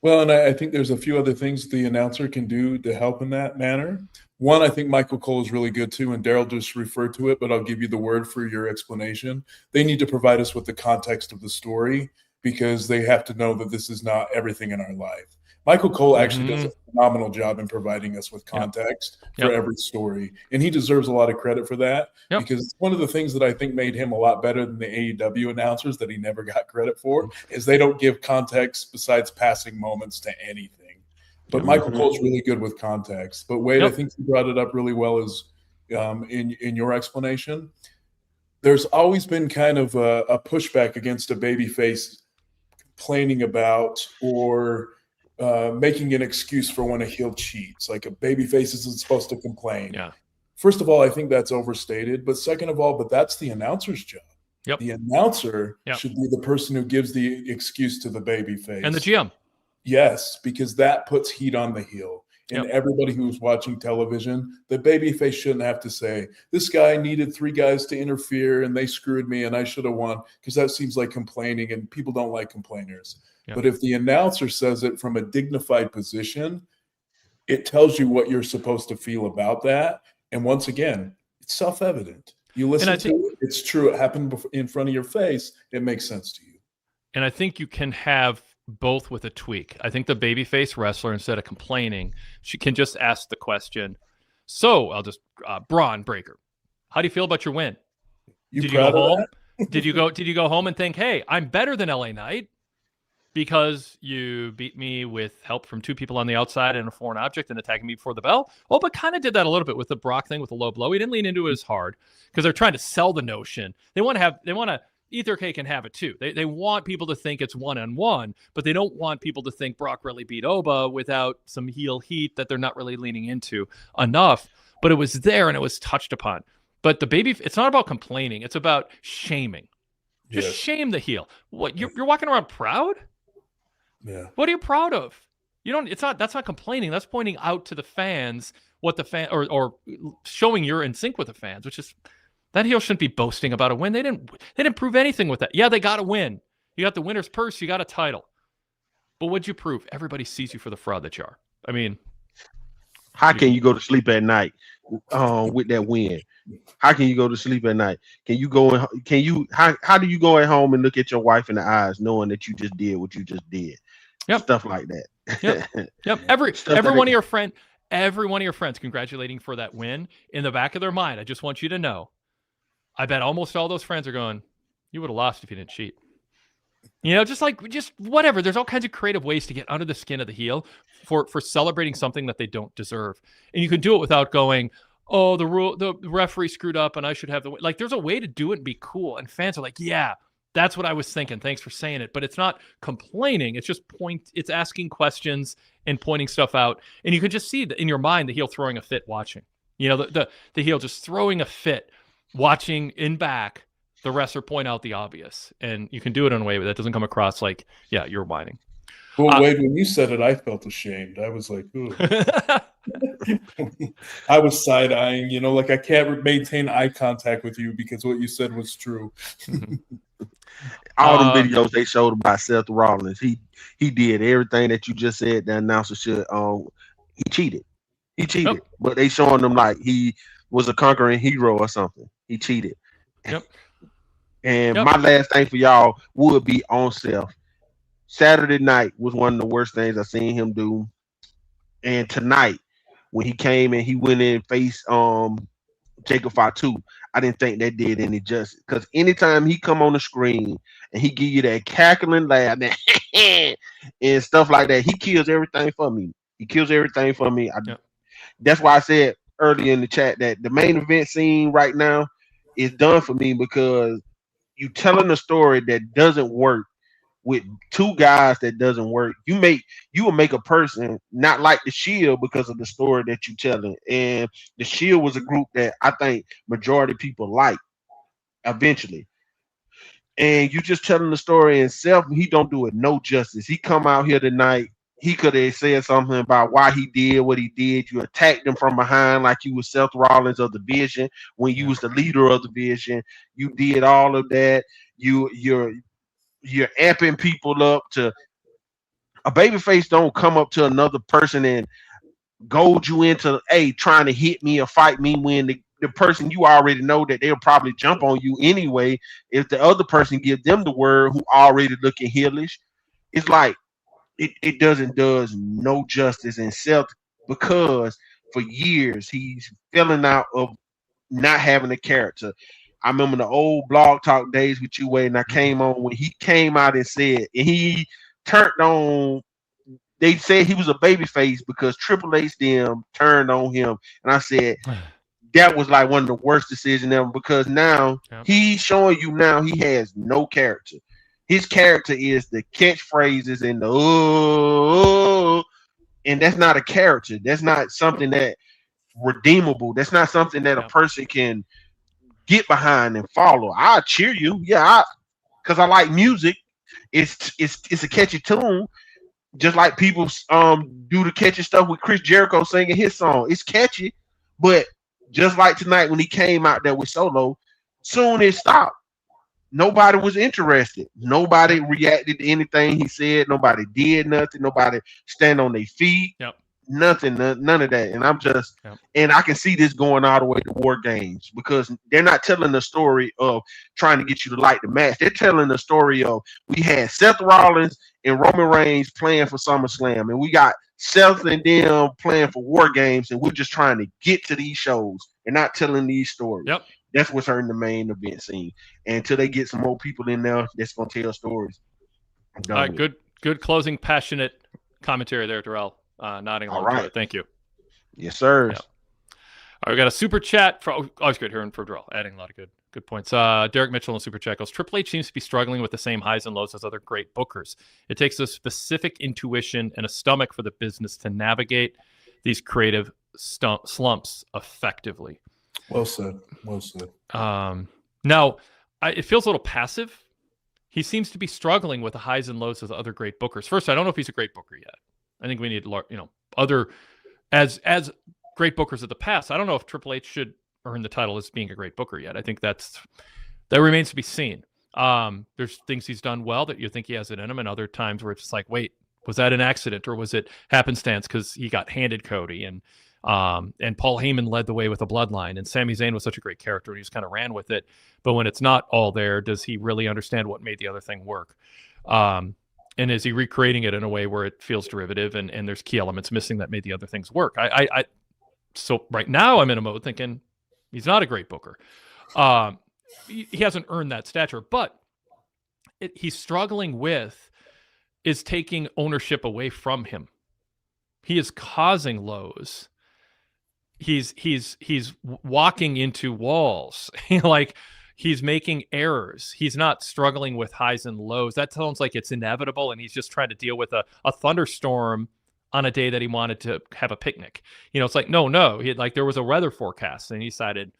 Well, and I think there's a few other things the announcer can do to help in that manner. One, I think Michael Cole is really good too, and Daryl just referred to it, but I'll give you the word for your explanation. They need to provide us with the context of the story because they have to know that this is not everything in our life. Michael Cole actually does a phenomenal job in providing us with context for every story, and he deserves a lot of credit for that because it's one of the things that I think made him a lot better than the AEW announcers that he never got credit for is they don't give context besides passing moments to anything. But Michael Cole's really good with context. But Wade, I think you brought it up really well as in your explanation. There's always been kind of a pushback against a babyface complaining about or making an excuse for when a heel cheats. Like a babyface isn't supposed to complain. Yeah. First of all, I think that's overstated. But second of all, that's the announcer's job. Yep. The announcer Yep. should be the person who gives the excuse to the babyface. And the GM. Yes, because that puts heat on the heel. And everybody who's watching television, the babyface shouldn't have to say, this guy needed 3 guys to interfere and they screwed me and I should have won, because that seems like complaining and people don't like complainers. Yep. But if the announcer says it from a dignified position, it tells you what you're supposed to feel about that. And once again, it's self-evident. You listen to it, it's true. It happened in front of your face. It makes sense to you. And I think you can have both with a tweak. I think the babyface wrestler, instead of complaining, she can just ask the question. So I'll just Braun Breaker, how do you feel about your win? Did you go home? Did you go home and think, hey, I'm better than LA Knight because you beat me with help from 2 people on the outside and a foreign object and attacking me before the bell? Oh, but kind of did that a little bit with the Brock thing with the low blow. He didn't lean into it as hard because they're trying to sell the notion. They want to eat their cake and have it too. They want people to think it's 1-on-1, but they don't want people to think Brock really beat Oba without some heel heat that they're not really leaning into enough. But it was there and it was touched upon. But it's not about complaining. It's about shaming. Just shame the heel. What, you're walking around proud? Yeah. What are you proud of? That's not complaining. That's pointing out to the fans what the fan or showing you're in sync with the fans, which is that heel shouldn't be boasting about a win. They didn't prove anything with that. Yeah, they got a win. You got the winner's purse, you got a title. But what'd you prove? Everybody sees you for the fraud that you are. I mean, how can you go to sleep at night with that win? How can you go to sleep at night? How do you go at home and look at your wife in the eyes knowing that you just did what you just did? Yep. Stuff like that. Yep. Every one of your friends congratulating for that win, in the back of their mind, I just want you to know, I bet almost all those friends are going, you would have lost if you didn't cheat. Just whatever. There's all kinds of creative ways to get under the skin of the heel for celebrating something that they don't deserve. And you can do it without going, oh, the referee screwed up and I should have the win. Like, there's a way to do it and be cool. And fans are like, yeah, that's what I was thinking. Thanks for saying it. But it's not complaining. It's just it's asking questions and pointing stuff out. And you can just see in your mind the heel throwing a fit watching. The heel just throwing a fit watching in back the wrestler point out the obvious. And you can do it in a way that doesn't come across like, yeah, you're whining. Well, Wade, when you said it, I felt ashamed. I was like, ooh. I was side-eyeing, like I can't maintain eye contact with you because what you said was true. All the videos they showed about Seth Rollins, he did everything that you just said the announcer should. He cheated. Yep. But they showing him like he was a conquering hero or something. He cheated. Yep. And my last thing for y'all would be on Seth. Saturday night was one of the worst things I seen him do. And tonight, when he came and he went in and faced Jacob Fatu, I didn't think that did any justice. Because anytime he come on the screen and he give you that cackling laugh and stuff like that, he kills everything for me. That's why I said earlier in the chat that the main event scene right now is done for me, because you telling a story that doesn't work with 2 guys that doesn't work. You will make a person not like the Shield because of the story that you telling. And the Shield was a group that I think majority people like eventually. And you just telling the story in Seth, he don't do it no justice. He come out here tonight, he could have said something about why he did what he did. You attacked him from behind like you was Seth Rollins of the Vision when you was the leader of the Vision. You did all of that. You're amping people up. To a babyface don't come up to another person and goad you into trying to hit me or fight me when the person you already know that they'll probably jump on you anyway if the other person give them the word who already looking heelish. It's like it does no justice in Seth, because for years he's filling out of not having a character. I remember the old Blog Talk days with you, Wade, and I came on when he came out and said, and he turned on, they said he was a babyface because Triple H them turned on him. And I said, that was like one of the worst decisions ever, because now he's showing you now he has no character. His character is the catchphrases and the oh, and that's not a character. That's not something that redeemable. That's not something that a person can get behind and follow. I cheer you, because I like music. It's a catchy tune, just like people do the catchy stuff with Chris Jericho singing his song. It's catchy, but just like tonight when he came out there with Solo, soon it stopped. Nobody was interested. Nobody reacted to anything he said. Nobody did nothing. Nobody stand on their feet. Yep. Nothing, none of that. And I'm just, and I can see this going all the way to War Games because they're not telling the story of trying to get you to like the match. They're telling the story of we had Seth Rollins and Roman Reigns playing for SummerSlam, and we got Seth and them playing for War Games, and we're just trying to get to these shows and not telling these stories. Yep. That's what's hurting the main event scene. And until they get some more people in there that's going to tell stories. All right, good closing, passionate commentary there, Darrell. Nodding along to it. Thank you. Yes, sir. Yeah. All right, we got a super chat. Always good hearing from Darrell, adding a lot of good points. Derrick Mitchell in super chat goes, Triple H seems to be struggling with the same highs and lows as other great bookers. It takes a specific intuition and a stomach for the business to navigate these creative slumps effectively. Well said. Well said. Now, it feels a little passive. He seems to be struggling with the highs and lows of the other great bookers. First, I don't know if he's a great booker yet. I think we need, other as great bookers of the past. I don't know if Triple H should earn the title as being a great booker yet. I think that remains to be seen. There's things he's done well that you think he has it in him, and other times where it's just like, wait, was that an accident or was it happenstance because he got handed Cody and Paul Heyman led the way with a bloodline, and Sami Zayn was such a great character and he just kind of ran with it. But when it's not all there, does he really understand what made the other thing work? And is he recreating it in a way where it feels derivative and there's key elements missing that made the other things work? So right now I'm in a mode thinking he's not a great booker. He hasn't earned that stature, but he's struggling with is taking ownership away from him. He is causing lows. He's walking into walls. Like he's making errors. He's not struggling with highs and lows. That sounds like it's inevitable, and he's just trying to deal with a thunderstorm on a day that he wanted to have a picnic. It's like, no. There was a weather forecast, and he decided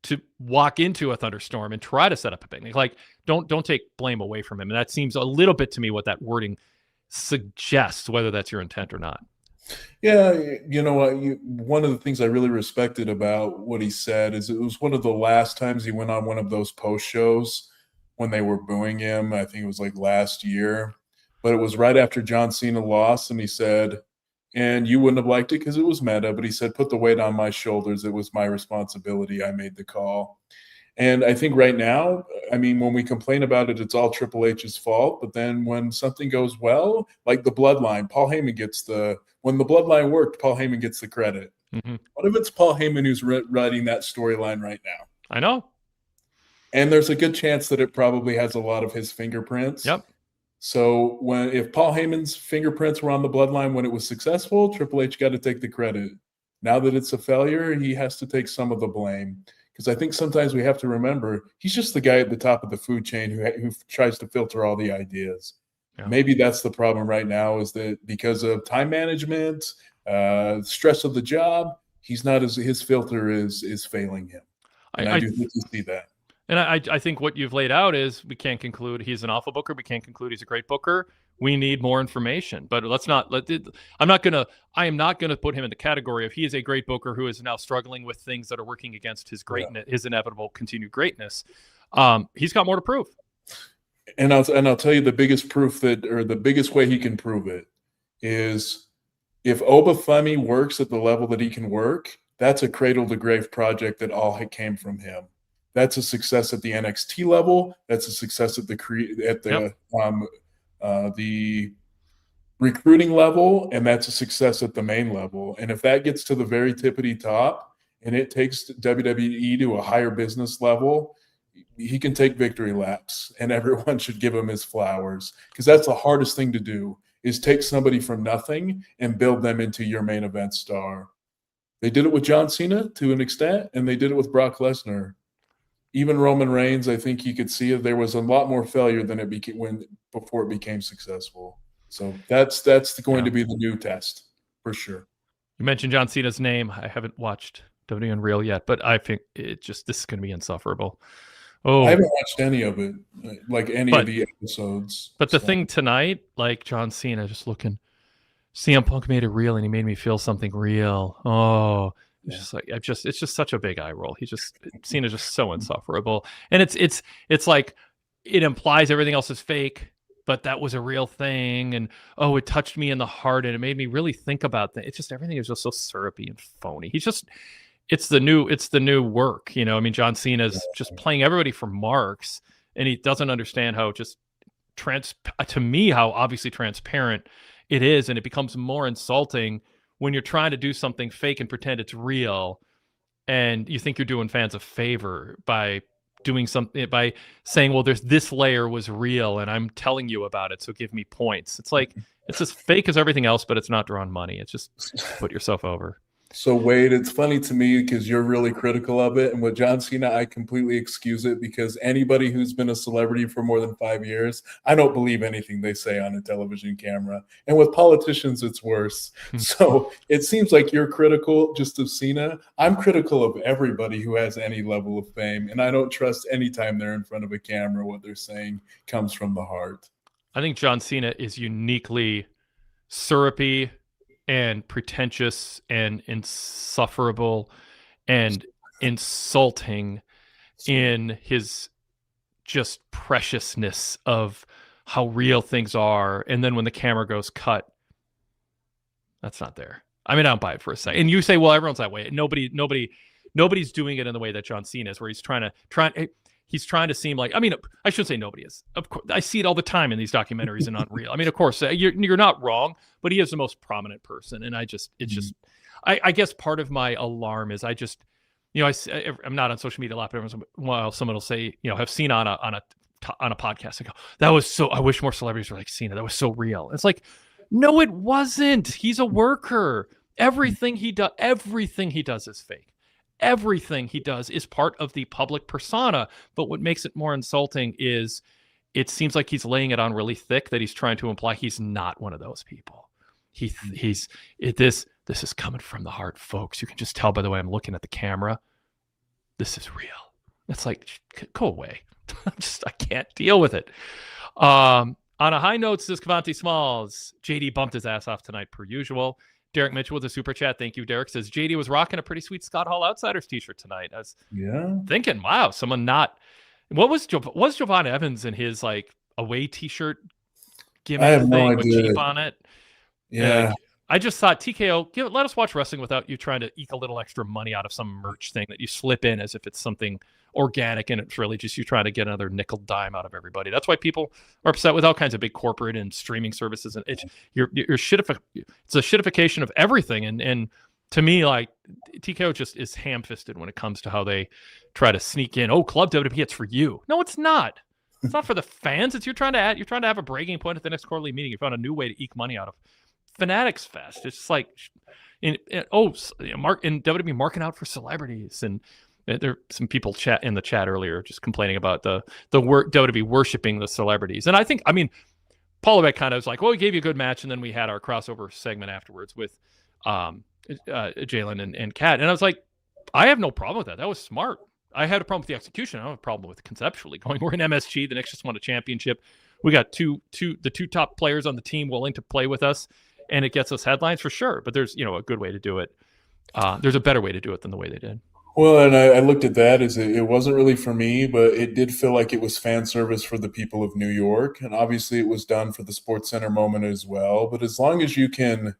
to walk into a thunderstorm and try to set up a picnic. Like, don't take blame away from him. And that seems a little bit to me what that wording suggests, whether that's your intent or not. Yeah, you know what? One of the things I really respected about what he said is it was one of the last times he went on one of those post shows when they were booing him. I think it was like last year, but it was right after John Cena lost, and he said, and you wouldn't have liked it because it was meta, but he said, put the weight on my shoulders. It was my responsibility. I made the call. And I think right now, I mean, when we complain about it, it's all Triple H's fault. But then when something goes well, like the bloodline, Paul Heyman gets when the bloodline worked, Paul Heyman gets the credit. Mm-hmm. What if it's Paul Heyman who's writing that storyline right now? I know. And there's a good chance that it probably has a lot of his fingerprints. Yep. So if Paul Heyman's fingerprints were on the bloodline when it was successful, Triple H got to take the credit. Now that it's a failure, he has to take some of the blame. Because I think sometimes we have to remember he's just the guy at the top of the food chain who tries to filter all the ideas. Yeah. Maybe that's the problem right now, is that because of time management, stress of the job, his filter is failing him. And I do think you see that. And I think what you've laid out is we can't conclude he's an awful booker. We can't conclude he's a great booker. We need more information. But I am not gonna put him in the category of he is a great booker who is now struggling with things that are working against his greatness, his inevitable continued greatness. He's got more to prove. And I'll tell you the biggest proof the biggest way he can prove it is if Obafemi works at the level that he can work, that's a cradle to grave project that all came from him. That's a success at the NXT level. That's a success at the recruiting level, and that's a success at the main level. And if that gets to the very tippity top and it takes WWE to a higher business level, he can take victory laps, and everyone should give him his flowers, because that's the hardest thing to do, is take somebody from nothing and build them into your main event star. They did it with John Cena to an extent, and they did it with Brock Lesnar. even Roman Reigns, I think you could see there was a lot more failure than it became before it became successful. So that's going to be the new test for sure. You mentioned John Cena's name. I haven't watched WWE Unreal yet, but I think this is going to be insufferable. Oh, I haven't watched any of it, like any of the episodes. But the thing tonight, like John Cena, just looking, CM Punk made it real, and he made me feel something real. Oh, it's just like it's just such a big eye roll. Cena's just so insufferable, and it's like it implies everything else is fake, but that was a real thing, and it touched me in the heart, and it made me really think about that. It's just everything is just so syrupy and phony. It's the new work, you know. I mean, John Cena's just playing everybody for marks, and he doesn't understand how just to me how obviously transparent it is, and it becomes more insulting when you're trying to do something fake and pretend it's real, and you think you're doing fans a favor by doing something, by saying, well, there's this layer was real and I'm telling you about it, so give me points. It's like it's as fake as everything else, but it's not drawing money. It's just put yourself over. So Wade, it's funny to me because you're really critical of it, and with John Cena, I completely excuse it because anybody who's been a celebrity for more than 5 years, I don't believe anything they say on a television camera. And with politicians, it's worse. So it seems like you're critical just of Cena. I'm critical of everybody who has any level of fame, and I don't trust anytime they're in front of a camera what they're saying comes from the heart. I think John Cena is uniquely syrupy and pretentious and insufferable and insulting in his just preciousness of how real things are. And then when the camera goes cut, that's not there. I mean, I don't buy it for a second. And you say, well, everyone's that way. Nobody's doing it in the way that John Cena is, where he's trying to seem like, I mean, I should say nobody is. Of course, I see it all the time in these documentaries and Unreal. I mean, of course, you're not wrong, but he is the most prominent person. And I guess part of my alarm is I'm not on social media a lot, but every once in a while someone will say, have seen on a podcast and go, I wish more celebrities were like Cena. That was so real. It's like, no, it wasn't. He's a worker. Everything he does is fake. Everything he does is part of the public persona. But what makes it more insulting is it seems like he's laying it on really thick, that he's trying to imply he's not one of those people. This is coming from the heart, folks. You can just tell by the way I'm looking at the camera. This is real. It's like, go away. I can't deal with it. On a high note, says Cavante Smalls, JD bumped his ass off tonight per usual. Derrick Mitchell with a super chat. Thank you, Derrick. Says JD was rocking a pretty sweet Scott Hall Outsiders t-shirt tonight. I was thinking, wow, someone not. What was Jovan Evans in his like away t-shirt gimmick thing with Chief on it? Yeah. I just thought TKO, let us watch wrestling without you trying to eke a little extra money out of some merch thing that you slip in as if it's something organic, and it's really just you trying to get another nickel dime out of everybody. That's why people are upset with all kinds of big corporate and streaming services, and it's a shitification of everything. And to me, like, TKO just is ham-fisted when it comes to how they try to sneak in. Oh, Club WWE, it's for you. No, it's not. It's not for the fans. It's you're trying to have a bragging point at the next quarterly meeting. You found a new way to eke money out of Fanatics Fest. It's just like, Mark in WWE marking out for celebrities, and there are some people in the chat earlier just complaining about the WWE worshiping the celebrities. And I mean, Paul Levesque kind of was like, well, we gave you a good match, and then we had our crossover segment afterwards with Jalen and Kat. And I was like, I have no problem with that. That was smart. I had a problem with the execution. I don't have a problem with conceptually going. We're in MSG. The Knicks just won a championship. We got the two top players on the team willing to play with us, and it gets us headlines for sure. But there's a good way to do it. There's a better way to do it than the way they did. Well, and I looked at that as it wasn't really for me, but it did feel like it was fan service for the people of New York. And obviously it was done for the Sports Center moment as well. But as long as you can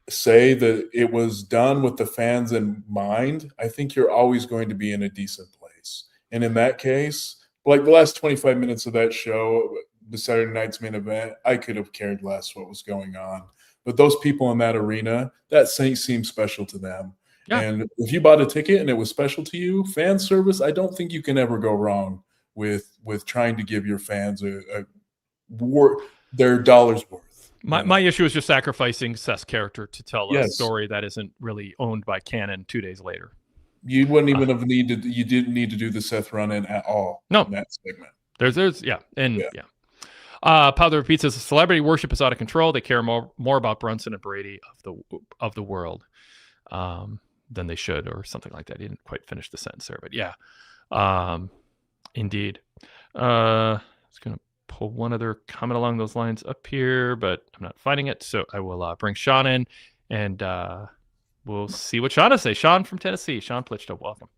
say that it was done with the fans in mind, I think you're always going to be in a decent place. And in that case, like the last 25 minutes of that show, the Saturday night's main event, I could have cared less what was going on. But those people in that arena, that seemed special to them. Yeah. And if you bought a ticket and it was special to you, fan service, I don't think you can ever go wrong with trying to give your fans their dollar's worth. My issue is just sacrificing Seth's character to tell a story that isn't really owned by canon 2 days later. You wouldn't even have needed. You didn't need to do the Seth run-in at all. No. In that segment. There's Powder Repeats says celebrity worship is out of control. They care more about Brunson and Brady of the world than they should, or something like that. He didn't quite finish the sentence there, but yeah, indeed. I was going to pull one other comment along those lines up here, but I'm not finding it, so I will bring Sean in, and we'll see what Sean has to say. Sean from Tennessee, Sean Plichta, welcome.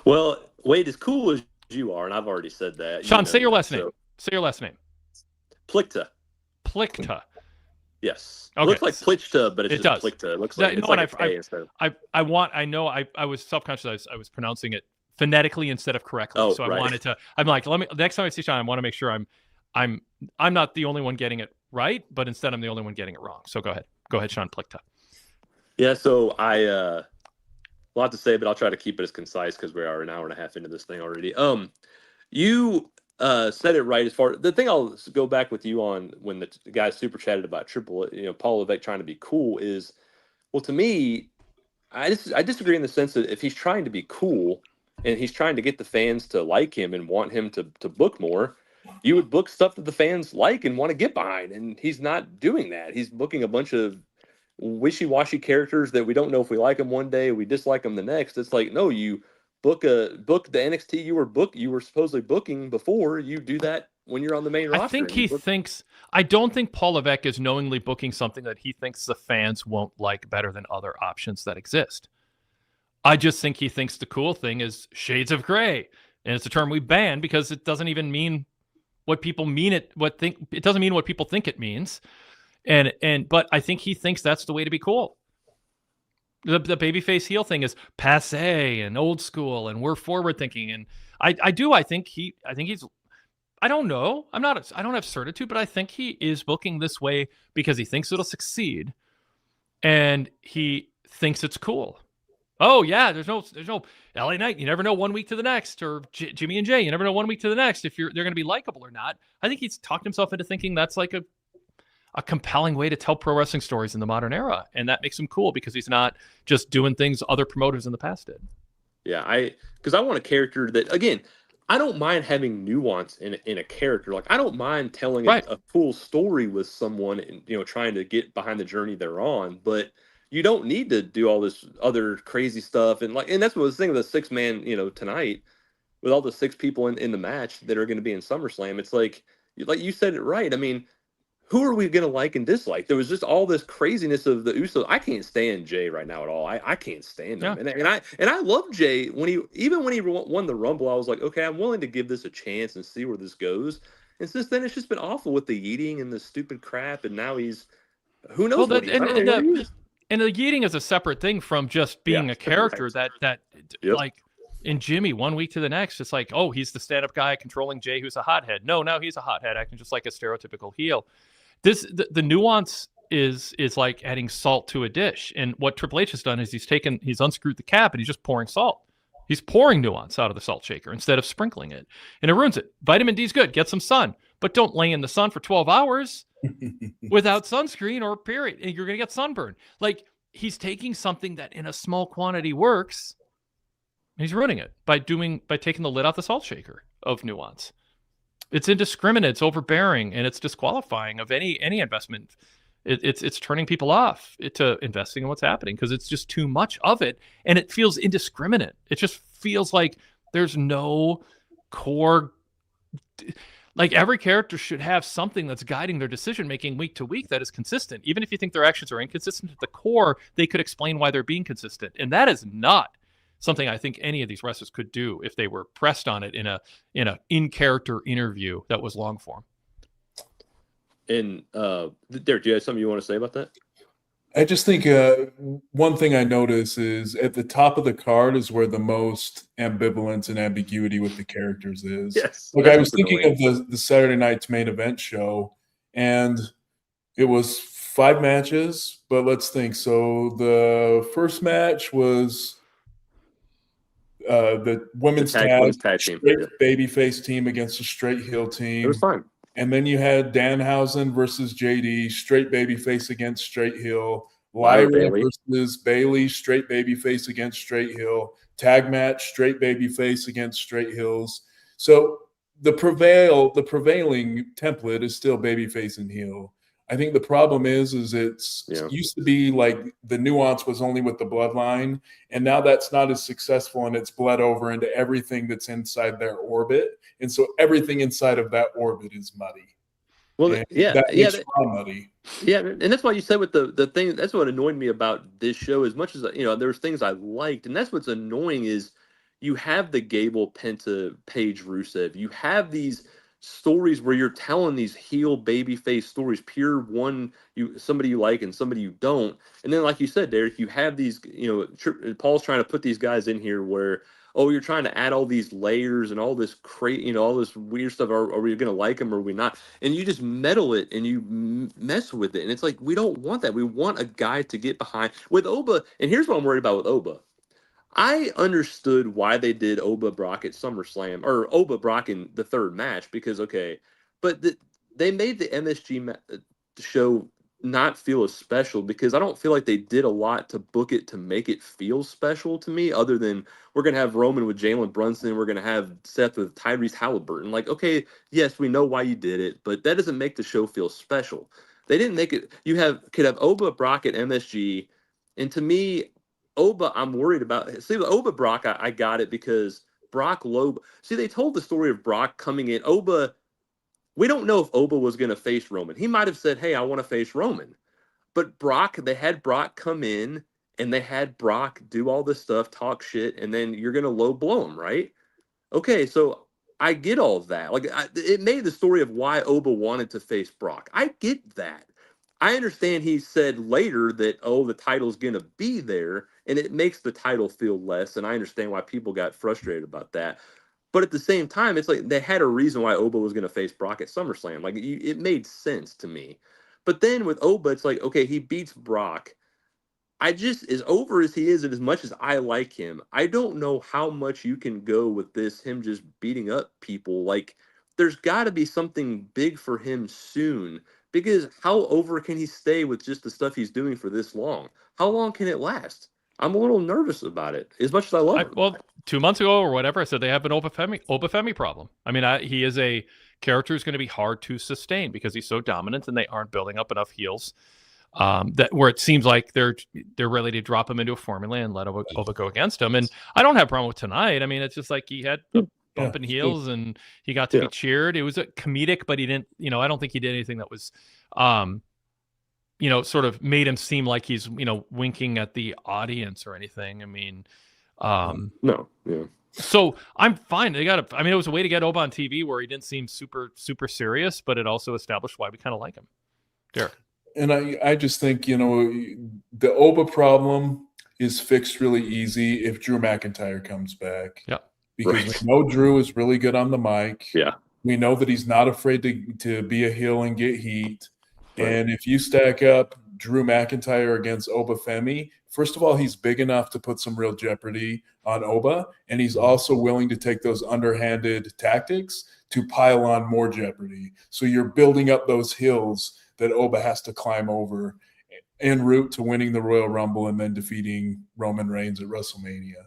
Well, Wade, as cool as you are, and I've already said that. Sean, say your last name. Say your last name. Plichta. Plichta. Yes. Okay. It looks like Plichta, but it's just Plichta. It looks like it's like a K instead. I was self-conscious. I was pronouncing it phonetically instead of correctly. Oh, so I right. wanted to. I'm like, the next time I see Sean, I want to make sure I'm not the only one getting it right, but instead I'm the only one getting it wrong. So go ahead, Sean Plichta. Yeah. So I a lot to say, but I'll try to keep it as concise because we are an hour and a half into this thing already. You said it right. As far the thing, I'll go back with you on when the guy super chatted about Paul Levesque trying to be cool is, well, to me, I disagree in the sense that if he's trying to be cool and he's trying to get the fans to like him and want him to book more, you would book stuff that the fans like and want to get behind, and he's not doing that. He's booking a bunch of wishy-washy characters that we don't know if we like them one day, we dislike them the next. It's like, no, you book the NXT you were supposedly booking before. You do that when you're on the main roster. I think I don't think Paul Levesque is knowingly booking something that he thinks the fans won't like better than other options that exist. I just think he thinks the cool thing is shades of gray, and it's a term we ban because it doesn't even mean what people mean it doesn't mean what people think it means. But I think he thinks that's the way to be cool. The babyface heel thing is passé and old school, and we're forward thinking. And I think he's, I don't know. I don't have certitude, but I think he is booking this way because he thinks it'll succeed, and he thinks it's cool. Oh yeah, there's no LA Knight. You never know one week to the next, or Jimmy and Jay. You never know one week to the next if they're going to be likable or not. I think he's talked himself into thinking that's like a compelling way to tell pro wrestling stories in the modern era, and that makes him cool because he's not just doing things other promoters in the past did. Yeah, because I want a character that, again, I don't mind having nuance in a character. Like, I don't mind telling a cool story with someone and trying to get behind the journey they're on, but you don't need to do all this other crazy stuff. And that's what I was thinking of the 6-man, tonight with all the 6 people in the match that are going to be in SummerSlam. It's like you said it right. I mean, who are we going to like and dislike? There was just all this craziness of the Usos. I can't stand Jay right now at all. I can't stand him. Yeah. And I love Jay when he won the Rumble. I was like, okay, I'm willing to give this a chance and see where this goes. And since then, it's just been awful with the eating and the stupid crap. And now he's who knows what he is. And the yeeting is a separate thing from just being a character that like in Jimmy 1 week to the next, it's like, oh, he's the stand-up guy controlling Jay who's a hothead. No, now he's a hothead acting just like a stereotypical heel. The nuance is like adding salt to a dish. And what Triple H has done is he's unscrewed the cap and he's just pouring salt. He's pouring nuance out of the salt shaker instead of sprinkling it. And it ruins it. Vitamin D is good. Get some sun. But don't lay in the sun for 12 hours without sunscreen or period. And you're going to get sunburn. Like, he's taking something that in a small quantity works, and he's ruining it by taking the lid off the salt shaker of nuance. It's indiscriminate, it's overbearing, and it's disqualifying of any investment. It's turning people off to investing in what's happening because it's just too much of it, and it feels indiscriminate. It just feels like there's no core. Like, every character should have something that's guiding their decision making week to week that is consistent. Even if you think their actions are inconsistent at the core, they could explain why they're being consistent, and that is not something I think any of these wrestlers could do if they were pressed on it in a in-character interview that was long form. And Derrick, do you have something you want to say about that? I just think one thing I notice is at the top of the card is where the most ambivalence and ambiguity with the characters is. Yes. Like, I was thinking of the Saturday night's main event show, and it was 5 matches, but let's think. So the first match was the women's tag team, straight babyface team against a straight heel team. It was fine. And then you had Danhausen versus JD, straight babyface against straight heel. Lyra versus Bailey, straight babyface against straight heel. Tag match, straight babyface against straight heels. So the prevailing template is still babyface and heel. I think the problem is it used to be like the nuance was only with the bloodline, and now that's not as successful, and it's bled over into everything that's inside their orbit, and so everything inside of that orbit is muddy. Well, that makes Raw muddy. Yeah, and that's why you said with the thing. That's what annoyed me about this show. As much as there's things I liked, and that's what's annoying is you have the Gable, Penta, Paige, Rusev. You have these stories where you're telling these heel babyface stories, pure somebody you like and somebody you don't, and then like you said, Derek, you have these. Paul's trying to put these guys in here where, oh, you're trying to add all these layers and all this all this weird stuff. Are we going to like them or are we not? And you just meddle it and you mess with it. And it's like, we don't want that. We want a guy to get behind. With Oba, and here's what I'm worried about with Oba. I understood why they did Oba Brock at SummerSlam, or Oba Brock in the third match, because, but they made the MSG show not feel as special because I don't feel like they did a lot to book it to make it feel special to me, other than we're going to have Roman with Jalen Brunson, we're going to have Seth with Tyrese Halliburton. Like, okay, yes, we know why you did it, but that doesn't make the show feel special. They didn't make it. Could have Oba Brock at MSG, and to me, Oba, I'm worried about. See, with Oba Brock, I got it because Brock Loeb. See, they told the story of Brock coming in. Oba, we don't know if Oba was going to face Roman. He might have said, hey, I want to face Roman. But Brock, they had Brock come in and they had Brock do all this stuff, talk shit, and then you're going to low blow him, right? Okay, so I get all of that. Like, it made the story of why Oba wanted to face Brock. I get that. I understand he said later that, oh, the title's going to be there, and it makes the title feel less, and I understand why people got frustrated about that. But at the same time, it's like they had a reason why Oba was going to face Brock at SummerSlam. Like, it made sense to me. But then with Oba, it's like, okay, he beats Brock. As over as he is, and as much as I like him, I don't know how much you can go with him just beating up people. Like, there's got to be something big for him soon. Because how over can he stay with just the stuff he's doing for this long? How long can it last? I'm a little nervous about it, as much as I love him. Well, 2 months ago or whatever, I said they have an Oba Femi problem. I mean, he is a character who's going to be hard to sustain because he's so dominant, and they aren't building up enough heels where it seems like they're ready to drop him into a formula and let Oba go against him. And I don't have a problem with tonight. I mean, it's just like he had bumping heels and he got to be cheered. It was a comedic, but he didn't, I don't think he did anything that was, sort of made him seem like he's, winking at the audience or anything. I mean, no. Yeah. So I'm fine. It was a way to get Oba on TV where he didn't seem super, super serious, but it also established why we kind of like him. Derek. And I just think, the Oba problem is fixed really easy if Drew McIntyre comes back. Yeah. Because we know Drew is really good on the mic. Yeah. We know that he's not afraid to be a heel and get heat. Right. And if you stack up Drew McIntyre against Oba Femi, first of all, he's big enough to put some real jeopardy on Oba. And he's also willing to take those underhanded tactics to pile on more jeopardy. So you're building up those hills that Oba has to climb over en route to winning the Royal Rumble and then defeating Roman Reigns at WrestleMania.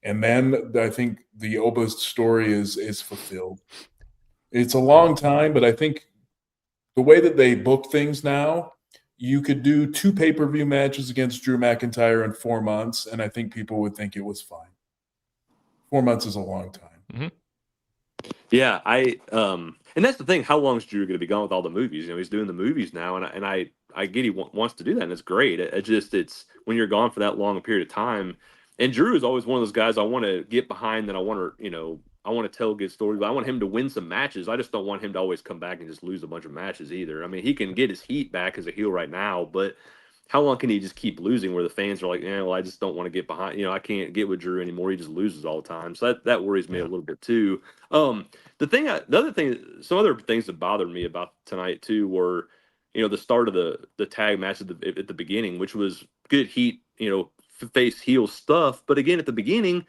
And then I think the Oba story is fulfilled. It's a long time, but I think the way that they book things now, you could do 2 pay-per-view matches against Drew McIntyre in 4 months, and I think people would think it was fine. 4 months is a long time. Mm-hmm. Yeah, and that's the thing. How long is Drew going to be gone with all the movies? He's doing the movies now, and I get he wants to do that, and it's great. It's when you're gone for that long a period of time. And Drew is always one of those guys I want to get behind, and I want to tell good stories, but I want him to win some matches. I just don't want him to always come back and just lose a bunch of matches either. I mean, he can get his heat back as a heel right now, but how long can he just keep losing where the fans are like, I just don't want to get behind. I can't get with Drew anymore. He just loses all the time. So that worries me a little bit too. Some other things that bothered me about tonight too were, the start of the tag match at the beginning, which was good heat, face heel stuff. But again, at the beginning,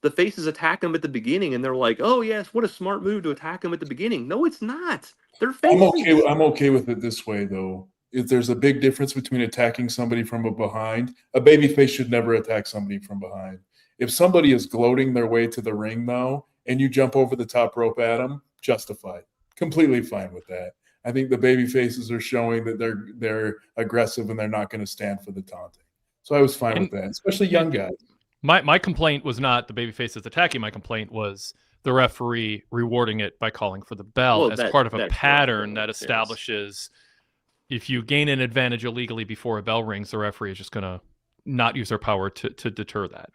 the faces attack them at the beginning, and they're like, "Oh yes, what a smart move to attack them at the beginning." No, it's not. They're faces. I'm okay with it this way though. there's a big difference between attacking somebody from behind. A babyface should never attack somebody from behind. If somebody is gloating their way to the ring, though, and you jump over the top rope at them, justified. Completely fine with that. I think the baby faces are showing that they're aggressive and they're not going to stand for the taunting. So I was fine with that, especially young guys. My complaint was not the baby faces attacking. My complaint was the referee rewarding it by calling for the bell as part of a pattern that establishes if you gain an advantage illegally before a bell rings, the referee is just going to not use their power to deter that.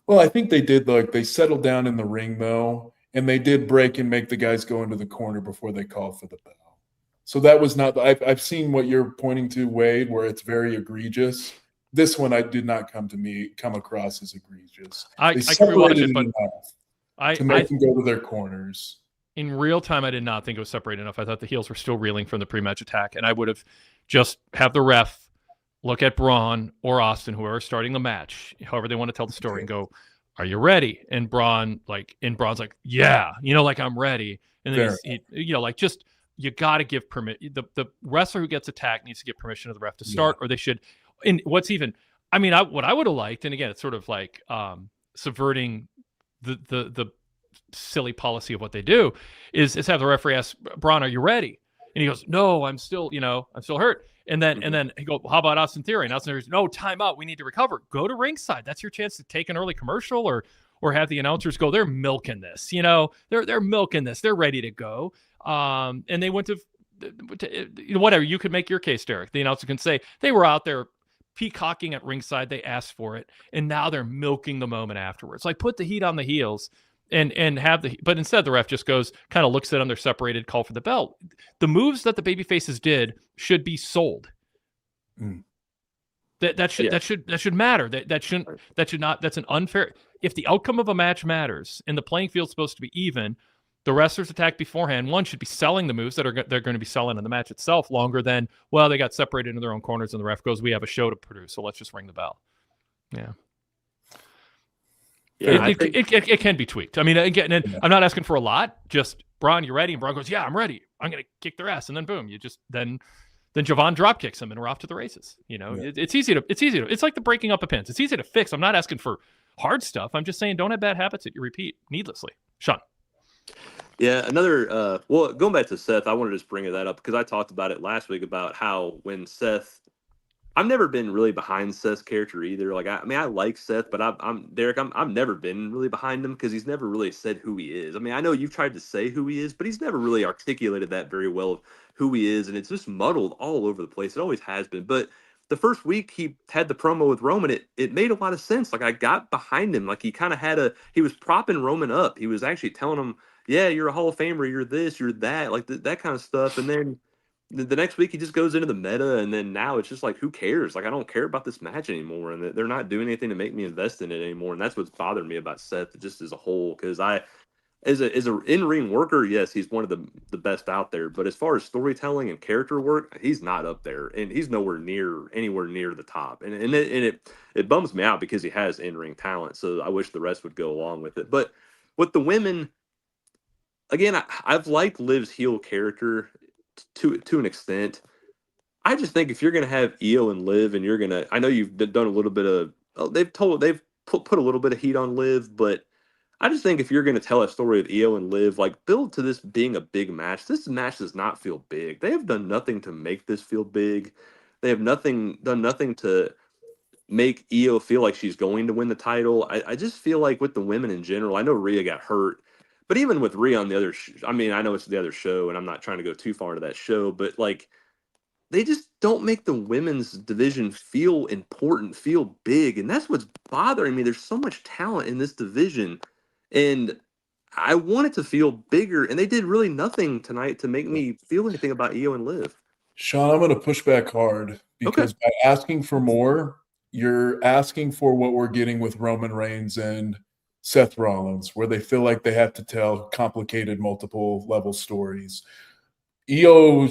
Well, I think they did, like, they settled down in the ring, though, and they did break and make the guys go into the corner before they called for the bell. So that was not – I've seen what you're pointing to, Wade, where it's very egregious. This one did not come across as egregious. I can rewatch it, but to make them go to their corners. In real time, I did not think it was separated enough. I thought the heels were still reeling from the pre-match attack, and I would have just have the ref look at Braun or Austin, whoever starting the match, however they want to tell the story, and go, "Are you ready?" And Braun's like, "Yeah, like I'm ready." And then he, just you got to give permission. The wrestler who gets attacked needs to give permission to the ref to start, or they should. And what I would have liked, and again, it's sort of like subverting the silly policy of what they do, is have the referee ask Braun, "Are you ready?" And he goes, "No, I'm still hurt." And then he goes, "How about Austin Theory?" And Austin Theory's, "No, time out. We need to recover. Go to ringside. That's your chance to take an early commercial or have the announcers go, they're milking this. They're milking this. They're ready to go." And they went to whatever. You could make your case, Derrick. The announcer can say they were out there peacocking at ringside. They asked for it, and now they're milking the moment afterwards. Like, put the heat on the heels. And have but instead the ref just goes, kind of looks at them, they're separated, call for the bell. The moves that the baby faces did should be sold. That should matter. That should not. That's an unfair. If the outcome of a match matters and the playing field's supposed to be even, the wrestlers attack beforehand. One should be selling the moves that they're going to be selling in the match itself longer than, well, they got separated into their own corners and the ref goes, "We have a show to produce, so let's just ring the bell." Yeah. Yeah, it can be tweaked. I mean, again, I'm not asking for a lot. Just, "Braun, you ready?" And Braun goes, "Yeah, I'm ready. I'm going to kick their ass." And then boom, you just then Javon drop kicks him and we're off to the races. It's easy to. It's like the breaking up of pins. It's easy to fix. I'm not asking for hard stuff. I'm just saying don't have bad habits that you repeat needlessly. Sean. Yeah, another. Well, going back to Seth, I wanted to just bring that up because I talked about it last week about how when Seth. I've never been really behind Seth's character either. Like, I like Seth, but I'm Derrick. I've never been really behind him because he's never really said who he is. I mean, I know you've tried to say who he is, but he's never really articulated that very well of who he is, and it's just muddled all over the place. It always has been. But the first week he had the promo with Roman, it made a lot of sense. Like, I got behind him. Like, he kind of he was propping Roman up. He was actually telling him, "Yeah, you're a Hall of Famer. You're this. You're that." Like that kind of stuff, and then. The next week he just goes into the meta, and then now it's just like, who cares? Like, I don't care about this match anymore, and they're not doing anything to make me invest in it anymore. And that's what's bothered me about Seth just as a whole, because as a in-ring worker, yes, he's one of the best out there, but as far as storytelling and character work, he's not up there, and he's anywhere near the top. And it bums me out because he has in-ring talent. So I wish the rest would go along with it. But with the women, again, I've liked Liv's heel character to an extent. I just think if you're going to have Io and Liv, and you're going to, I know you've done a little bit of, they've put a little bit of heat on Liv, but I just think if you're going to tell a story of Io and Liv, like, build to this being a big match. This match does not feel big. They have done nothing to make this feel big. They have done nothing to make Io feel like she's going to win the title. I just feel like with the women in general, I know Rhea got hurt, but even with Rhea on the other, I mean, I know it's the other show, and I'm not trying to go too far into that show, but like, they just don't make the women's division feel important, feel big, and that's what's bothering me. There's so much talent in this division, and I want it to feel bigger, and they did really nothing tonight to make me feel anything about Io and Liv. Sean, I'm going to push back hard because by asking for more, you're asking for what we're getting with Roman Reigns and Seth Rollins, where they feel like they have to tell complicated multiple level stories. Io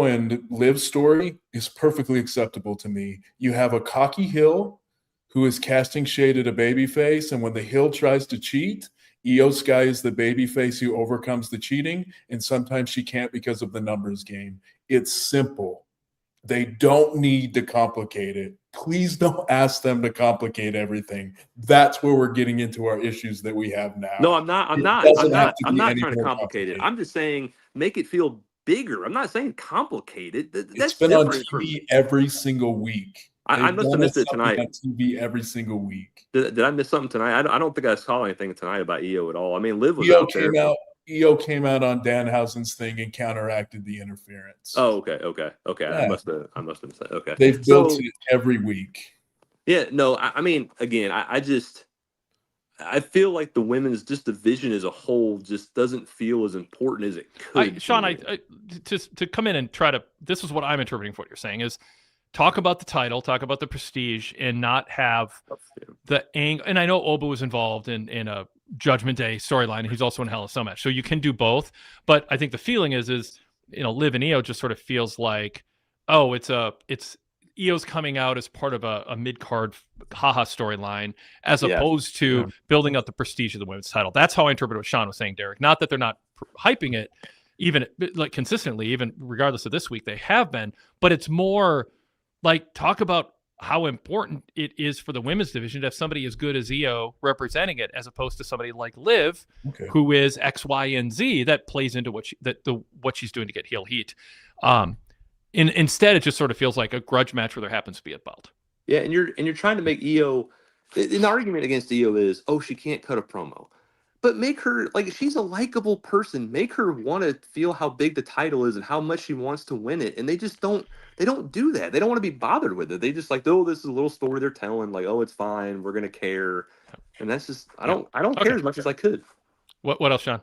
and Liv's story is perfectly acceptable to me. You have a cocky heel who is casting shade at a babyface, and when the heel tries to cheat, Io Sky is the babyface who overcomes the cheating, and sometimes she can't because of the numbers game. It's simple. They don't need to complicate it. Please don't ask them to complicate everything. That's where we're getting into our issues that we have now. No, I'm not trying to complicate it. I'm just saying make it feel bigger. I'm not saying complicate it. It's been on TV every single week. I must have missed it tonight. On TV every single week. Did I miss something tonight? I don't think I saw anything tonight about Io at all. I mean, Liv was out there. Io came out on Danhausen's thing and counteracted the interference. Oh, okay. Yeah. I must have missed that. Okay. They've built it every week. Yeah, no, I mean, again, I feel like the women's division as a whole just doesn't feel as important as it could. Sean, to come in and try to, this is what I'm interpreting for what you're saying is talk about the title, talk about the prestige, and not have the angle. And I know Oba was involved in a Judgment Day storyline, and he's also in Hell in a Cell match, so you can do both. But I think the feeling is Liv and Io just sort of feels like, oh, it's Io's coming out as part of a mid-card haha storyline, as opposed to building up the prestige of the women's title. That's how I interpret what Sean was saying, Derrick. Not that they're not hyping it, even like consistently, even regardless of this week, they have been. But it's more like talk about how important it is for the women's division to have somebody as good as Io representing it, as opposed to somebody like Liv, who is X, Y, and Z that plays into what she's doing to get heel heat. Instead, it just sort of feels like a grudge match where there happens to be a belt. Yeah, and you're trying to make Io. An argument against Io is, oh, she can't cut a promo, but make her like she's a likable person. Make her want to feel how big the title is and how much she wants to win it. And they just don't. They don't do that. They don't want to be bothered with it. They just like, oh, this is a little story they're telling. Like, oh, it's fine. We're gonna care. And that's just I don't care as much as I could. What else, Sean?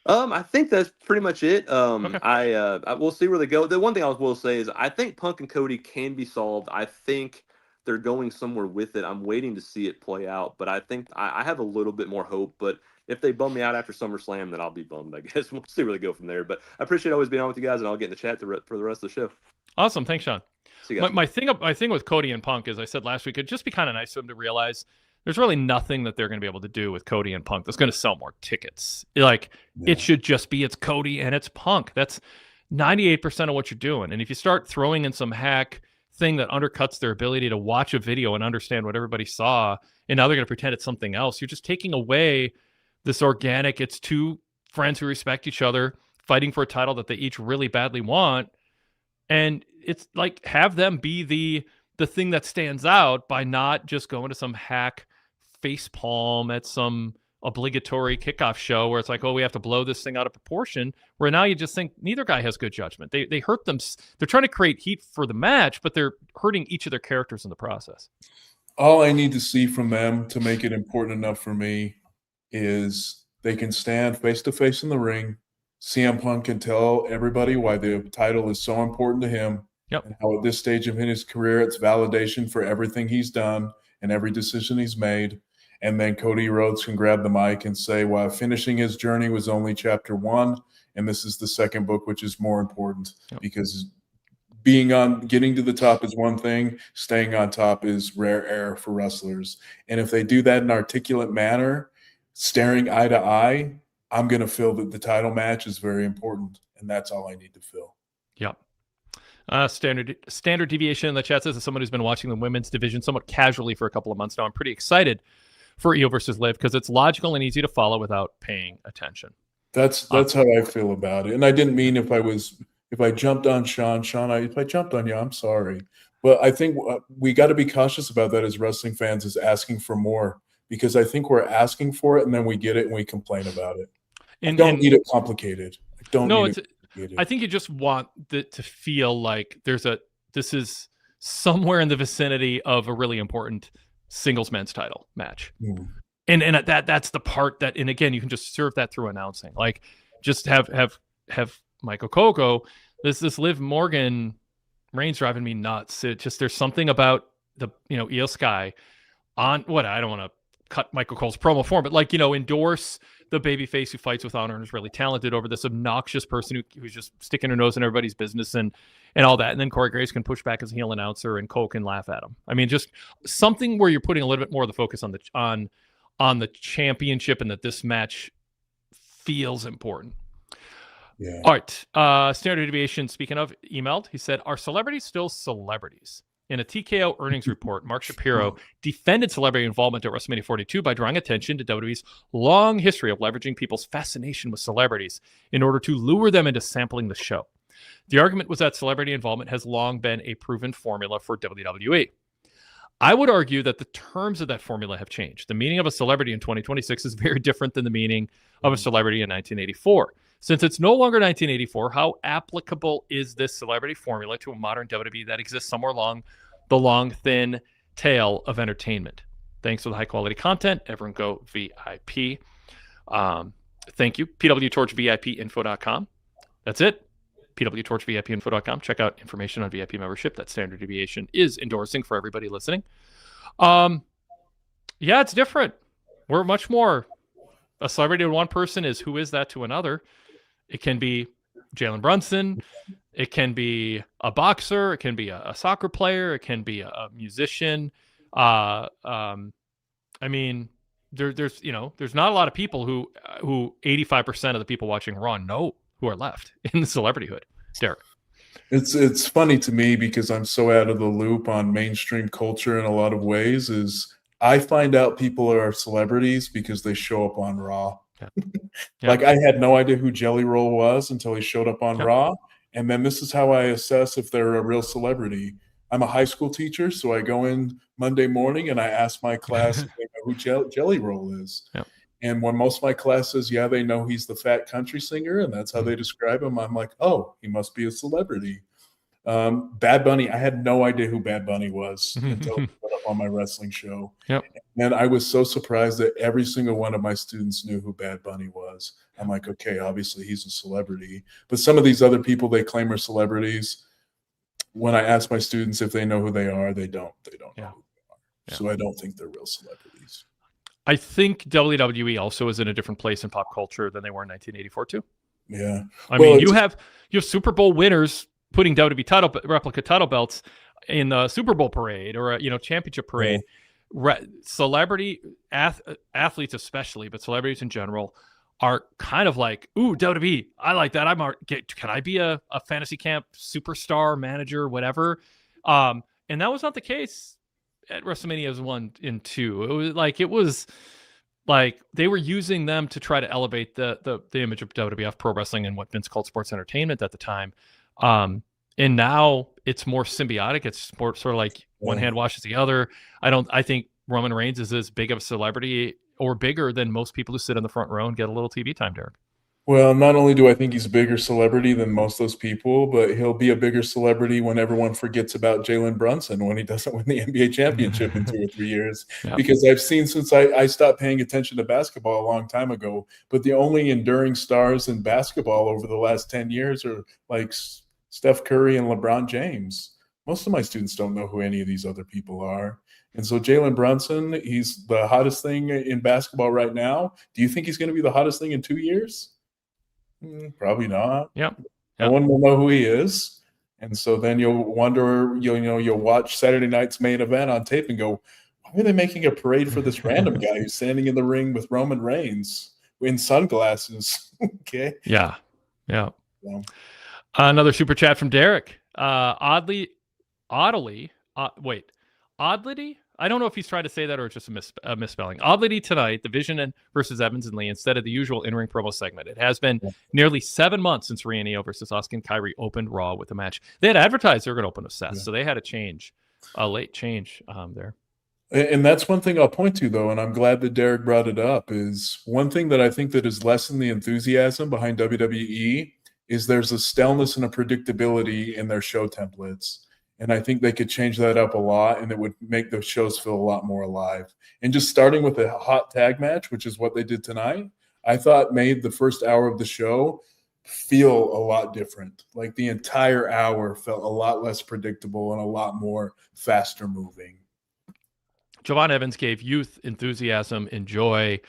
I think that's pretty much it. I we'll see where they go. The one thing I will say is I think Punk and Cody can be solved. I think they're going somewhere with it. I'm waiting to see it play out, but I think I have a little bit more hope. But if they bum me out after SummerSlam, then I'll be bummed, I guess. We'll see where they go from there. But I appreciate always being on with you guys, and I'll get in the chat for the rest of the show. Awesome. Thanks, Sean. See you guys. My thing with Cody and Punk, as I said last week, it'd just be kind of nice for them to realize there's really nothing that they're going to be able to do with Cody and Punk that's going to sell more tickets. It should just be it's Cody and it's Punk. That's 98% of what you're doing. And if you start throwing in some hack thing that undercuts their ability to watch a video and understand what everybody saw, and now they're going to pretend it's something else, you're just taking away this organic, it's two friends who respect each other fighting for a title that they each really badly want. And it's like, have them be the thing that stands out by not just going to some hack face palm at some obligatory kickoff show where it's like, oh, we have to blow this thing out of proportion, where now you just think neither guy has good judgment. They hurt them. They're trying to create heat for the match, but they're hurting each of their characters in the process. All I need to see from them to make it important enough for me is they can stand face to face in the ring. CM Punk can tell everybody why the title is so important to him. Yep. And how at this stage of his career, it's validation for everything he's done and every decision he's made. And then Cody Rhodes can grab the mic and say, well, finishing his journey was only chapter 1, and this is the second book, which is more important. Yep. Because getting to the top is one thing, staying on top is rare air for wrestlers. And if they do that in an articulate manner, staring eye to eye, I'm going to feel that the title match is very important, and that's all I need to feel. Yep. Standard deviation in the chat says, as someone who's been watching the women's division somewhat casually for a couple of months now, I'm pretty excited for Io versus Liv because it's logical and easy to follow without paying attention. That's how I feel about it. And I didn't mean if I jumped on Sean, if I jumped on you, I'm sorry. But I think we got to be cautious about that as wrestling fans, is asking for more, because I think we're asking for it and then we get it and we complain about it. I don't need it complicated. I think you just want it to feel like this is somewhere in the vicinity of a really important singles men's title match. Mm. And that's the part that, and again, you can just serve that through announcing. Like, just have Michael Coco, this Liv Morgan Reigns driving me nuts. It just, there's something about the, Io Sky on what, I don't want to cut Michael Cole's promo form, but endorse the babyface who fights with honor and is really talented over this obnoxious person who's just sticking her nose in everybody's business and all that. And then Corey Graves can push back as a heel announcer and Cole can laugh at him. I mean, just something where you're putting a little bit more of the focus on on the championship and that this match feels important. Yeah. All right. Standard Deviation, speaking of, emailed. He said, are celebrities still celebrities? In a TKO earnings report, Mark Shapiro defended celebrity involvement at WrestleMania 42 by drawing attention to WWE's long history of leveraging people's fascination with celebrities in order to lure them into sampling the show. The argument was that celebrity involvement has long been a proven formula for WWE. I would argue that the terms of that formula have changed. The meaning of a celebrity in 2026 is very different than the meaning of a celebrity in 1984. Since it's no longer 1984, how applicable is this celebrity formula to a modern WWE that exists somewhere along the long, thin tail of entertainment? Thanks for the high-quality content. Everyone go VIP. Thank you. PWTorchVIPinfo.com. That's it. PWTorchVIPinfo.com. Check out information on VIP membership that Standard Deviation is endorsing for everybody listening. Yeah, it's different. We're much more... A celebrity to one person is who is that to another. It can be Jalen Brunson. It can be a boxer. It can be a soccer player. It can be a musician. I mean, there's not a lot of people who 85% of the people watching Raw know who are left in the celebrityhood. Derrick. It's funny to me because I'm so out of the loop on mainstream culture in a lot of ways. Is I find out people are celebrities because they show up on Raw. Yeah. Like I had no idea who Jelly Roll was until he showed up on Raw. And then this is how I assess if they're a real celebrity. I'm a high school teacher, so I go in Monday morning and I ask my class if they know who Jelly Roll is. Yep. And when most of my class says, yeah, they know he's the fat country singer, and that's how they describe him, I'm like, oh, he must be a celebrity. Bad Bunny, I had no idea who Bad Bunny was until he put up on my wrestling show. Yep. And I was so surprised that every single one of my students knew who Bad Bunny was. I'm like, okay, obviously he's a celebrity. But some of these other people they claim are celebrities, when I ask my students if they know who they are, they don't know who they are. Yeah. So I don't think they're real celebrities. I think WWE also is in a different place in pop culture than they were in 1984 too. Yeah. I mean, you have Super Bowl winners putting WWE replica title belts in the Super Bowl parade or a championship parade. Yeah. Celebrity athletes especially, but celebrities in general are kind of like, ooh, WWE, I like that. Can I be a fantasy camp superstar, manager, whatever? And that was not the case at WrestleMania 1 and 2. It was like they were using them to try to elevate the image of WWF Pro Wrestling and what Vince called sports entertainment at the time. And now it's more symbiotic. It's more sort of like one hand washes the other. I think Roman Reigns is as big of a celebrity or bigger than most people who sit in the front row and get a little TV time, Derrick. Well, not only do I think he's a bigger celebrity than most of those people, but he'll be a bigger celebrity when everyone forgets about Jalen Brunson when he doesn't win the NBA championship in 2 or 3 years. Yep. Because I've seen since I stopped paying attention to basketball a long time ago, but the only enduring stars in basketball over the last 10 years are like Steph Curry and LeBron James. Most of my students don't know who any of these other people are. And so Jalen Brunson, he's the hottest thing in basketball right now. Do you think he's going to be the hottest thing in 2 years? Probably not. Yep. No one will know who he is. And so then you'll wonder, you'll watch Saturday night's main event on tape and go, why are they making a parade for this random guy who's standing in the ring with Roman Reigns in sunglasses? Okay. Yeah. Another super chat from Derrick. Oddly, I don't know if he's trying to say that or it's just a misspelling. Oddly tonight, the Vision versus Evans and Lee instead of the usual in-ring promo segment. It has been nearly 7 months since Rhea and Io versus Asuka and Kyrie opened Raw with a match. They had advertised they were going to open with Seth, so they had a late change there. And that's one thing I'll point to, though, and I'm glad that Derrick brought it up, is one thing that I think that has lessened the enthusiasm behind WWE is there's a staleness and a predictability in their show templates. And I think they could change that up a lot, and it would make those shows feel a lot more alive. And just starting with a hot tag match, which is what they did tonight, I thought made the first hour of the show feel a lot different. Like the entire hour felt a lot less predictable and a lot more faster moving. Javon Evans gave youth, enthusiasm, and joy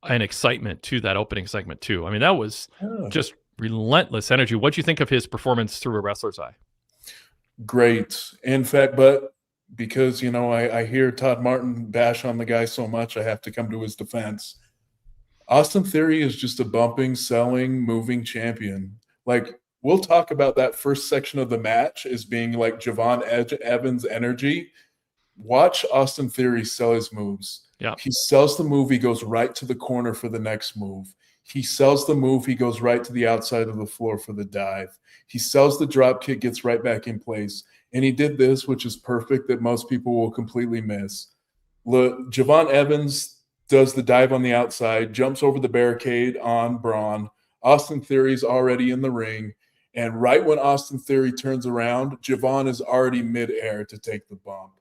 and excitement to that opening segment too. I mean, that was just relentless energy. What'd you think of his performance through a wrestler's eye? Great. In fact, but because, I hear Todd Martin bash on the guy so much, I have to come to his defense. Austin Theory is just a bumping, selling, moving champion. Like, we'll talk about that first section of the match as being like Javon Evans energy. Watch Austin Theory sell his moves. Yeah. He sells the move, he goes right to the corner for the next move. He sells the move, he goes right to the outside of the floor for the dive. He sells the drop kick, gets right back in place. And he did this, which is perfect, that most people will completely miss. Look, Javon Evans does the dive on the outside, jumps over the barricade on Braun. Austin Theory's already in the ring. And right when Austin Theory turns around, Javon is already midair to take the bump.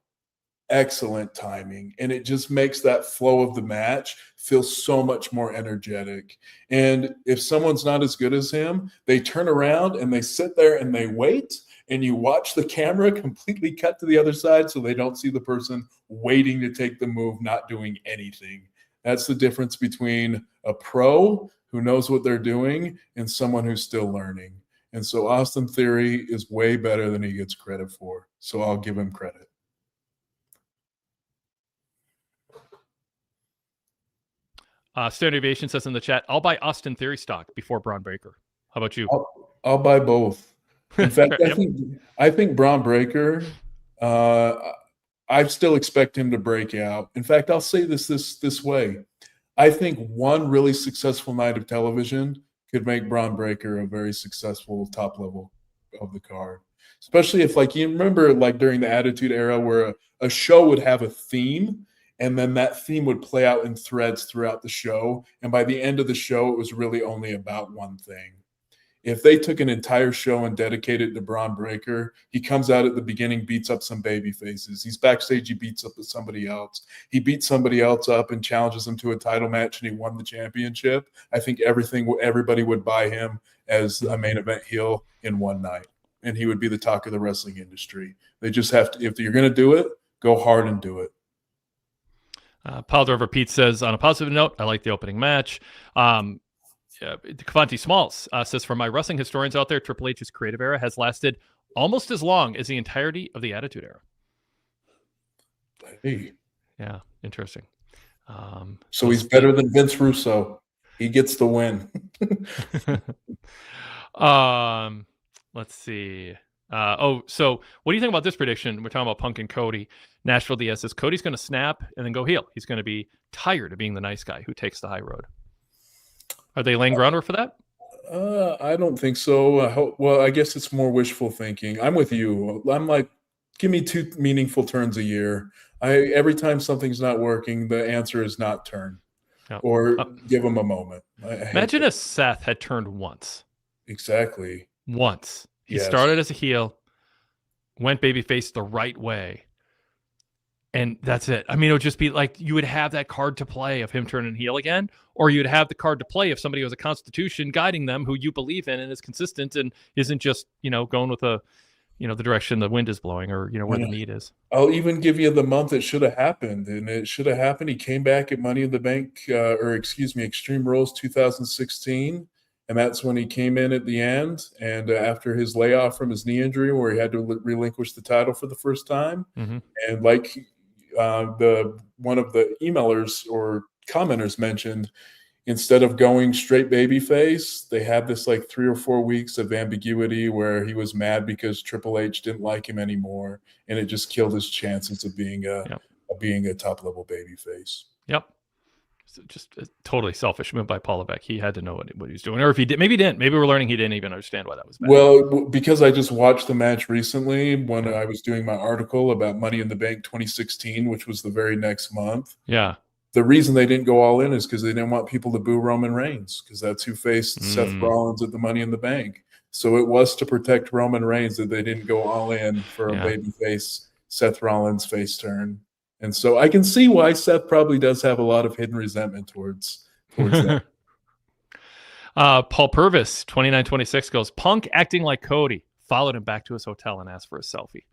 Excellent timing. And it just makes that flow of the match feel so much more energetic. And if someone's not as good as him, they turn around and they sit there and they wait. And you watch the camera completely cut to the other side so they don't see the person waiting to take the move, not doing anything. That's the difference between a pro who knows what they're doing and someone who's still learning. And so Austin Theory is way better than he gets credit for. So I'll give him credit. Standard Aviation says in the chat, I'll buy Austin Theory stock before Braun Breaker. How about you? I'll buy both. In fact, I think Braun Breaker, I still expect him to break out. In fact, I'll say this way. I think one really successful night of television could make Braun Breaker a very successful top level of the card. Especially if, like, you remember, like, during the Attitude Era where a show would have a theme, and then that theme would play out in threads throughout the show. And by the end of the show, it was really only about one thing. If they took an entire show and dedicated it to Braun Breaker, he comes out at the beginning, beats up some baby faces. He's backstage, he beats up somebody else. He beats somebody else up and challenges him to a title match, and he won the championship. I think everybody would buy him as a main event heel in one night, and he would be the talk of the wrestling industry. They just have to, if you're going to do it, go hard and do it. Pile Driver Pete says, on a positive note, I like the opening match. Kavanti Smalls says, for my wrestling historians out there, Triple H's creative era has lasted almost as long as the entirety of the Attitude Era. Hey. Yeah, interesting. So he's better than Vince Russo. He gets the win. Let's see. So what do you think about this prediction? We're talking about Punk and Cody. Nashville DS says Cody's going to snap and then go heel. He's going to be tired of being the nice guy who takes the high road. Are they laying groundwork for that? I don't think so. Well, I guess it's more wishful thinking. I'm with you. I'm like, give me 2 meaningful turns a year. Every time something's not working, the answer is not turn. Or give them a moment. Imagine if Seth had turned once. Exactly. Once. He started as a heel, went babyface the right way, and that's it. I mean, it would just be like you would have that card to play of him turning heel again, or you'd have the card to play if somebody was a constitution guiding them who you believe in and is consistent and isn't just, going with the direction the wind is blowing or, where the need is. I'll even give you the month it should have happened, and it should have happened. He came back at Money in the Bank, Extreme Rules 2016. And that's when he came in at the end. And after his layoff from his knee injury, where he had to relinquish the title for the first time. Mm-hmm. And like one of the emailers or commenters mentioned, instead of going straight babyface, they had this like 3 or 4 weeks of ambiguity where he was mad because Triple H didn't like him anymore. And it just killed his chances of being a top level babyface. Yep. Just a totally selfish move by Paul Levesque. He had to know what he was doing. Or if he did, maybe he didn't. Maybe we're learning he didn't even understand why that was bad. Well, because I just watched the match recently when I was doing my article about Money in the Bank 2016, which was the very next month. Yeah. The reason they didn't go all in is because they didn't want people to boo Roman Reigns, because that's who faced Seth Rollins at the Money in the Bank. So it was to protect Roman Reigns that they didn't go all in for a babyface Seth Rollins face turn. And so I can see why Seth probably does have a lot of hidden resentment towards that. Paul Purvis, 2926, goes, Punk acting like Cody, followed him back to his hotel and asked for a selfie.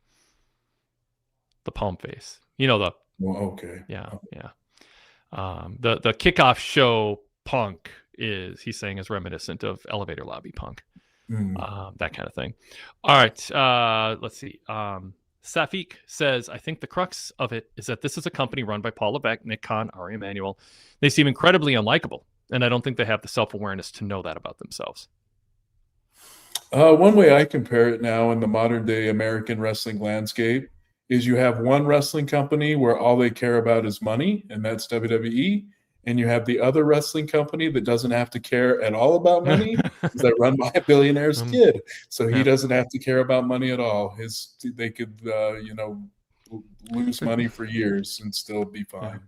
The palm face. Well, okay. Yeah, yeah. The kickoff show Punk he's saying is reminiscent of elevator lobby Punk. That kind of thing. All right. Let's see. Safik says, I think the crux of it is that this is a company run by Paul Levesque, Nick Khan, Ari Emanuel. They seem incredibly unlikable, and I don't think they have the self-awareness to know that about themselves. One way I compare it now in the modern day American wrestling landscape is you have one wrestling company where all they care about is money, and that's WWE. And you have the other wrestling company that doesn't have to care at all about money. They're run by a billionaire's kid. So he doesn't have to care about money at all. They could, lose money for years and still be fine.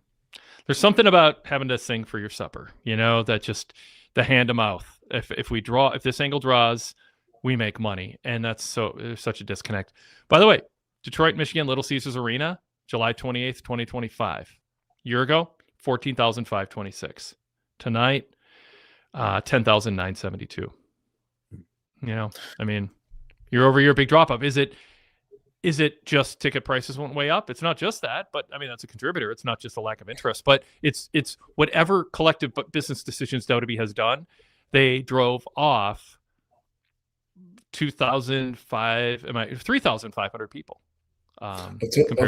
There's something about having to sing for your supper, that just the hand to mouth. If this angle draws, we make money. And that's such a disconnect. By the way, Detroit, Michigan, Little Caesars Arena, July 28th, 2025. Year ago, 14,526. Tonight, 10,972. Year over year, big drop off. Is it just ticket prices went way up? It's not just that, but that's a contributor. It's not just a lack of interest, but it's whatever collective business decisions WWE has done. They drove off 3,500 people. I'll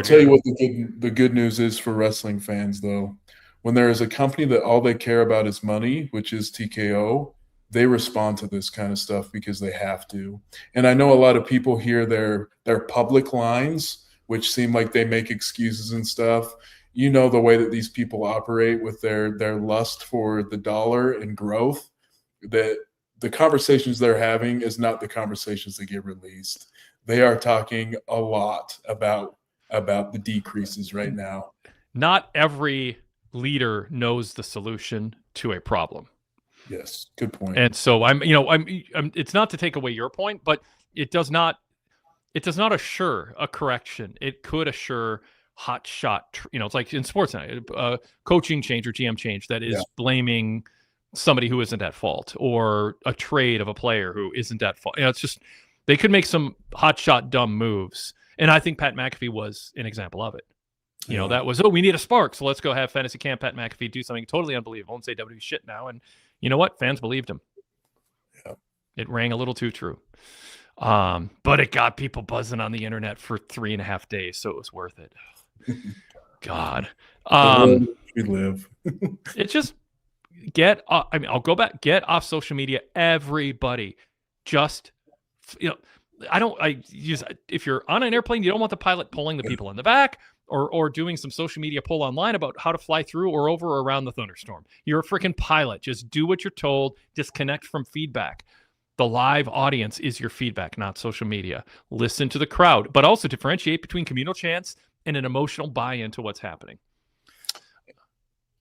tell you what the good news is for wrestling fans, though. When there is a company that all they care about is money, which is TKO, they respond to this kind of stuff because they have to. And I know a lot of people hear their public lines, which seem like they make excuses and stuff. The way that these people operate with their lust for the dollar and growth, that the conversations they're having is not the conversations that get released. They are talking a lot about the decreases right now. Not every leader knows the solution to a problem. Yes, good point. And so I'm it's not to take away your point, but it does not assure a correction. It could assure hot shot. It's like in sports now, coaching change or GM change that is blaming somebody who isn't at fault, or a trade of a player who isn't at fault. It's just they could make some hot shot dumb moves, and I think Pat McAfee was an example of it. That was, we need a spark, so let's go have fantasy camp Pat McAfee do something totally unbelievable and say WWE shit now. And you know what? Fans believed him. Yeah. It rang a little too true. But it got people buzzing on the internet for 3.5 days, so it was worth it. God. We live. It's just I'll go back, get off social media, everybody. Just, if you're on an airplane, you don't want the pilot pulling the people in the back, or doing some social media poll online about how to fly through or over or around the thunderstorm. You're a freaking pilot. Just do what you're told. Disconnect from feedback. The live audience is your feedback, not social media. Listen to the crowd, but also differentiate between communal chants and an emotional buy-in to what's happening.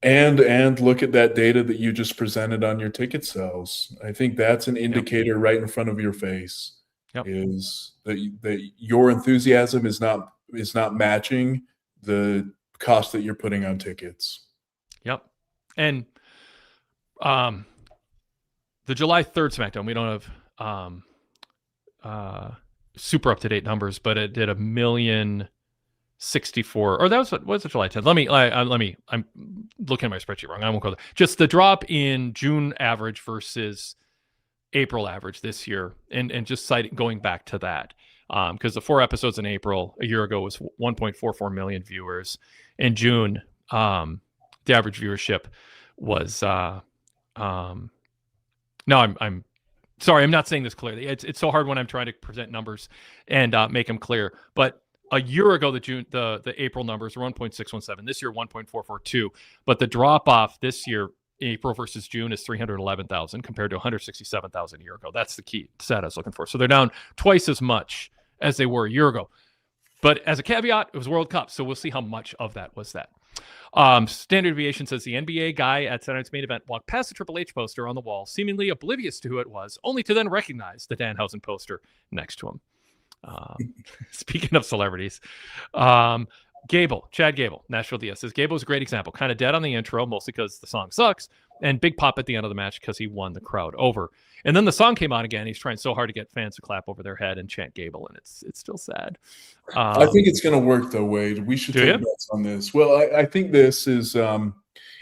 And look at that data that you just presented on your ticket sales. I think that's an indicator right in front of your face. Is that your enthusiasm is not matching the cost that you're putting on tickets. Yep. And the July 3rd SmackDown, we don't have super up-to-date numbers, but it did 1,064,000, or that was it July 10th? Let me, I'm looking at my spreadsheet wrong. I won't go there. Just the drop in June average versus April average this year, and just going back to that. Because the 4 episodes in April a year ago was 1.44 million viewers. In June, the average viewership was no, I'm sorry, I'm not saying this clearly. It's so hard when I'm trying to present numbers and make them clear. But a year ago, the April numbers were 1.617. This year, 1.442. But the drop off this year, April versus June, is 311,000 compared to 167,000 a year ago. That's the key stat I was looking for. So they're down twice as much as they were a year ago. But as a caveat, it was World Cup, so we'll see how much of that was that. Standard Deviation says the NBA guy at Saturday Night's Main Event walked past the Triple H poster on the wall, seemingly oblivious to who it was, only to then recognize the Danhausen poster next to him. Speaking of celebrities, Chad Gable, Nashville DS says Gable was a great example. Kind of dead on the intro, mostly because the song sucks, and big pop at the end of the match because he won the crowd over. And then the song came on again. He's trying so hard to get fans to clap over their head and chant Gable, and it's still sad. I think it's going to work though, Wade. We should take bets on this. Well, I think this is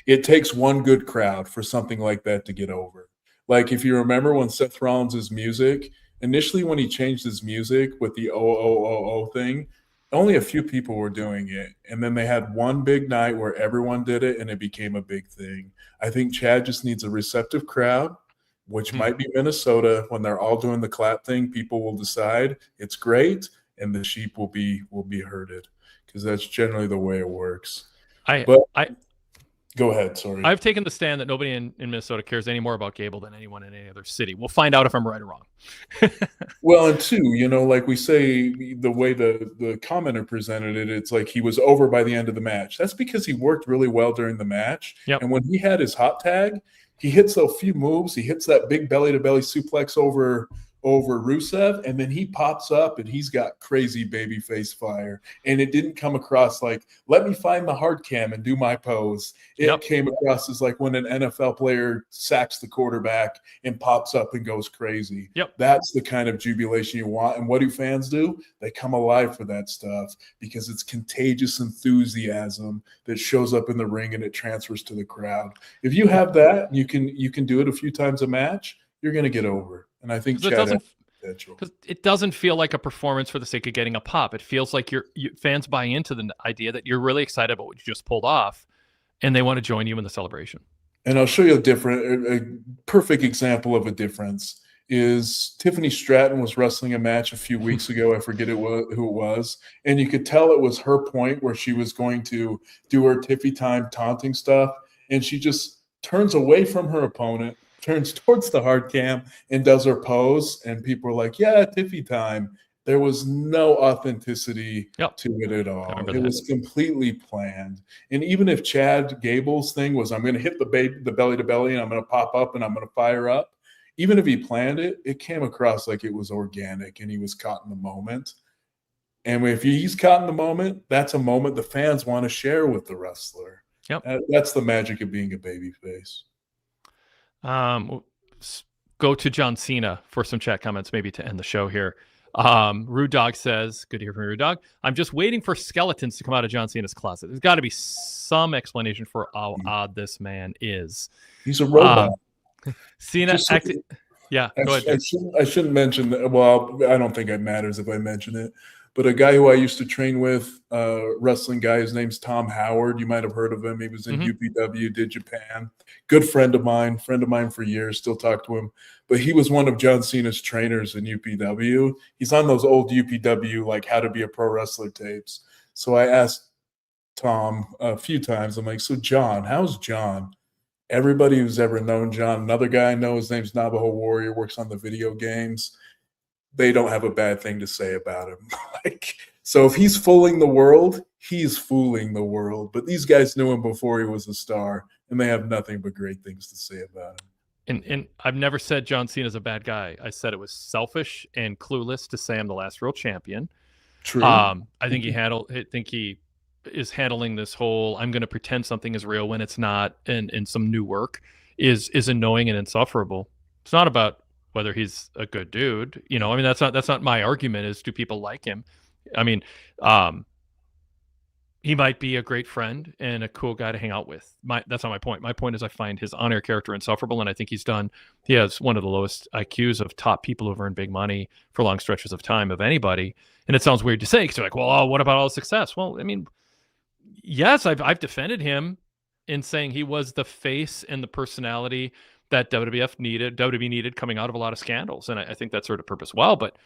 it takes one good crowd for something like that to get over. Like if you remember when Seth Rollins' music, initially when he changed his music with the thing, only a few people were doing it. And then they had one big night where everyone did it and it became a big thing. I think Chad just needs a receptive crowd, which might be Minnesota. When they're all doing the clap thing, people will decide it's great and the sheep will be herded, because that's generally the way it works. Go ahead. Sorry. I've taken the stand that nobody in Minnesota cares any more about Gable than anyone in any other city. We'll find out if I'm right or wrong. Well, and two, like we say, the way the commenter presented it, it's like he was over by the end of the match. That's because he worked really well during the match. Yep. And when he had his hot tag, he hits a few moves. He hits that big belly-to-belly suplex over Rusev, and then he pops up and he's got crazy babyface fire. And it didn't come across like, let me find the hard cam and do my pose. It came across as like when an NFL player sacks the quarterback and pops up and goes crazy. Yep. That's the kind of jubilation you want. And what do fans do? They come alive for that stuff because it's contagious enthusiasm that shows up in the ring and it transfers to the crowd. If you have that, you can do it a few times a match, you're going to get over. And I think it doesn't feel like a performance for the sake of getting a pop. It feels like fans buy into the idea that you're really excited about what you just pulled off, and they want to join you in the celebration. And I'll show you a perfect example of a difference is Tiffany Stratton was wrestling a match a few weeks ago. I forget who it was. And you could tell it was her point where she was going to do her Tiffy time taunting stuff. And she just turns away from her opponent, turns towards the hard cam and does her pose, and people are like, yeah, Tiffy time. There was no authenticity to it at all. It was completely planned. And even if Chad Gable's thing was, I'm going to hit the belly to belly and I'm going to pop up and I'm going to fire up, even if he planned it, it came across like it was organic and he was caught in the moment. And if he's caught in the moment, that's a moment the fans want to share with the wrestler. Yep. That's the magic of being a babyface. Go to John Cena for some chat comments, maybe to end the show here. Rude Dog says, good to hear from you, Rude Dog. I'm just waiting for skeletons to come out of John Cena's closet. There's got to be some explanation for how odd this man is. He's a robot. Cena acted. Yeah, go ahead. I shouldn't mention that. Well, I don't think it matters if I mention it. But a guy who I used to train with, wrestling guy, his name's Tom Howard. You might have heard of him. He was in UPW, did Japan. Good friend of mine for years, still talk to him. But he was one of John Cena's trainers in UPW. He's on those old UPW, like How to Be a Pro Wrestler tapes. So I asked Tom a few times, I'm like, so John, how's John? Everybody who's ever known John, another guy I know, his name's Navajo Warrior, works on the video games. They don't have a bad thing to say about him. So if he's fooling the world, he's fooling the world. But these guys knew him before he was a star, and they have nothing but great things to say about him. And I've never said John Cena's a bad guy. I said it was selfish and clueless to say I'm the last real champion. True. I think he is handling this whole I'm going to pretend something is real when it's not, and some new work is annoying and insufferable. It's not about whether he's a good dude, I mean, that's not my argument. Is do people like him? I mean, he might be a great friend and a cool guy to hang out with. That's not my point. My point is I find his on-air character insufferable, and I think he has one of the lowest IQs of top people who've earned big money for long stretches of time of anybody. And it sounds weird to say because you're like, well, what about all the success? Well, I mean, yes, I've defended him in saying he was the face and the personality that WWE needed coming out of a lot of scandals. And I think that served a purpose well. But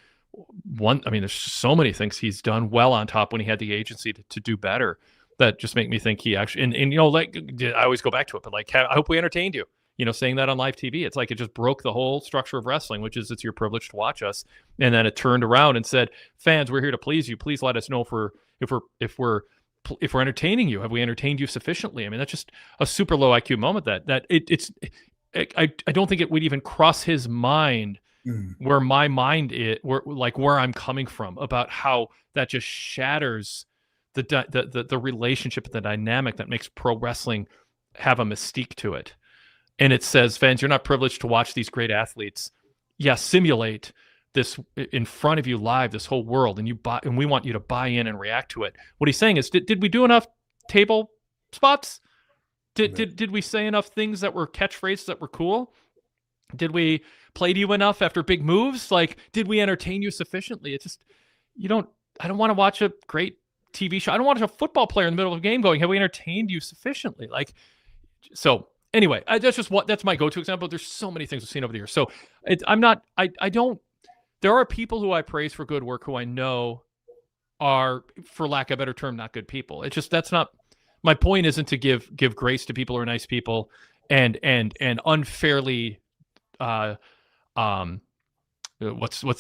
there's so many things he's done well on top when he had the agency to do better that just make me think he actually, and I always go back to it, but I hope we entertained you, saying that on live TV. It's like it just broke the whole structure of wrestling, which is it's your privilege to watch us. And then it turned around and said, fans, we're here to please you. Please let us know if we're entertaining you. Have we entertained you sufficiently? I mean, that's just a super low IQ moment I don't think it would even cross his mind where my mind is, where I'm coming from about how that just shatters the relationship and the dynamic that makes pro wrestling have a mystique to it. And it says, fans, you're not privileged to watch these great athletes. Simulate this in front of you live, this whole world, and we want you to buy in and react to it. What he's saying is, did we do enough table spots? Did we say enough things that were catchphrases that were cool? Did we play to you enough after big moves? Did we entertain you sufficiently? It's just, you don't don't want to watch a great TV show. I don't want to watch a football player in the middle of a game going, have we entertained you sufficiently? Like, so anyway, that's my go-to example. There's so many things I've seen over the years. So there are people who I praise for good work who I know are, for lack of a better term, not good people. It's just, that's not, my point isn't to give grace to people who are nice people and unfairly, what's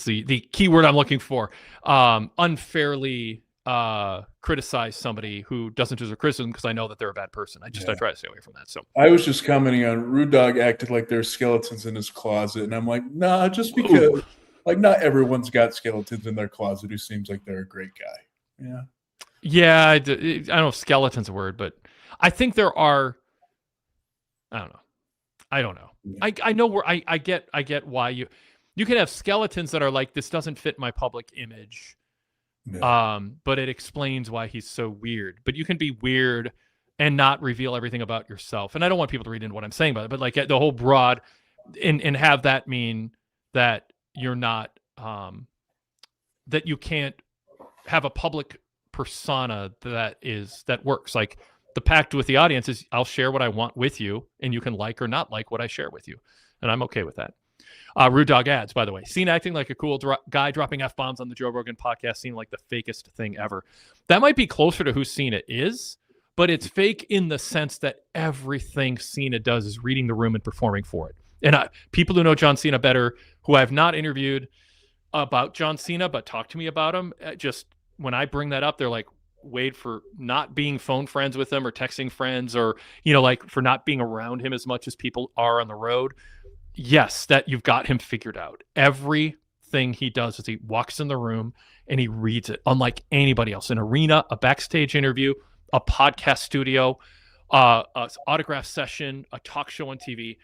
the key word I'm looking for? Unfairly criticize somebody who doesn't deserve criticism because I know that they're a bad person. I try to stay away from that. So I was just commenting on Rude Dog acted like there's skeletons in his closet, and I'm like, nah, just because like not everyone's got skeletons in their closet who seems like they're a great guy. Yeah, I don't know if skeleton's a word, but I think there are. I don't know. Yeah. I know where I get why you can have skeletons that are like, this doesn't fit my public image. Yeah. But it explains why he's so weird. But you can be weird and not reveal everything about yourself. And I don't want people to read into what I'm saying about it, but like the whole broad and have that mean that you're not that you can't have a public persona that works. Like the pact with the audience is, I'll share what I want with you, and you can like or not like what I share with you, and I'm okay with that. Rude Dog adds, by the way, seen acting like a cool guy dropping F-bombs on the Joe Rogan podcast seemed like the fakest thing ever. That might be closer to who Cena is, but it's fake in the sense that everything Cena does is reading the room and performing for it. And people who know John Cena better, who I've not interviewed about John Cena, but talk to me about him, just when I bring that up, they're like, Wade, for not being phone friends with him or texting friends, or, like for not being around him as much as people are on the road. Yes, that you've got him figured out. Everything he does is he walks in the room and he reads it, unlike anybody else. An arena, a backstage interview, a podcast studio, an autograph session, a talk show on TV.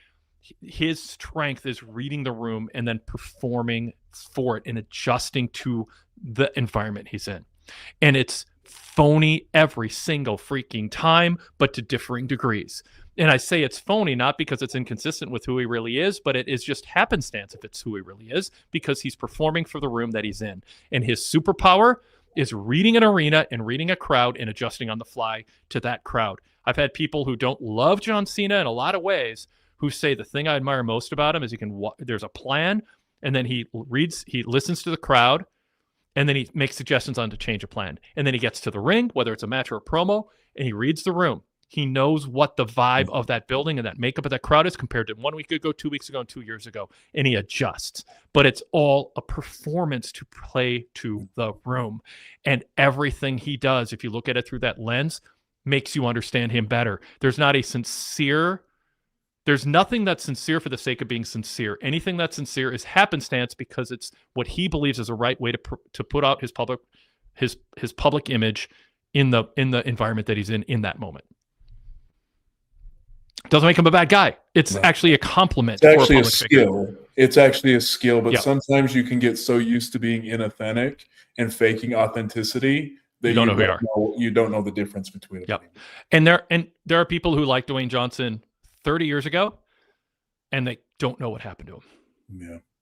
His strength is reading the room and then performing for it and adjusting to the environment he's in. And it's phony every single freaking time, but to differing degrees. And I say it's phony not because it's inconsistent with who he really is, but it is just happenstance if it's who he really is, because he's performing for the room that he's in. And his superpower is reading an arena and reading a crowd and adjusting on the fly to that crowd. I've had people who don't love John Cena in a lot of ways who say the thing I admire most about him is there's a plan, and then he listens to the crowd, and then he makes suggestions on to change a plan. And then he gets to the ring, whether it's a match or a promo, and he reads the room. He knows what the vibe of that building and that makeup of that crowd is compared to 1 week ago, 2 weeks ago, and 2 years ago. And he adjusts. But it's all a performance to play to the room. And everything he does, if you look at it through that lens, makes you understand him better. There's nothing that's sincere for the sake of being sincere. Anything that's sincere is happenstance because it's what he believes is the right way to put out his public image in the environment that he's in that moment. Doesn't make him a bad guy. It's actually a compliment. It's actually a skill. Figure. It's actually a skill, but sometimes you can get so used to being inauthentic and faking authenticity that you don't know the difference between them. And there are people who like Dwayne Johnson 30 years ago, and they don't know what happened to him.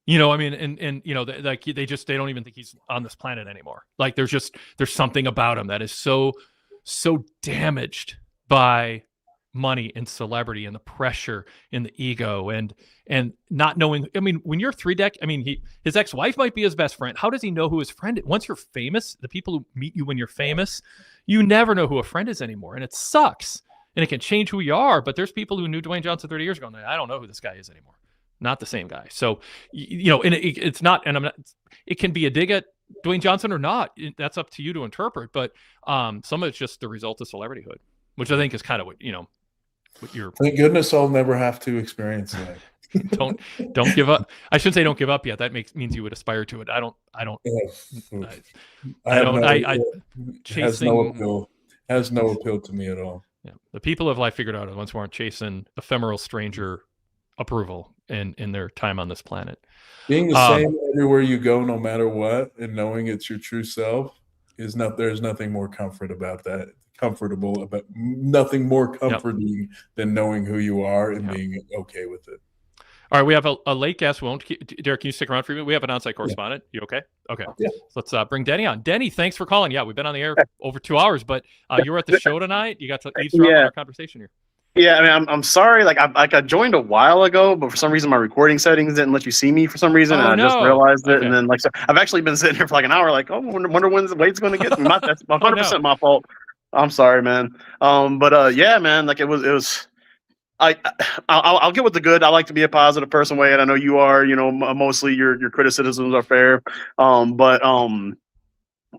Yeah. I mean, and they don't even think he's on this planet anymore. Like there's something about him that is so damaged by money and celebrity and the pressure and the ego and not knowing. I mean, when you're his ex-wife might be his best friend. How does he know who his friend is? Once you're famous, the people who meet you when you're famous, you never know who a friend is anymore. And it sucks. And it can change who you are. But there's people who knew Dwayne Johnson 30 years ago, and I don't know who this guy is anymore. Not the same guy. So, and it's not, and I'm not, it can be a dig at Dwayne Johnson or not. That's up to you to interpret. But some of it's just the result of celebrityhood, which I think is kind of what you're. Thank goodness I'll never have to experience that. don't give up. I shouldn't say don't give up yet. That means you would aspire to it. Has no appeal to me at all. Yeah. The people of life figured out are the ones who aren't chasing ephemeral stranger approval in their time on this planet. Being the same everywhere you go, no matter what, and knowing it's your true self there's nothing more comfortable nothing more comforting than knowing who you are and being okay with it. All right, we have a late guest. Derrick, can you stick around for a minute? We have an on-site correspondent. You okay? Okay. Yeah. So let's bring Denny on. Denny, thanks for calling. Yeah, we've been on the air over 2 hours, but you were at the show tonight. You got to eavesdrop on our conversation here. Yeah, I mean, I'm sorry. Like I joined a while ago, but for some reason my recording settings didn't let you see me for some reason, and I just realized it. And then like, so I've actually been sitting here for like an hour, like, oh, wonder when Wade's going to get me. That's 100% my fault. I'm sorry, man. Yeah, man. Like it was. I'll get with the good. I like to be a positive person, Wade. I know you are. You know, mostly your criticisms are fair. The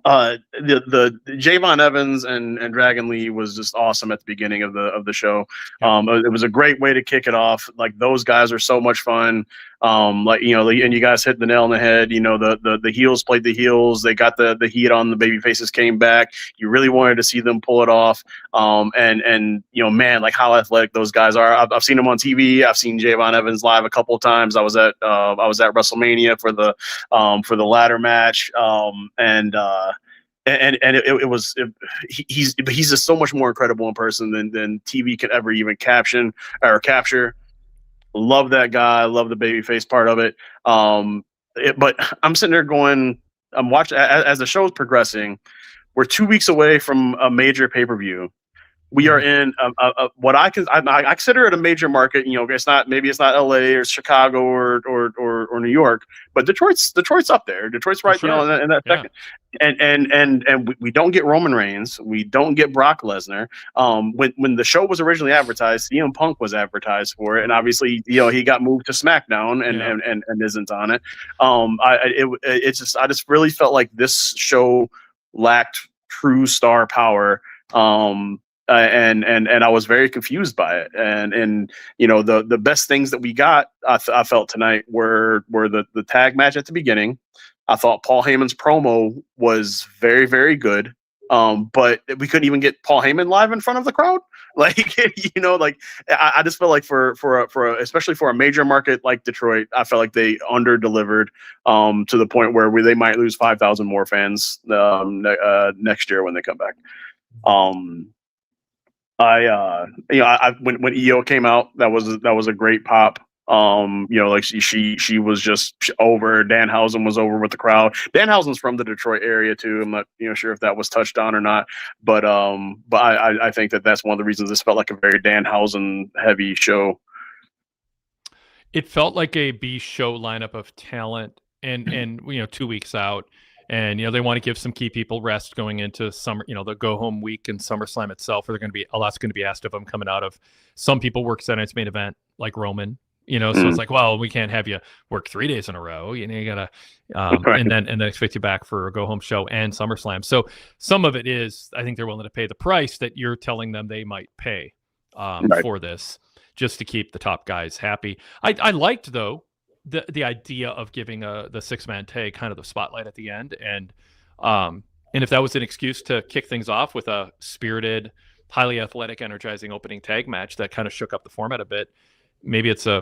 Javon Evans and Dragon Lee was just awesome at the beginning of the show. It was a great way to kick it off. Like those guys are so much fun. And you guys hit the nail on the head. You know, the heels played the heels. They got the heat on. The baby faces came back. You really wanted to see them pull it off. And you know, man, like how athletic those guys are. I've seen them on TV. I've seen Javon Evans live a couple of times. I was at WrestleMania for the ladder match. He's just so much more incredible in person than TV could ever even capture. Love that guy. Love the babyface part of it. But I'm sitting there going, I'm watching as the show's progressing. We're 2 weeks away from a major pay-per-view. We are in what I consider it a major market. You know, it's not LA or Chicago or New York, but Detroit's up there. Detroit's right, sure. You know, in that second. And we don't get Roman Reigns, we don't get Brock Lesnar. When the show was originally advertised, CM Punk was advertised for it, and obviously, you know, he got moved to SmackDown and isn't on it. I just really felt like this show lacked true star power. And I was very confused by it. And you know, the best things that we got, I felt tonight were the tag match at the beginning. I thought Paul Heyman's promo was very, very good. But we couldn't even get Paul Heyman live in front of the crowd. Like, you know, like I just felt like for especially for a major market like Detroit, I felt like they under delivered to the point where they might lose 5,000 more fans next year when they come back. When EO came out, that was a great pop. You know, like she was just over. Danhausen was over with the crowd. Danhausen's from the Detroit area too. I'm not, you know, sure if that was touched on or not, but I think that's one of the reasons this felt like a very Danhausen heavy show. It felt like a B show lineup of talent, and you know, 2 weeks out. And, you know, they want to give some key people rest going into summer, you know, the go home week and SummerSlam itself, where they're going to be a lot's going to be asked of them coming out of. Some people work Saturday night's main event, like Roman, you know, so it's like, well, we can't have you work 3 days in a row. You know, you gotta, and then expect you back for a go home show and SummerSlam. So some of it is, I think they're willing to pay the price that you're telling them they might pay for this, just to keep the top guys happy. I liked, though, the idea of giving the 6-man tag kind of the spotlight at the end, and if that was an excuse to kick things off with a spirited, highly athletic, energizing opening tag match that kind of shook up the format a bit, maybe it's a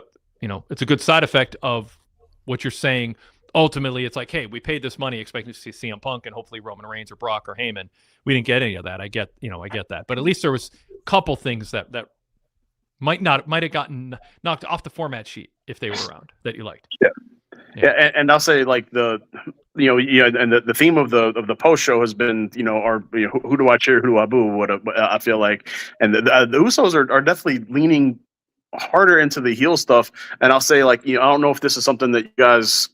good side effect of what you're saying. Ultimately, it's like, hey, we paid this money expecting to see CM Punk and hopefully Roman Reigns or Brock or Heyman. We didn't get any of that. I get that, but at least there was a couple things that might have gotten knocked off the format sheet if they were around that you liked. Yeah. And I'll say, like, and the theme of the post show has been, you know, who do I cheer, who do I boo? I feel like, and the Usos are definitely leaning harder into the heel stuff. And I'll say, like, you know, I don't know if this is something that you guys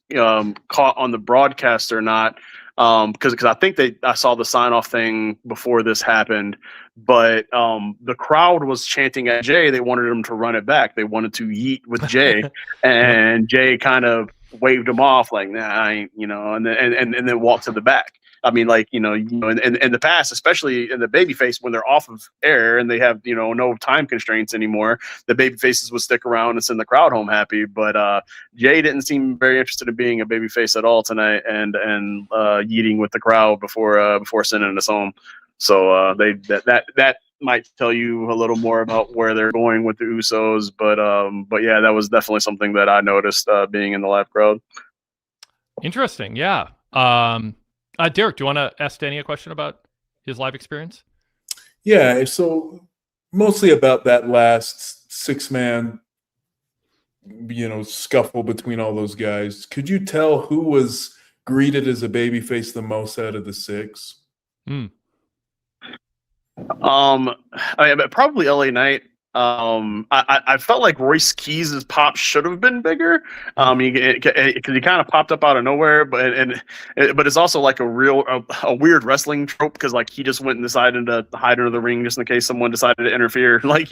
caught on the broadcast or not. Because I think I saw the sign off thing before this happened, but the crowd was chanting at Jay. They wanted him to run it back. They wanted to yeet with Jay, and Jay kind of waved him off like, nah, I ain't, you know, and then walked to the back. I mean, like, in the past, especially in the babyface, when they're off of air and they have, you know, no time constraints anymore, the babyfaces would stick around and send the crowd home happy. But Jay didn't seem very interested in being a babyface at all tonight, and yeeting with the crowd before sending us home. So that might tell you a little more about where they're going with the Usos. But yeah, that was definitely something that I noticed being in the live crowd. Interesting, yeah. Derrick, do you want to ask Danny a question about his live experience? Yeah, so mostly about that last 6-man scuffle between all those guys. Could you tell who was greeted as a babyface the most out of the 6? Probably LA Knight. I felt like Royce Keys' pop should have been bigger. Because he kind of popped up out of nowhere, but it's also like a weird wrestling trope because like he just went and decided to hide under the ring just in case someone decided to interfere. But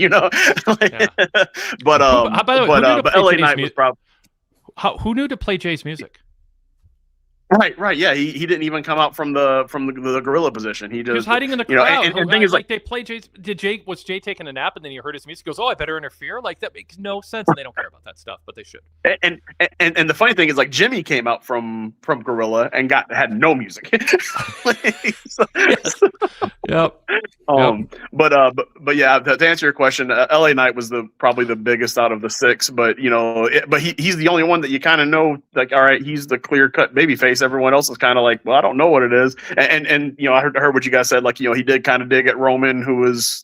LA Knight was probably who knew to play Jay's music? Right. Yeah, he didn't even come out from the gorilla position. He was hiding in the crowd. And thing is, like they played Jay's. Was Jay taking a nap and then he heard his music? He goes, "Oh, I better interfere." Like that makes no sense. And they don't care about that stuff, but they should. And the funny thing is, like Jimmy came out from Gorilla and had no music. Yep. But yeah, to answer your question, LA Knight was probably the biggest out of the 6. But he's the only one that you kind of know. Like, all right, he's the clear cut babyface. Everyone else is kind of like, well, I don't know what it is. And I heard what you guys said. Like, he did kind of dig at Roman, who was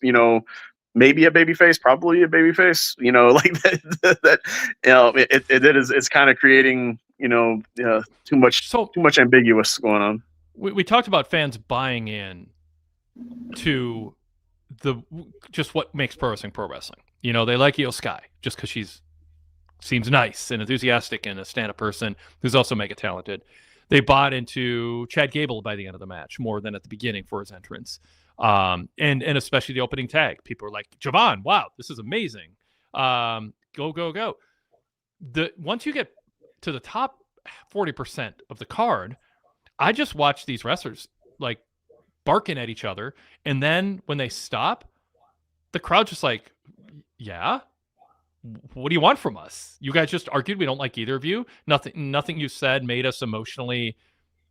maybe a babyface, probably a babyface. Like that. It's kind of creating too much ambiguous going on. We talked about fans buying in to just what makes pro wrestling. They like Io Sky just because seems nice and enthusiastic and a stand-up person who's also mega talented. They bought into Chad Gable by the end of the match more than at the beginning for his entrance. And especially the opening tag. People are like, Javon, wow, this is amazing. Go. Once you get to the top 40% of the card, I just watch these wrestlers like barking at each other. And then when they stop, the crowd just like, yeah, what do you want from us? You guys just argued. We don't like either of you. Nothing you said made us emotionally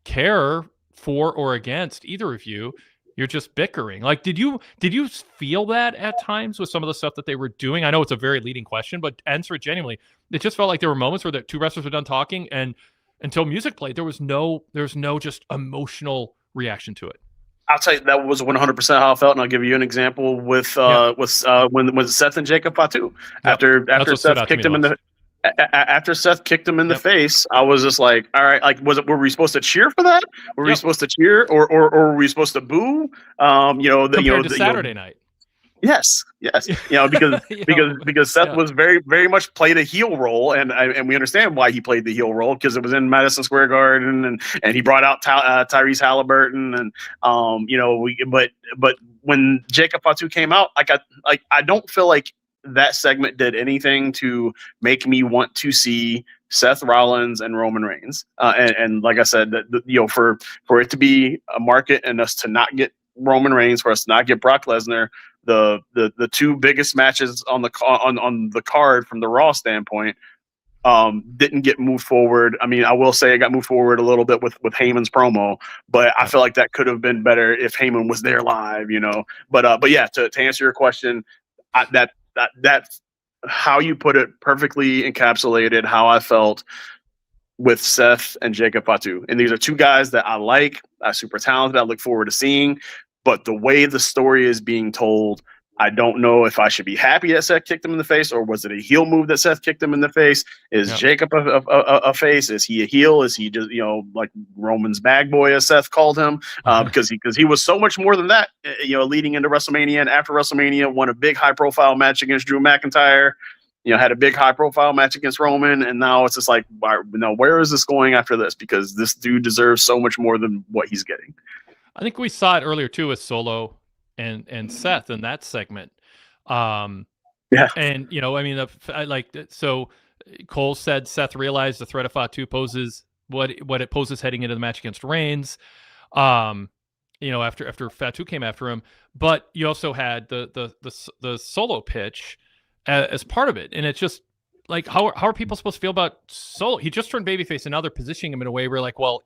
care for or against either of you. You're just bickering. Like, did you feel that at times with some of the stuff that they were doing? I know it's a very leading question, but answer it genuinely. It just felt like there were moments where the two wrestlers were done talking, and until music played, there was no just emotional reaction to it. I'll tell you that was 100% how I felt, and I'll give you an example with when Seth and Jacob Fatu. After Seth kicked him in the face, I was just like, all right, like were we supposed to cheer for that? Were we supposed to cheer or were we supposed to boo? Compared to Saturday night. Yes, because Seth was very, very much played a heel role, and we understand why he played the heel role because it was in Madison Square Garden, and he brought out Tyrese Halliburton, and but when Jacob Fatu came out, I don't feel like that segment did anything to make me want to see Seth Rollins and Roman Reigns, and like I said, for it to be a market and us to not get Roman Reigns, for us to not get Brock Lesnar. The two biggest matches on the card from the Raw standpoint didn't get moved forward. I mean, I will say it got moved forward a little bit with Heyman's promo, but I feel like that could have been better if Heyman was there live, But yeah, to answer your question, that's how you put it perfectly encapsulated how I felt with Seth and Jacob Fatu. And these are two guys that I like, are super talented, I look forward to seeing. But the way the story is being told, I don't know if I should be happy that Seth kicked him in the face, or was it a heel move that Seth kicked him in the face? Is Jacob a face? Is he a heel? Is he just like Roman's bag boy, as Seth called him? Because he was so much more than that. Leading into WrestleMania and after WrestleMania, won a big high profile match against Drew McIntyre. Had a big high profile match against Roman, and now it's just like, where is this going after this? Because this dude deserves so much more than what he's getting. I think we saw it earlier too with Solo and Seth in that segment. And so Cole said Seth realized the threat of Fatu poses what it poses heading into the match against Reigns. After Fatu came after him, but you also had the Solo pitch as part of it, and it's just like how are people supposed to feel about Solo? He just turned babyface, and now they're positioning him in a way where like, well,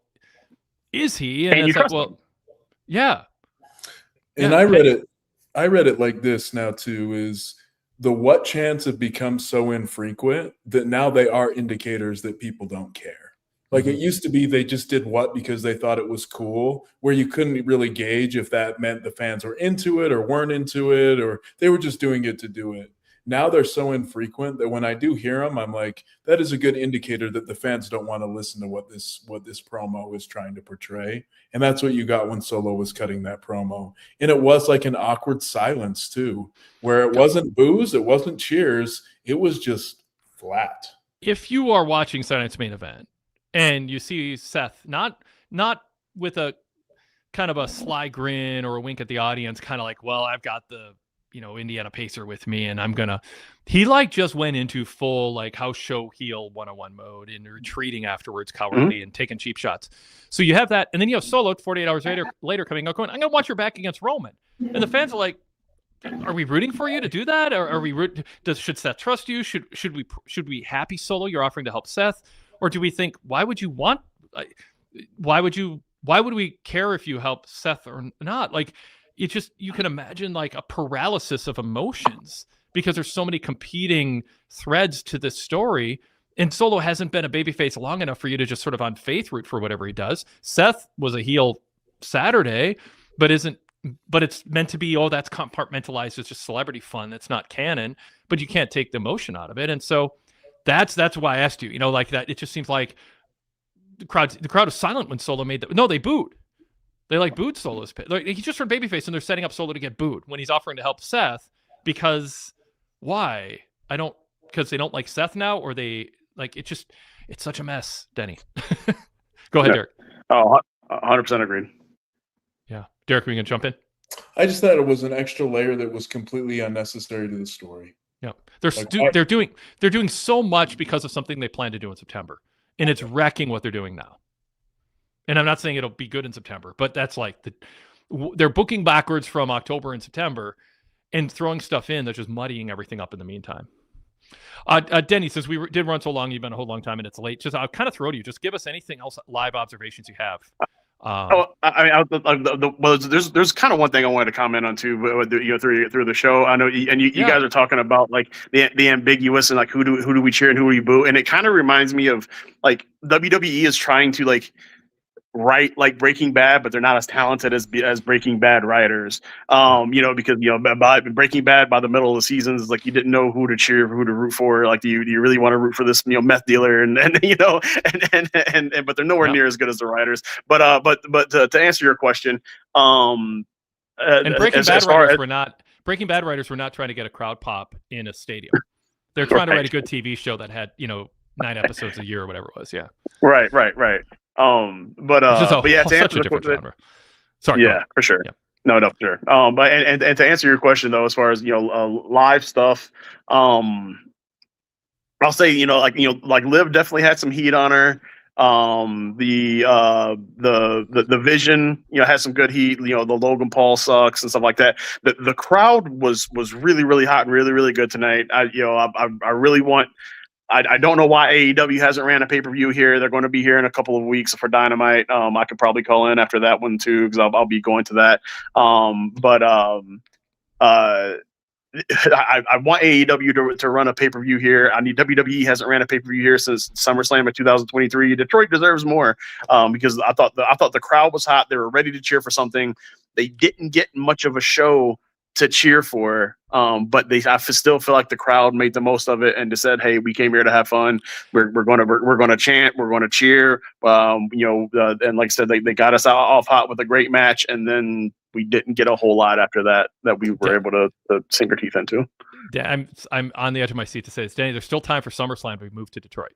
is he? And it's like, well. Yeah. And I read it like this now too, is the what chants have become so infrequent that now they are indicators that people don't care. Like it used to be they just did what because they thought it was cool, where you couldn't really gauge if that meant the fans were into it or weren't into it, or they were just doing it to do it. Now they're so infrequent that when I do hear them, I'm like, that is a good indicator that the fans don't want to listen to what this promo is trying to portray. And that's what you got when Solo was cutting that promo. And it was like an awkward silence too, where it wasn't boos, it wasn't cheers, it was just flat. If you are watching Saturday Night's Main Event and you see Seth not with a kind of a sly grin or a wink at the audience, kind of like, well, I've got the Indiana Pacer with me, and he like just went into full like house show heel 101 mode and retreating afterwards, cowardly and taking cheap shots. So you have that, and then you have Solo 48 hours later coming out going, I'm gonna watch your back against Roman, and the fans are like, are we rooting for you to do that, or are we should Seth trust you? Should we happy Solo you're offering to help Seth, or do we think why would we care if you help Seth or not? Like, you can imagine like a paralysis of emotions because there's so many competing threads to this story. And Solo hasn't been a babyface long enough for you to just sort of on faith root for whatever he does. Seth was a heel Saturday, but it's meant to be, that's compartmentalized. It's just celebrity fun. That's not canon, but you can't take the emotion out of it. And so that's why I asked you, like that. It just seems like the crowd was silent when Solo made that. No, they booed. They like booed Solo's pit. Like, he's just from babyface, and they're setting up Solo to get booed when he's offering to help Seth. Because why? Because they don't like Seth now, or they like it. It's such a mess, Denny. Go ahead, Derrick. Oh, 100% agreed. Yeah, Derrick, are you gonna jump in? I just thought it was an extra layer that was completely unnecessary to the story. Yeah, they're doing so much because of something they plan to do in September, and it's wrecking what they're doing now. And I'm not saying it'll be good in September, but that's like they're booking backwards from October and September and throwing stuff in that's just muddying everything up in the meantime. Denny, since we did run so long, you've been a whole long time and it's late. I'll kind of throw to you. Just give us anything else, live observations you have. There's kind of one thing I wanted to comment on too, through the show. I know, and you guys are talking about like the ambiguous and like who do we cheer and who do we boo, and it kind of reminds me of like WWE is trying to like write like Breaking Bad, but they're not as talented as Breaking Bad writers. Because by Breaking Bad, by the middle of the seasons, like you didn't know who to cheer, who to root for. Like, do you really want to root for this meth dealer and but they're nowhere near as good as the writers. But to answer your question, and Breaking Bad writers were not trying to get a crowd pop in a stadium. They're trying to write a good TV show that had 9 episodes a year or whatever it was. Yeah. Right. But yeah, to answer the question, sorry. Yeah, for sure. Yeah. No, sure. But and to answer your question though, as far as live stuff, I'll say like Liv definitely had some heat on her. The Vision has some good heat. The Logan Paul sucks and stuff like that. The crowd was really, really hot and really, really good tonight. I really want. I don't know why AEW hasn't ran a pay-per-view here. They're going to be here in a couple of weeks for Dynamite. I could probably call in after that one too, because I'll be going to that. I want AEW to run a pay-per-view here. WWE hasn't ran a pay-per-view here since SummerSlam in 2023. Detroit deserves more because I thought the crowd was hot. They were ready to cheer for something. They didn't get much of a show to cheer for, but I still feel like the crowd made the most of it and just said, "Hey, we came here to have fun. We're gonna chant. We're gonna cheer." And like I said, they got us off hot with a great match, and then we didn't get a whole lot after that we were able to sink our teeth into. Yeah, I'm on the edge of my seat to say this, Danny. There's still time for SummerSlam to move to Detroit.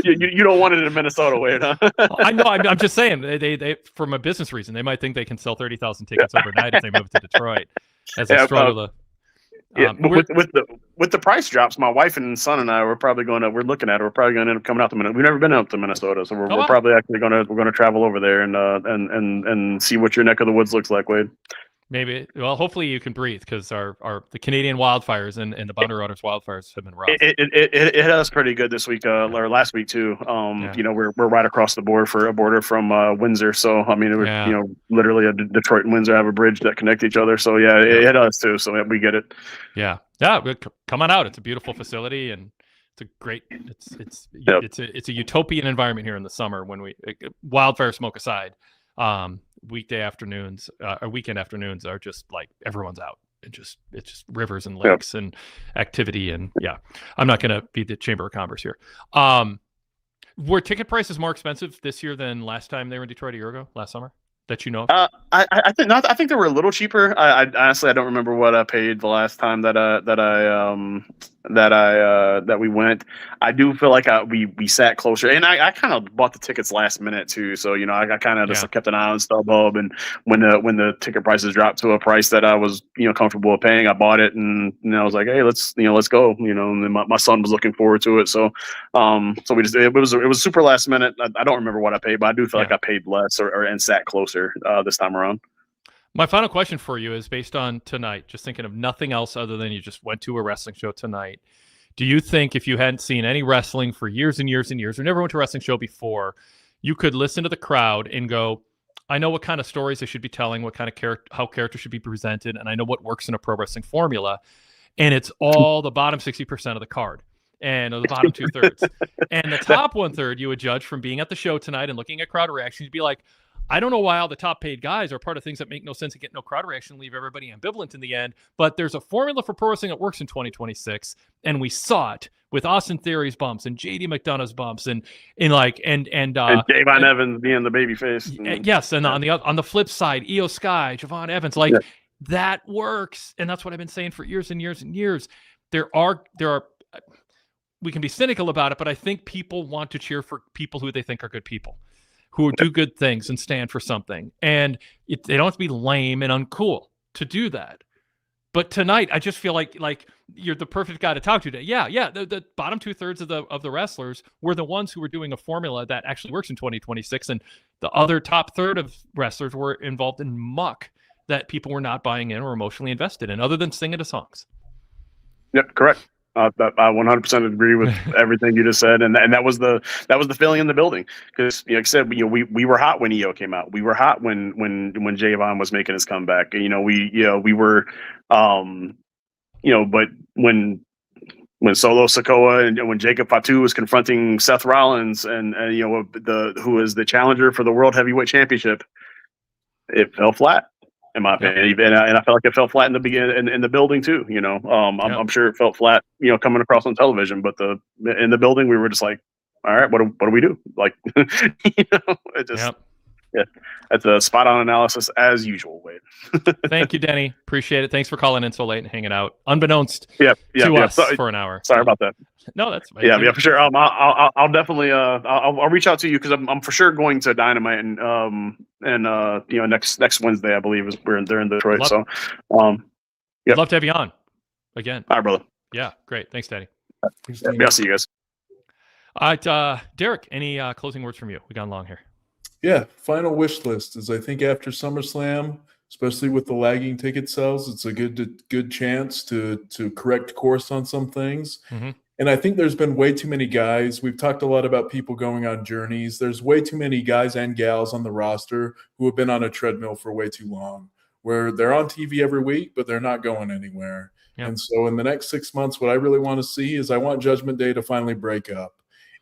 You don't want it in Minnesota, Wade, huh? I know. I'm just saying they from a business reason they might think they can sell 30,000 tickets overnight if they move to Detroit as they struggle to. With the price drops, my wife and son and I we're probably going to end up coming out to Minnesota. We've never been out to Minnesota, so we're probably actually going to travel over there and see what your neck of the woods looks like, Wade. Maybe. Well, hopefully you can breathe because the Canadian wildfires and the Boundary Waters wildfires have been rough. It hit us pretty good this week, or last week too. We're right across the border from Windsor, so I mean, literally Detroit and Windsor have a bridge that connect each other. So yeah, it hit us too. So we get it. Yeah. Come on out. It's a beautiful facility and it's a great. It's a utopian environment here in the summer when wildfire smoke aside. Weekday afternoons or weekend afternoons are just like everyone's out. it's just rivers and lakes and activity. And yeah, I'm not going to be the Chamber of Commerce here. Were ticket prices more expensive this year than last time they were in Detroit a year ago, last summer, that you know of? I think not. I think they were a little cheaper. I honestly I don't remember what I paid the last time that we went. I do feel like we sat closer, and I kind of bought the tickets last minute too. So I kind of just kept an eye on StubHub, and when the ticket prices dropped to a price that I was comfortable with paying, I bought it, and I was like, hey, let's go. And then my son was looking forward to it, so we just it was super last minute. I don't remember what I paid, but I do feel like I paid less and sat closer this time around. My final question for you is based on tonight, just thinking of nothing else other than you just went to a wrestling show tonight. Do you think if you hadn't seen any wrestling for years and years and years, or never went to a wrestling show before, you could listen to the crowd and go, I know what kind of stories they should be telling, what kind of how characters should be presented, and I know what works in a pro wrestling formula, and it's all the bottom 60% of the card and the bottom 2/3. And the top 1/3 you would judge from being at the show tonight and looking at crowd reactions. You'd be like, I don't know why all the top paid guys are part of things that make no sense and get no crowd reaction, leave everybody ambivalent in the end. But there's a formula for pro wrestling that works in 2026, and we saw it with Austin Theory's bumps and JD McDonough's bumps and Javon Evans being the baby face. Yes, and on the flip side, Io Sky, Javon Evans, that works, and that's what I've been saying for years and years and years. There are. We can be cynical about it, but I think people want to cheer for people who they think are good people, who do good things and stand for something. And they don't have to be lame and uncool to do that. But tonight, I just feel like you're the perfect guy to talk to today. Yeah. The bottom 2/3 of the wrestlers were the ones who were doing a formula that actually works in 2026. And the other top third of wrestlers were involved in muck that people were not buying in or emotionally invested in, other than singing the songs. Yep, correct. I 100% agree with everything you just said, and that was the feeling in the building, because like I said, we were hot when EO came out. We were hot when Javon was making his comeback. We were, but when Solo Sikoa and when Jacob Fatu was confronting Seth Rollins and who is the challenger for the World Heavyweight Championship, it fell flat. In my opinion, and I felt like it fell flat in the beginning, in the building too. I'm sure it felt flat, coming across on television, but in the building we were just like, all right, what do we do? Like, it just, that's a spot on analysis as usual, Wade. Thank you, Denny. Appreciate it. Thanks for calling in so late and hanging out, unbeknownst to us for an hour. Sorry about that. No, that's amazing. Yeah, for sure. I'll definitely I'll reach out to you, because I'm for sure going to Dynamite and next Wednesday, I believe, they're in Detroit. Love to have you on again. All right, brother. Yeah, great. Thanks, Daddy. I'll see you guys. All right, Derrick, any closing words from you? We got long here. Yeah, final wish list is, I think after SummerSlam, especially with the lagging ticket sales, it's a good chance to correct course on some things. Mm-hmm. And I think there's been way too many guys. We've talked a lot about people going on journeys. There's way too many guys and gals on the roster who have been on a treadmill for way too long, where they're on TV every week, but they're not going anywhere. Yep. And so in the next 6 months, what I really want to see is I want Judgment Day to finally break up.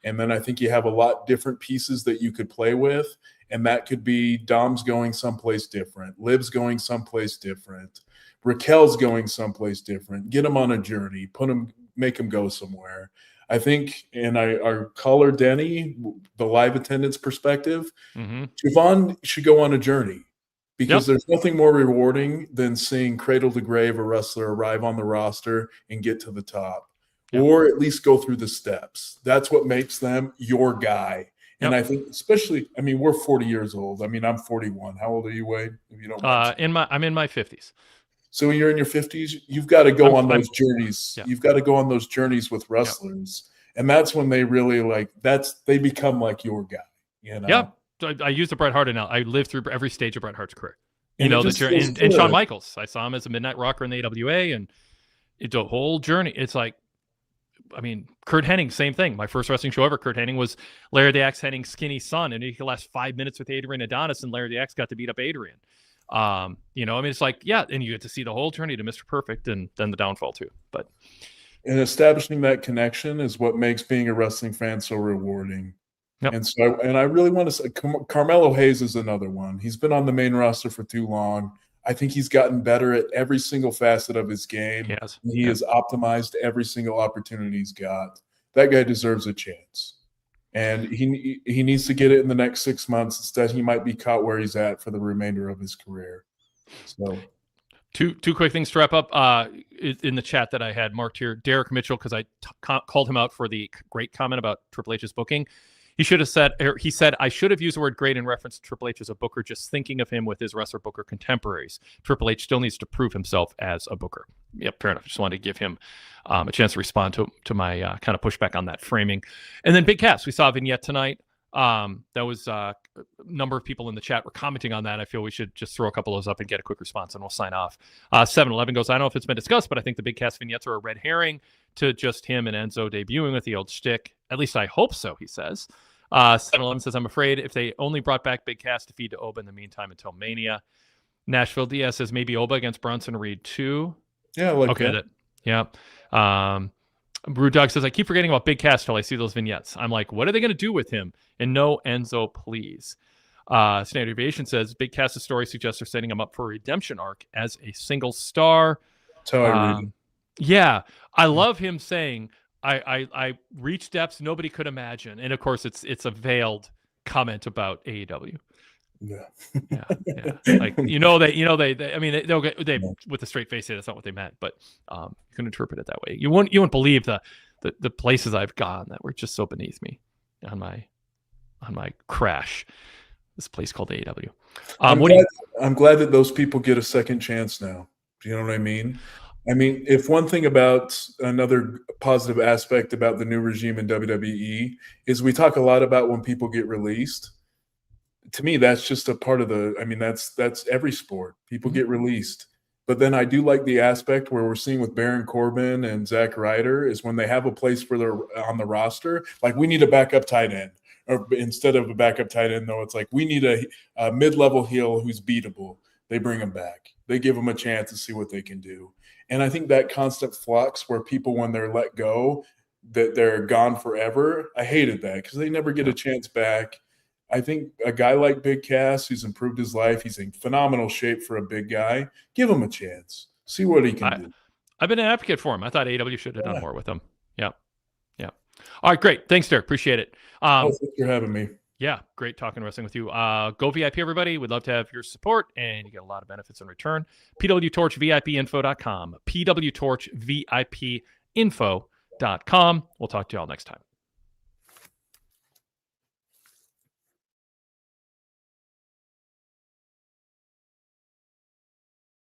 And then I think you have a lot different pieces that you could play with. And that could be Dom's going someplace different, Liv's going someplace different, Raquel's going someplace different. Get them on a journey, make them go somewhere. I think, and our caller Denny, the live attendance perspective, Javon should go on a journey, because there's nothing more rewarding than seeing cradle to grave a wrestler arrive on the roster and get to the top. Or at least go through the steps. That's what makes them your guy. And I think, especially, we're 40 years old. I'm 41. How old are you, Wade? If you don't I'm in my 50s. So you're in your 50s. You've got to go on those journeys. Yeah. You've got to go on those journeys with wrestlers, and that's when they really they become like your guy. Yeah. I use the Bret Hart analogy. I lived through every stage of Bret Hart's career. And Shawn Michaels. I saw him as a Midnight Rocker in the AWA, and it's a whole journey. It's like, Kurt Hennig, same thing. My first wrestling show ever, Kurt Hennig was Larry the Axe Hennig's skinny son, and he could last 5 minutes with Adrian Adonis, and Larry the Axe got to beat up Adrian. It's like, and you get to see the whole journey to Mr. Perfect, and then the downfall too. And establishing that connection is what makes being a wrestling fan so rewarding. Yep. And I really want to say, Carmelo Hayes is another one. He's been on the main roster for too long. I think he's gotten better at every single facet of his game. Yes. He has optimized every single opportunity he's got. That guy deserves a chance. And he needs to get it in the next 6 months. Instead, he might be caught where he's at for the remainder of his career. So, two quick things to wrap up. In the chat that I had marked here, Derrick Mitchell, because I called him out for the great comment about Triple H's booking. He said, I should have used the word great in reference to Triple H as a booker, just thinking of him with his wrestler booker contemporaries. Triple H still needs to prove himself as a booker. Yep, fair enough. Just wanted to give him a chance to respond to my kind of pushback on that framing. And then Big Cass, we saw a vignette tonight. That was a number of people in the chat were commenting on that. I feel we should just throw a couple of those up and get a quick response, and we'll sign off. 7-Eleven goes, I don't know if it's been discussed, but I think the Big Cass vignettes are a red herring to just him and Enzo debuting with the old shtick. At least I hope so, he says. 7-Eleven says, I'm afraid if they only brought back Big Cass to feed to Oba in the meantime until Mania. Nashville Diaz says maybe Oba against Bronson Reed too. Yeah, okay. Yeah. Brew Dog says, I keep forgetting about Big Cass till I see those vignettes. I'm like, what are they going to do with him? And no, Enzo, please. Standard Aviation says, Big Cass's story suggests they're setting him up for a redemption arc as a single star. That's how I read it. Yeah. I love him saying, I reached depths nobody could imagine. And of course, it's a veiled comment about AEW. Yeah. Yeah. Like, they I mean, they'll get with a straight face say that's not what they meant, but you can interpret it that way. You wouldn't believe the places I've gone that were just so beneath me on my crash. This place called AEW. I'm glad that those people get a second chance now. Do you know what I mean? I mean, if one thing about another positive aspect about the new regime in WWE is we talk a lot about when people get released. To me, that's just a part of that's every sport. People get released. But then I do like the aspect where we're seeing with Baron Corbin and Zack Ryder is when they have a place for their on the roster, like we need a backup tight end. Or instead of a backup tight end, though, it's like we need a mid-level heel who's beatable. They bring him back. They give him a chance to see what they can do. And I think that constant flux where people, when they're let go, that they're gone forever, I hated that because they never get a chance back. I think a guy like Big Cass, who's improved his life, he's in phenomenal shape for a big guy. Give him a chance. See what he can do. I've been an advocate for him. I thought AEW should have done more with him. Yeah. All right, great. Thanks, Derek. Appreciate it. Thanks for having me. Yeah, great talking wrestling with you. Go VIP, everybody. We'd love to have your support, and you get a lot of benefits in return. PWTorch VIPinfo.com. PWTorch VIPinfo.com. We'll talk to you all next time.